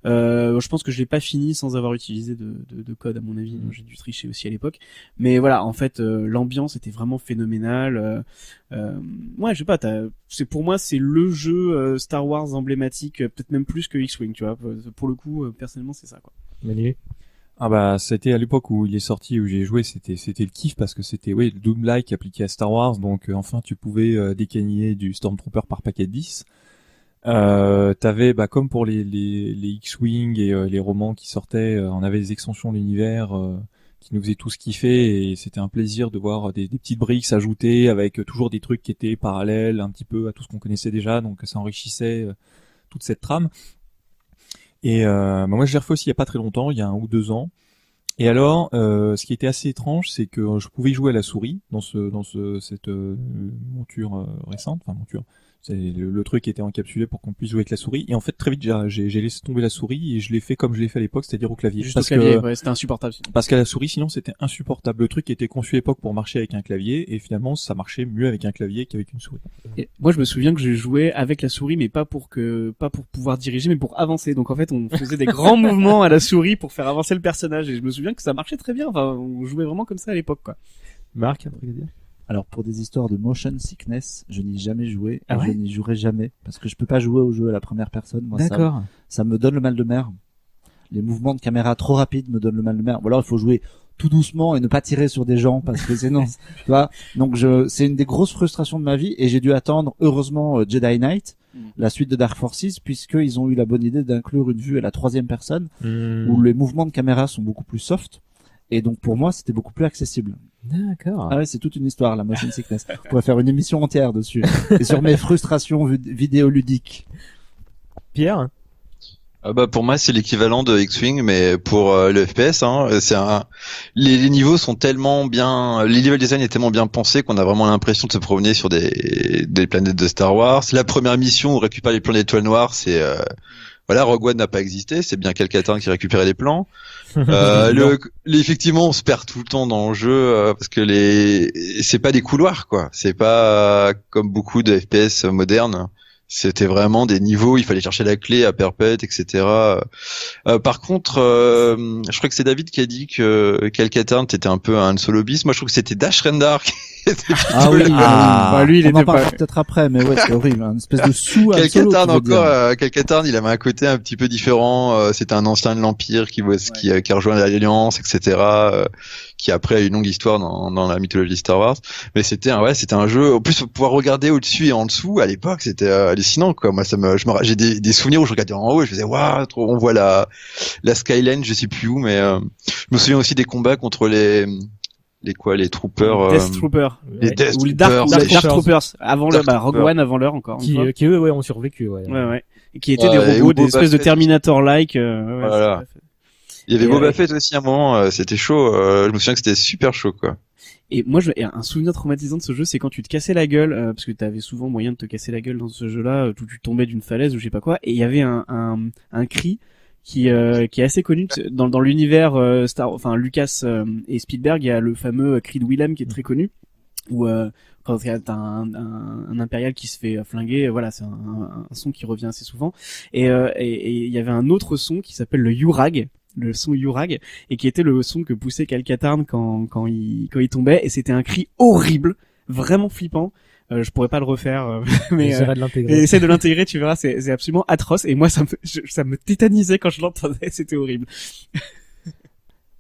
Je pense que je l'ai pas fini sans avoir utilisé de code, à mon avis. J'ai dû tricher aussi à l'époque. Mais voilà, en fait, l'ambiance était vraiment phénoménale. Ouais, je sais pas, pour moi, c'est le jeu Star Wars emblématique, peut-être même plus que X-Wing, tu vois. Pour le coup, personnellement, c'est ça, quoi. Manu. Ah bah, c'était à l'époque où il est sorti, où j'ai joué, c'était le kiff parce que c'était, le Doom-like appliqué à Star Wars, donc enfin, tu pouvais décaniller du Stormtrooper par paquet de 10. T'avais, comme pour les X-Wing et les romans qui sortaient, on avait des extensions de l'univers qui nous faisaient tous kiffer, et c'était un plaisir de voir des petites briques s'ajouter avec toujours des trucs qui étaient parallèles un petit peu à tout ce qu'on connaissait déjà, donc ça enrichissait toute cette trame. Et moi je l'ai refait aussi il y a pas très longtemps, il y a 1 ou 2 ans. Et alors, ce qui était assez étrange, c'est que je pouvais jouer à la souris dans cette monture récente, enfin monture. C'est le truc qui était encapsulé pour qu'on puisse jouer avec la souris. Et en fait, très vite, j'ai laissé tomber la souris et je l'ai fait comme je l'ai fait à l'époque, c'est-à-dire au clavier. Juste au clavier, ouais, c'était insupportable. Parce qu'à la souris, sinon, c'était insupportable. Le truc était conçu à l'époque pour marcher avec un clavier, et finalement, ça marchait mieux avec un clavier qu'avec une souris. Et moi, je me souviens que j'ai joué avec la souris, mais pas pour pouvoir diriger, mais pour avancer. Donc en fait, on faisait des grands mouvements à la souris pour faire avancer le personnage. Et je me souviens que ça marchait très bien. Enfin, on jouait vraiment comme ça à l'époque, quoi. Marc, un truc à dire? Alors pour des histoires de motion sickness, je n'y ai jamais joué, Ah ouais je n'y jouerai jamais parce que je peux pas jouer au jeu à la première personne. Moi, D'accord. ça me donne le mal de mer. Les mouvements de caméra trop rapides me donnent le mal de mer. Ou alors il faut jouer tout doucement et ne pas tirer sur des gens parce que sinon, tu vois. Donc c'est une des grosses frustrations de ma vie, et j'ai dû attendre heureusement Jedi Knight, la suite de Dark Forces, puisqu'ils ont eu la bonne idée d'inclure une vue à la 3e personne où les mouvements de caméra sont beaucoup plus soft. Et donc pour moi, c'était beaucoup plus accessible. D'accord. Ah ouais, c'est toute une histoire, la motion sickness. On pourrait faire une émission entière dessus. Et sur mes frustrations vidéoludiques. Pierre? Pour moi, c'est l'équivalent de X-Wing, mais pour le FPS, les niveaux sont tellement bien, les level design est tellement bien pensé qu'on a vraiment l'impression de se promener sur des planètes de Star Wars. La première mission où on récupère les plans d'étoiles noires, c'est Rogue One n'a pas existé, c'est bien Cal-Katarn qui récupérait les plans. Effectivement, on se perd tout le temps dans le jeu parce que c'est pas des couloirs, quoi. C'est pas comme beaucoup de FPS modernes. C'était vraiment des niveaux, il fallait chercher la clé à perpète, etc. Par contre, je crois que c'est David qui a dit que Cal-Katarn était un peu un solo bis. Moi, je trouve que c'était Dash Rendar qui était Ah oui, lui, il on était en parlera pas. peut-être après, mais ouais, c'est horrible, une espèce de sous Cal-Katarn encore, Cal-Katarn, il avait un côté un petit peu différent. C'était un ancien de l'Empire qui a rejoint l'Alliance, etc. Qui après a une longue histoire dans la mythologie Star Wars. Mais c'était un jeu. En plus, pouvoir regarder au-dessus et en dessous à l'époque, c'était hallucinant, quoi. Moi, j'ai des souvenirs où je regardais en haut et je faisais waouh, on voit la skyline, je sais plus où, mais je me souviens aussi des combats contre les troopers. Death Troopers. Les Death Ou les Troopers. Dark Troopers. Avant Dark Rogue Troopers. One avant l'heure encore. Qui eux, ont survécu, ouais. Ouais. Et qui étaient Ouais, des et robots, ou des Boba espèces de Fett. Terminator-like. Voilà. c'est tout à fait. Il y avait Et Boba Fett aussi à un moment, c'était chaud. Je me souviens que c'était super chaud, quoi. Et moi, un souvenir traumatisant de ce jeu, c'est quand tu te cassais la gueule, parce que t'avais souvent moyen de te casser la gueule dans ce jeu-là, où tu tombais d'une falaise ou je sais pas quoi, et il y avait un cri qui est assez connu dans l'univers Lucas et Spielberg. Il y a le fameux cri de Willem qui est très connu, où quand t'as un impérial qui se fait flinguer, voilà, c'est un son qui revient assez souvent. Et il y avait un autre son qui s'appelle le Yurag. Le son Yurag, et qui était le son que poussait Cal-Katarn quand il tombait, et c'était un cri horrible, vraiment flippant. Je pourrais pas le refaire, mais J'essaierai de l'intégrer. essaie de l'intégrer, tu verras, c'est absolument atroce, et moi ça me tétanisait quand je l'entendais, c'était horrible.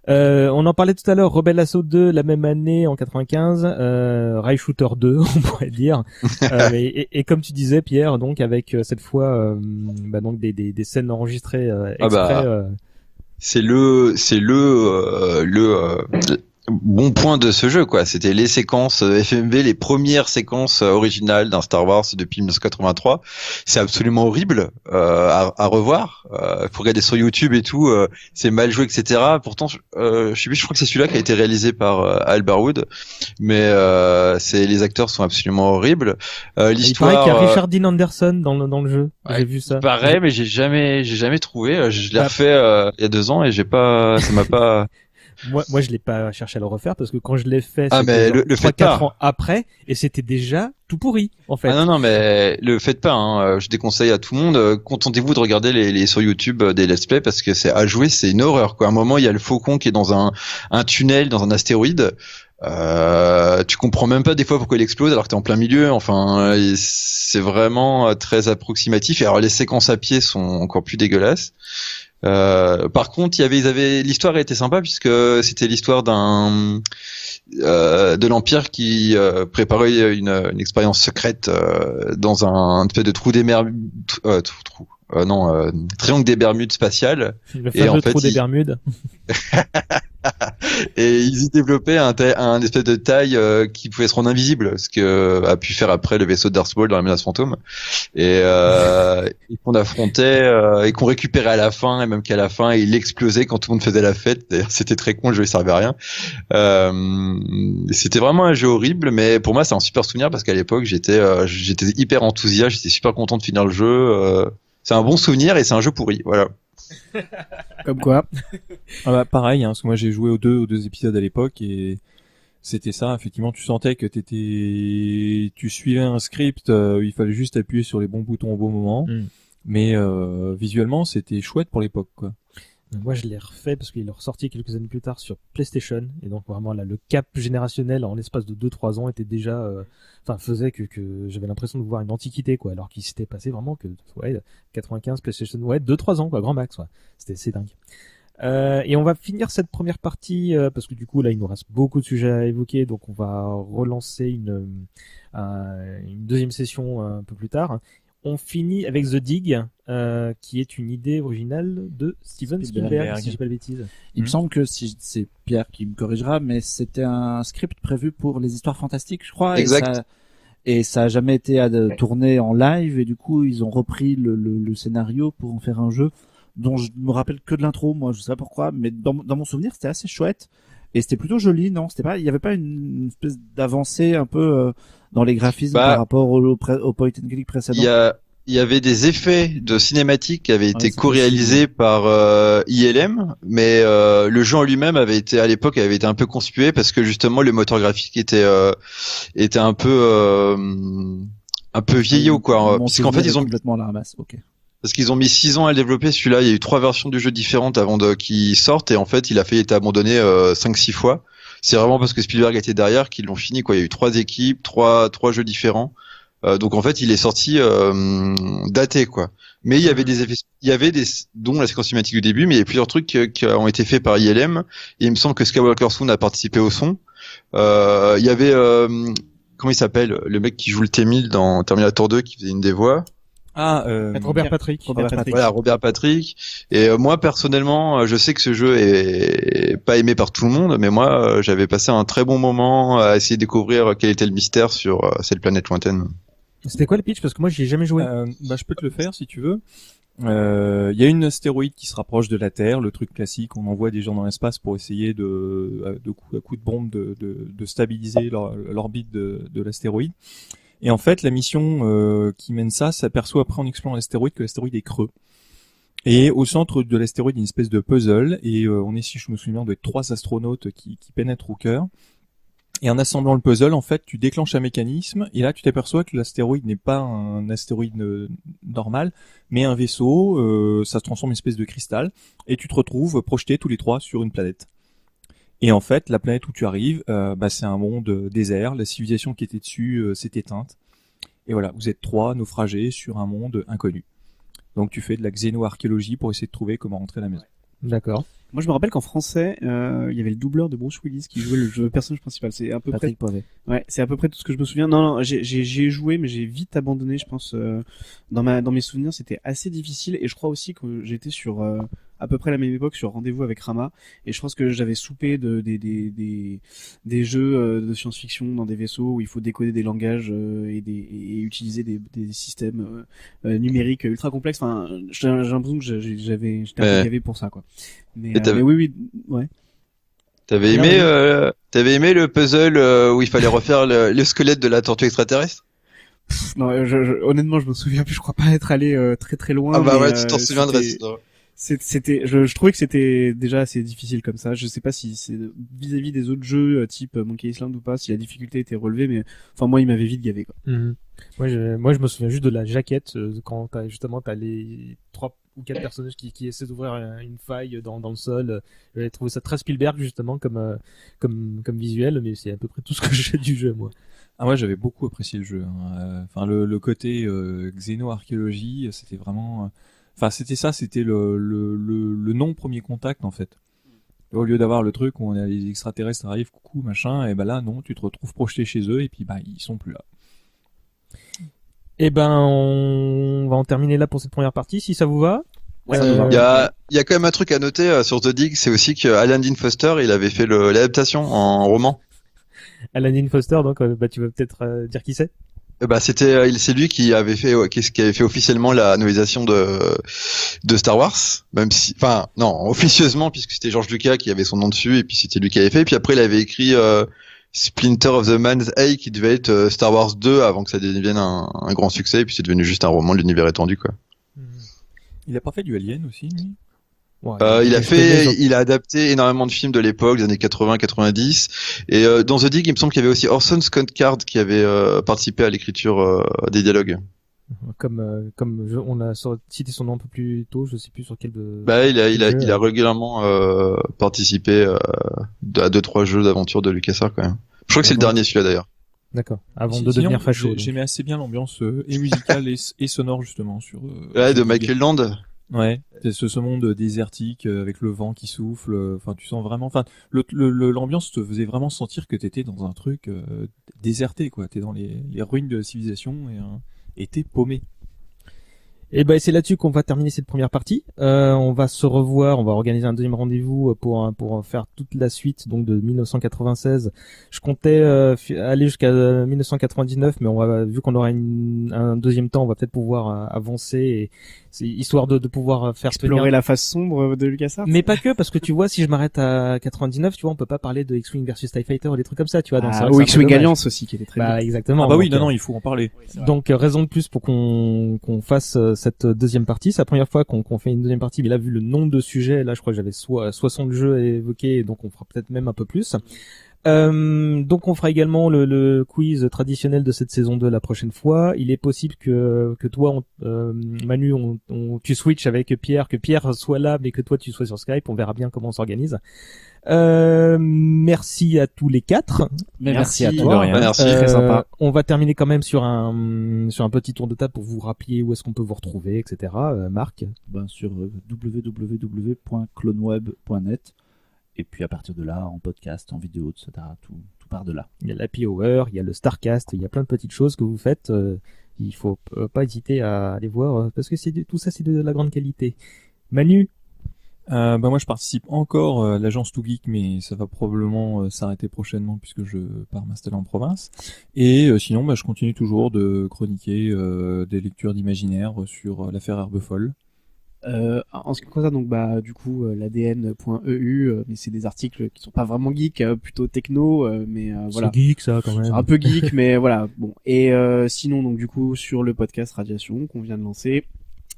On en parlait tout à l'heure, Rebel Assault 2 la même année en 95, Rail Shooter 2 on pourrait dire. Et comme tu disais Pierre, donc avec cette fois donc des scènes enregistrées exprès. C'est le bon point de ce jeu, quoi. C'était les séquences FMV, les premières séquences originales d'un Star Wars depuis 1983. C'est absolument horrible à revoir. Faut regarder sur YouTube et tout. C'est mal joué, etc. Pourtant, je crois que c'est celui-là qui a été réalisé par Albert Wood. Mais les acteurs sont absolument horribles. Il L'histoire. paraît qu'il y a Richard Dean Anderson dans le jeu. Ouais, j'ai vu ça. Il paraît, mais j'ai jamais trouvé. Je l'ai refait il y a 2 ans et ça m'a pas. Moi, je l'ai pas cherché à le refaire parce que quand je l'ai fait, mais c'était le faites 3-4 pas. ans après et c'était déjà tout pourri, en fait. Ah non, mais le faites pas, hein. Je déconseille à tout le monde. Contentez-vous de regarder les sur YouTube des let's play parce que c'est à jouer, c'est une horreur, quoi. À un moment, il y a le faucon qui est dans un tunnel, dans un astéroïde. Tu comprends même pas des fois pourquoi il explose alors que t'es en plein milieu. Enfin, c'est vraiment très approximatif. Et alors les séquences à pied sont encore plus dégueulasses. Par contre, l'histoire était sympa puisque c'était l'histoire de l'Empire qui préparait une expérience secrète dans un espèce de triangle des Bermudes spatial. Le fameux trou des Bermudes. Et ils y développaient un espèce de taille qui pouvait se rendre invisible, ce que a pu faire après le vaisseau de Darth Maul dans la menace fantôme, et qu'on affrontait et qu'on récupérait à la fin, et même qu'à la fin il explosait quand tout le monde faisait la fête. D'ailleurs c'était très con, le jeu il servait à rien. C'était vraiment un jeu horrible, mais pour moi c'est un super souvenir parce qu'à l'époque j'étais hyper enthousiaste, j'étais super content de finir le jeu. C'est un bon souvenir et c'est un jeu pourri, voilà. Comme quoi. Ah bah pareil, parce que moi j'ai joué aux deux épisodes à l'époque et c'était ça. Effectivement, tu sentais que tu suivais un script, il fallait juste appuyer sur les bons boutons au bon moment. Mais visuellement, c'était chouette pour l'époque, quoi. Moi, je l'ai refait parce qu'il est ressorti quelques années plus tard sur PlayStation. Et donc, vraiment, là, le cap générationnel en l'espace de 2-3 ans était déjà, faisait que j'avais l'impression de voir une antiquité, quoi. Alors qu'il s'était passé vraiment 95 PlayStation, 2-3 ans, quoi, grand max, ouais. C'est dingue. Et on va finir cette première partie, parce que du coup, là, il nous reste beaucoup de sujets à évoquer. Donc, on va relancer une deuxième session un peu plus tard. On finit avec The Dig, qui est une idée originale de Steven Spielberg, si je dis pas de bêtises. Il me semble que c'est Pierre qui me corrigera, mais c'était un script prévu pour les histoires fantastiques, je crois. Exact. Et ça a jamais été tourné en live, et du coup, ils ont repris le scénario pour en faire un jeu dont je me rappelle que de l'intro, moi, je sais pas pourquoi, mais dans mon souvenir, c'était assez chouette. Et c'était plutôt joli, non? Il y avait pas une espèce d'avancée un peu, dans les graphismes par rapport au point and click précédent? Il y avait des effets de cinématiques qui avaient été co-réalisés par ILM, mais le jeu en lui-même avait été un peu conspué parce que justement le moteur graphique était un peu vieillot, quoi. Parce qu'en fait ils ont complètement à la ramasse. Ok. Parce qu'ils ont mis 6 ans à le développer, celui-là. Il y a eu 3 versions du jeu différentes avant qu'il sorte, et en fait, il a failli être abandonné 5-6 fois. C'est vraiment parce que Spielberg était derrière qu'ils l'ont fini, quoi. Il y a eu 3 équipes, 3 jeux différents. Donc en fait, il est sorti daté, quoi. Mais il y avait des effets, dont la séquence cinématique du début, mais il y a plusieurs trucs qui ont été faits par ILM. Et il me semble que Skywalker Sound a participé au son. Il y avait comment il s'appelle, le mec qui joue le T-1000 dans Terminator 2, qui faisait une des voix. Robert Patrick. Voilà, Robert Patrick. Et moi personnellement, je sais que ce jeu est pas aimé par tout le monde, mais moi j'avais passé un très bon moment à essayer de découvrir quel était le mystère sur cette planète lointaine. C'était quoi le pitch? Parce que moi j'y ai jamais joué. Je peux te le faire si tu veux. Il y a une astéroïde qui se rapproche de la Terre, le truc classique, on envoie des gens dans l'espace pour essayer à coup de bombe de stabiliser l'orbite de l'astéroïde. Et en fait, la mission qui mène ça s'aperçoit après en explorant l'astéroïde que l'astéroïde est creux. Et au centre de l'astéroïde, il y a une espèce de puzzle, et on est, si je me souviens bien, on doit être 3 astronautes qui pénètrent au cœur. Et en assemblant le puzzle, en fait, tu déclenches un mécanisme, et là, tu t'aperçois que l'astéroïde n'est pas un astéroïde normal, mais un vaisseau, ça se transforme en une espèce de cristal, et tu te retrouves projetés tous les 3 sur une planète. Et en fait, la planète où tu arrives, c'est un monde désert, la civilisation qui était dessus s'est éteinte. Et voilà, vous êtes 3 naufragés sur un monde inconnu. Donc tu fais de la xénoarchéologie pour essayer de trouver comment rentrer à la maison. D'accord. Moi, je me rappelle qu'en français, il y avait le doubleur de Bruce Willis qui jouait le personnage principal. C'est à peu Patrick Poivet. près. Ouais, c'est à peu près tout ce que je me souviens. Non, j'y ai joué, mais j'ai vite abandonné. Je pense dans mes souvenirs, c'était assez difficile. Et je crois aussi que j'étais sur à peu près la même époque sur Rendez-vous avec Rama. Et je pense que j'avais soupé des jeux de science-fiction dans des vaisseaux où il faut décoder des langages et utiliser des systèmes numériques ultra complexes. Enfin, j'ai l'impression que j'étais un peu gavé pour ça, quoi. Mais oui, ouais. T'avais aimé le puzzle où il fallait refaire le squelette de la tortue extraterrestre? Non, honnêtement, je me souviens plus. Je crois pas être allé très très loin. Ah bah mais, ouais, tu t'en souviendrais. Je trouvais que c'était déjà assez difficile comme ça. Je sais pas si c'est vis-à-vis des autres jeux type Monkey Island ou pas, si la difficulté était relevée, mais enfin moi il m'avait vite gavé, quoi. Moi, je me souviens juste de la jaquette quand t'as les 3 ou 4 personnages qui essaient d'ouvrir une faille dans le sol. J'avais trouvé ça très Spielberg justement comme visuel, mais c'est à peu près tout ce que j'ai du jeu, moi. Ah, moi j'avais beaucoup apprécié le jeu. Enfin le côté xéno-archéologie, c'était vraiment. Enfin c'était le non premier contact en fait. Au lieu d'avoir le truc où on a les extraterrestres arrivent, coucou machin, et ben là non, tu te retrouves projeté chez eux et puis bah ils sont plus là. Eh ben, on va en terminer là pour cette première partie, si ça vous va. Ouais, il y a quand même un truc à noter sur The Dig, c'est aussi que Alan Dean Foster, il avait fait l'adaptation en roman. Alan Dean Foster, donc tu vas peut-être dire qui c'est. C'est lui qui avait fait officiellement la novélisation de Star Wars, même si, enfin non, officieusement puisque c'était George Lucas qui avait son nom dessus et puis c'était lui qui avait fait. Et puis après il avait écrit Splinter of the Man's Eye qui devait être Star Wars 2 avant que ça devienne un grand succès, et puis c'est devenu juste un roman de l'univers étendu, quoi. Il a pas fait du Alien aussi, lui? Ouais, il a adapté énormément de films de l'époque, des années 80-90, et dans The Dig, il me semble qu'il y avait aussi Orson Scott Card qui avait participé à l'écriture des dialogues. On a cité son nom un peu plus tôt, je sais plus sur quel. Il a régulièrement participé à 2-3 jeux d'aventure de LucasArts quand même. Je crois que c'est le dernier celui-là d'ailleurs. D'accord. Avant de devenir facho. J'aimais assez bien l'ambiance et musicale et sonore justement sur. De Michael Land. Ouais, c'est ce monde désertique avec le vent qui souffle. Enfin, tu sens vraiment. Enfin, l'ambiance te faisait vraiment sentir que t'étais dans un truc déserté, quoi. T'es dans les ruines de la civilisation et t'es paumé. Et ben c'est là-dessus qu'on va terminer cette première partie. On va se revoir, on va organiser un deuxième rendez-vous pour faire toute la suite donc de 1996. Je comptais aller jusqu'à 1999, mais vu qu'on aura un deuxième temps, on va peut-être pouvoir avancer, et c'est histoire de pouvoir faire explorer la face sombre de LucasArts. Mais pas que, parce que tu vois, si je m'arrête à 99, tu vois, on peut pas parler de X-Wing versus TIE Fighter ou des trucs comme ça, tu vois. Donc ou X-Wing Alliance aussi qui était très bien. Exactement. Ah bah oui, non, il faut en parler. Oui, donc raison de plus pour qu'on fasse cette deuxième partie. C'est la première fois qu'on fait une deuxième partie, mais là, vu le nombre de sujets, là, je crois que j'avais 60 jeux à évoquer, donc on fera peut-être même un peu plus. Donc on fera également le quiz traditionnel de cette saison 2 la prochaine fois. Il est possible que toi, Manu, tu switches avec Pierre, que Pierre soit là, mais que toi tu sois sur Skype. On verra bien comment on s'organise. Merci à tous les 4. Merci à toi. Merci. Très sympa. On va terminer quand même sur un petit tour de table pour vous rappeler où est-ce qu'on peut vous retrouver, etc. Marc. Sur www.cloneweb.net. Et puis à partir de là, en podcast, en vidéo, etc., tout part de là. Il y a l'Happy Hour, il y a le Starcast, il y a plein de petites choses que vous faites. Il faut pas hésiter à aller voir parce que tout ça c'est de la grande qualité. Manu. Moi je participe encore à l'agence Too Geek, mais ça va probablement s'arrêter prochainement puisque je pars m'installer en province. Et sinon je continue toujours de chroniquer des lectures d'imaginaire sur l'affaire Herbefolle. En ce qui concerne donc du coup l'ADN.eu, mais c'est des articles qui sont pas vraiment geeks, plutôt techno, mais voilà. C'est geek ça quand même. C'est un peu geek, mais voilà. Bon. Et sinon donc du coup sur le podcast Radiation qu'on vient de lancer,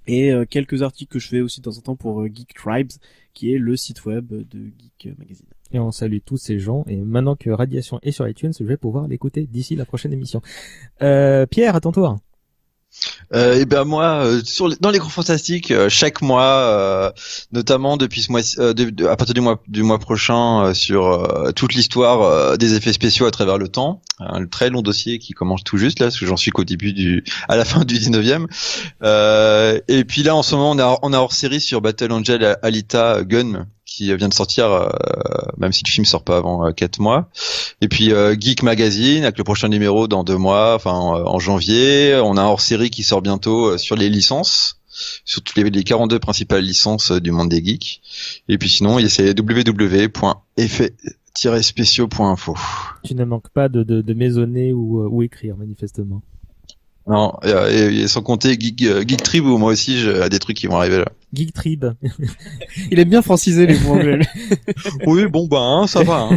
et quelques articles que je fais aussi de temps en temps pour Geek Tribes, qui est le site web de Geek Magazine. Et on salue tous ces gens. Et maintenant que Radiation est sur iTunes, je vais pouvoir l'écouter d'ici la prochaine émission. Pierre, à ton tour. Moi, dans les Gros Fantastiques, chaque mois, notamment depuis ce mois, à partir du mois prochain, sur toute l'histoire des effets spéciaux à travers le temps, un très long dossier qui commence tout juste là, parce que j'en suis qu'au début à la fin du 19e. Et puis là, en ce moment, on a hors série sur Battle Angel Alita Gun, qui vient de sortir, même si le film sort pas avant 4 mois. Et puis Geek Magazine, avec le prochain numéro dans 2 mois, enfin en janvier. On a un hors série qui sort bientôt sur les licences, sur toutes les 42 principales licences du monde des geeks. Et puis sinon, c'est www.effet-spéciaux.info. Tu ne manques pas de maisonner ou écrire, manifestement. Non, et sans compter Geek Trib, où moi aussi j'ai des trucs qui vont arriver là. Geek Trib. Il aime bien franciser les mots anglais. Oui, bon ça va.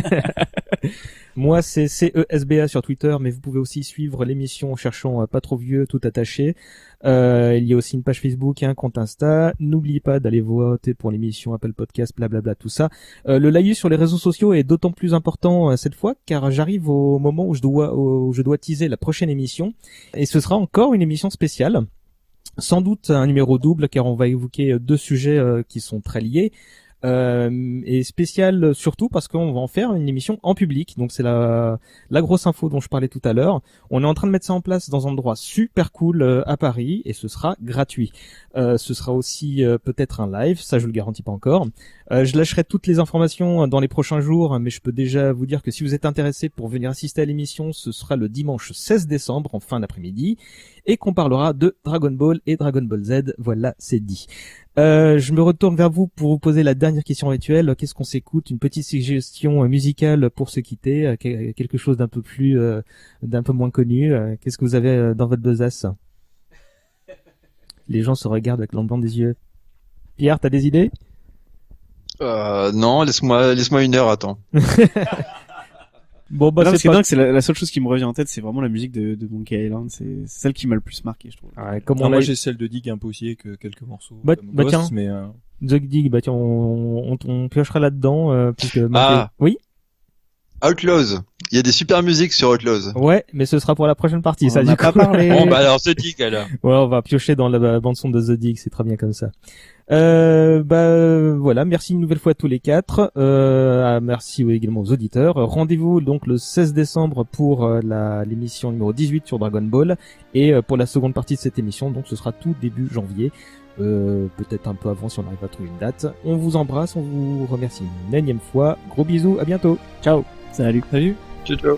Moi, c'est CESBA sur Twitter, mais vous pouvez aussi suivre l'émission en cherchant Pas trop vieux, tout attaché. Il y a aussi une page Facebook et un compte Insta. N'oubliez pas d'aller voter pour l'émission Apple Podcast, blablabla, tout ça. Le laïus sur les réseaux sociaux est d'autant plus important cette fois, car j'arrive au moment où je dois teaser la prochaine émission. Et ce sera encore une émission spéciale. Sans doute un numéro double, car on va évoquer 2 sujets qui sont très liés. Et spécial surtout parce qu'on va en faire une émission en public. Donc c'est la grosse info dont je parlais tout à l'heure. On est en train de mettre ça en place dans un endroit super cool à Paris, et ce sera gratuit. Ce sera aussi peut-être un live, ça je le garantis pas encore. Je lâcherai toutes les informations dans les prochains jours, mais je peux déjà vous dire que si vous êtes intéressé pour venir assister à l'émission, ce sera le dimanche 16 décembre en fin d'après-midi, et qu'on parlera de Dragon Ball et Dragon Ball Z. Voilà, c'est dit. Je me retourne vers vous pour vous poser la dernière question rituelle. Qu'est-ce qu'on s'écoute? Une petite suggestion musicale pour se quitter, quelque chose d'un peu moins connu. Qu'est-ce que vous avez dans votre besace? Les gens se regardent avec l'emblanc des yeux. Pierre, t'as des idées? Non, laisse-moi 1 heure, attends. Bon, bah, non, c'est c'est pas... dingue, c'est la seule chose qui me revient en tête, c'est vraiment la musique de Monkey Island. C'est celle qui m'a le plus marqué, je trouve. Ouais, comme Non, on moi a... j'ai celle de Dig un peu aussi avec quelques morceaux. Bah, comme bah, Ghost, tiens. mais The Dig, bah tiens, on piochera là-dedans, puisque... Ah. Oui? Outlaws. Il y a des super musiques sur Outlaws. Ouais, mais ce sera pour la prochaine partie, ça On du n'a pas coup. parlé. Bon, bah alors, The Dig, alors. Ouais, on va piocher dans la bande son de The Dig, c'est très bien comme ça. Voilà, merci une nouvelle fois à tous les 4. Merci également aux auditeurs. Rendez-vous donc le 16 décembre pour l'émission numéro 18 sur Dragon Ball, et pour la seconde partie de cette émission, donc ce sera tout début janvier. Peut-être un peu avant si on arrive à trouver une date. On vous embrasse, on vous remercie une énième fois. Gros bisous, à bientôt. Ciao. Salut. salut. Ciao, ciao.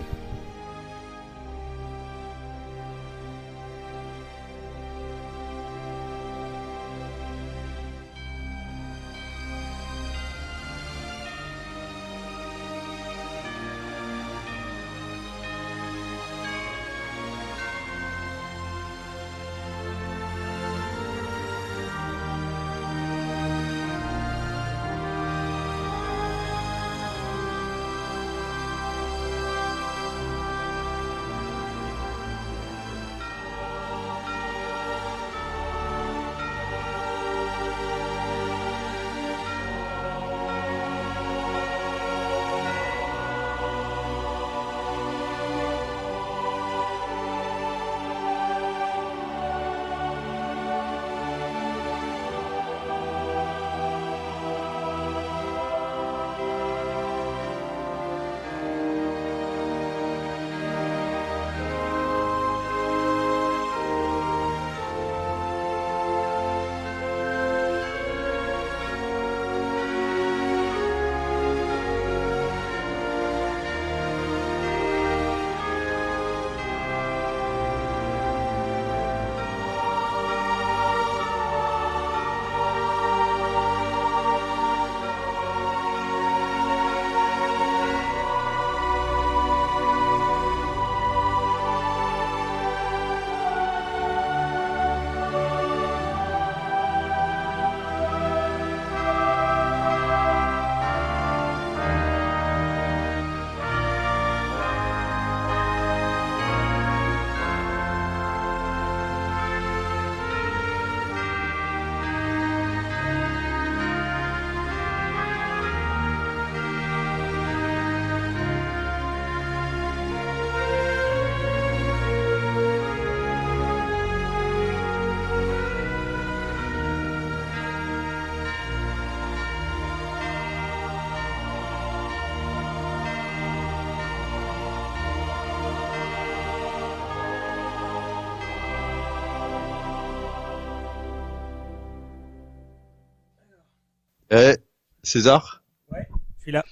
César? Je suis là.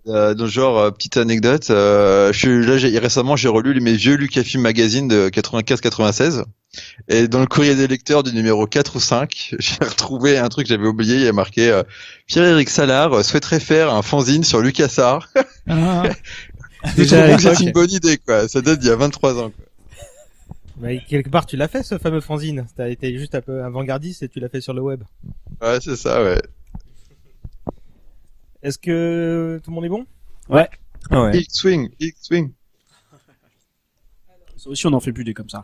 Donc genre, petite anecdote, récemment j'ai relu mes vieux Lucasfilm Magazine de 95-96 et dans le courrier des lecteurs du numéro 4 ou 5, j'ai retrouvé un truc que j'avais oublié, il y a marqué Pierre-Éric Salard souhaiterait faire un fanzine sur LucasArts. Je trouve que c'est une bonne idée quoi, ça date d'il y a 23 ans quoi. Bah, quelque part, tu l'as fait, ce fameux fanzine. T'as été juste un peu avant-gardiste et tu l'as fait sur le web. Ouais, c'est ça, ouais. Est-ce que tout le monde est bon? Ah ouais. X-Wing. Ça aussi, on en fait plus des comme ça.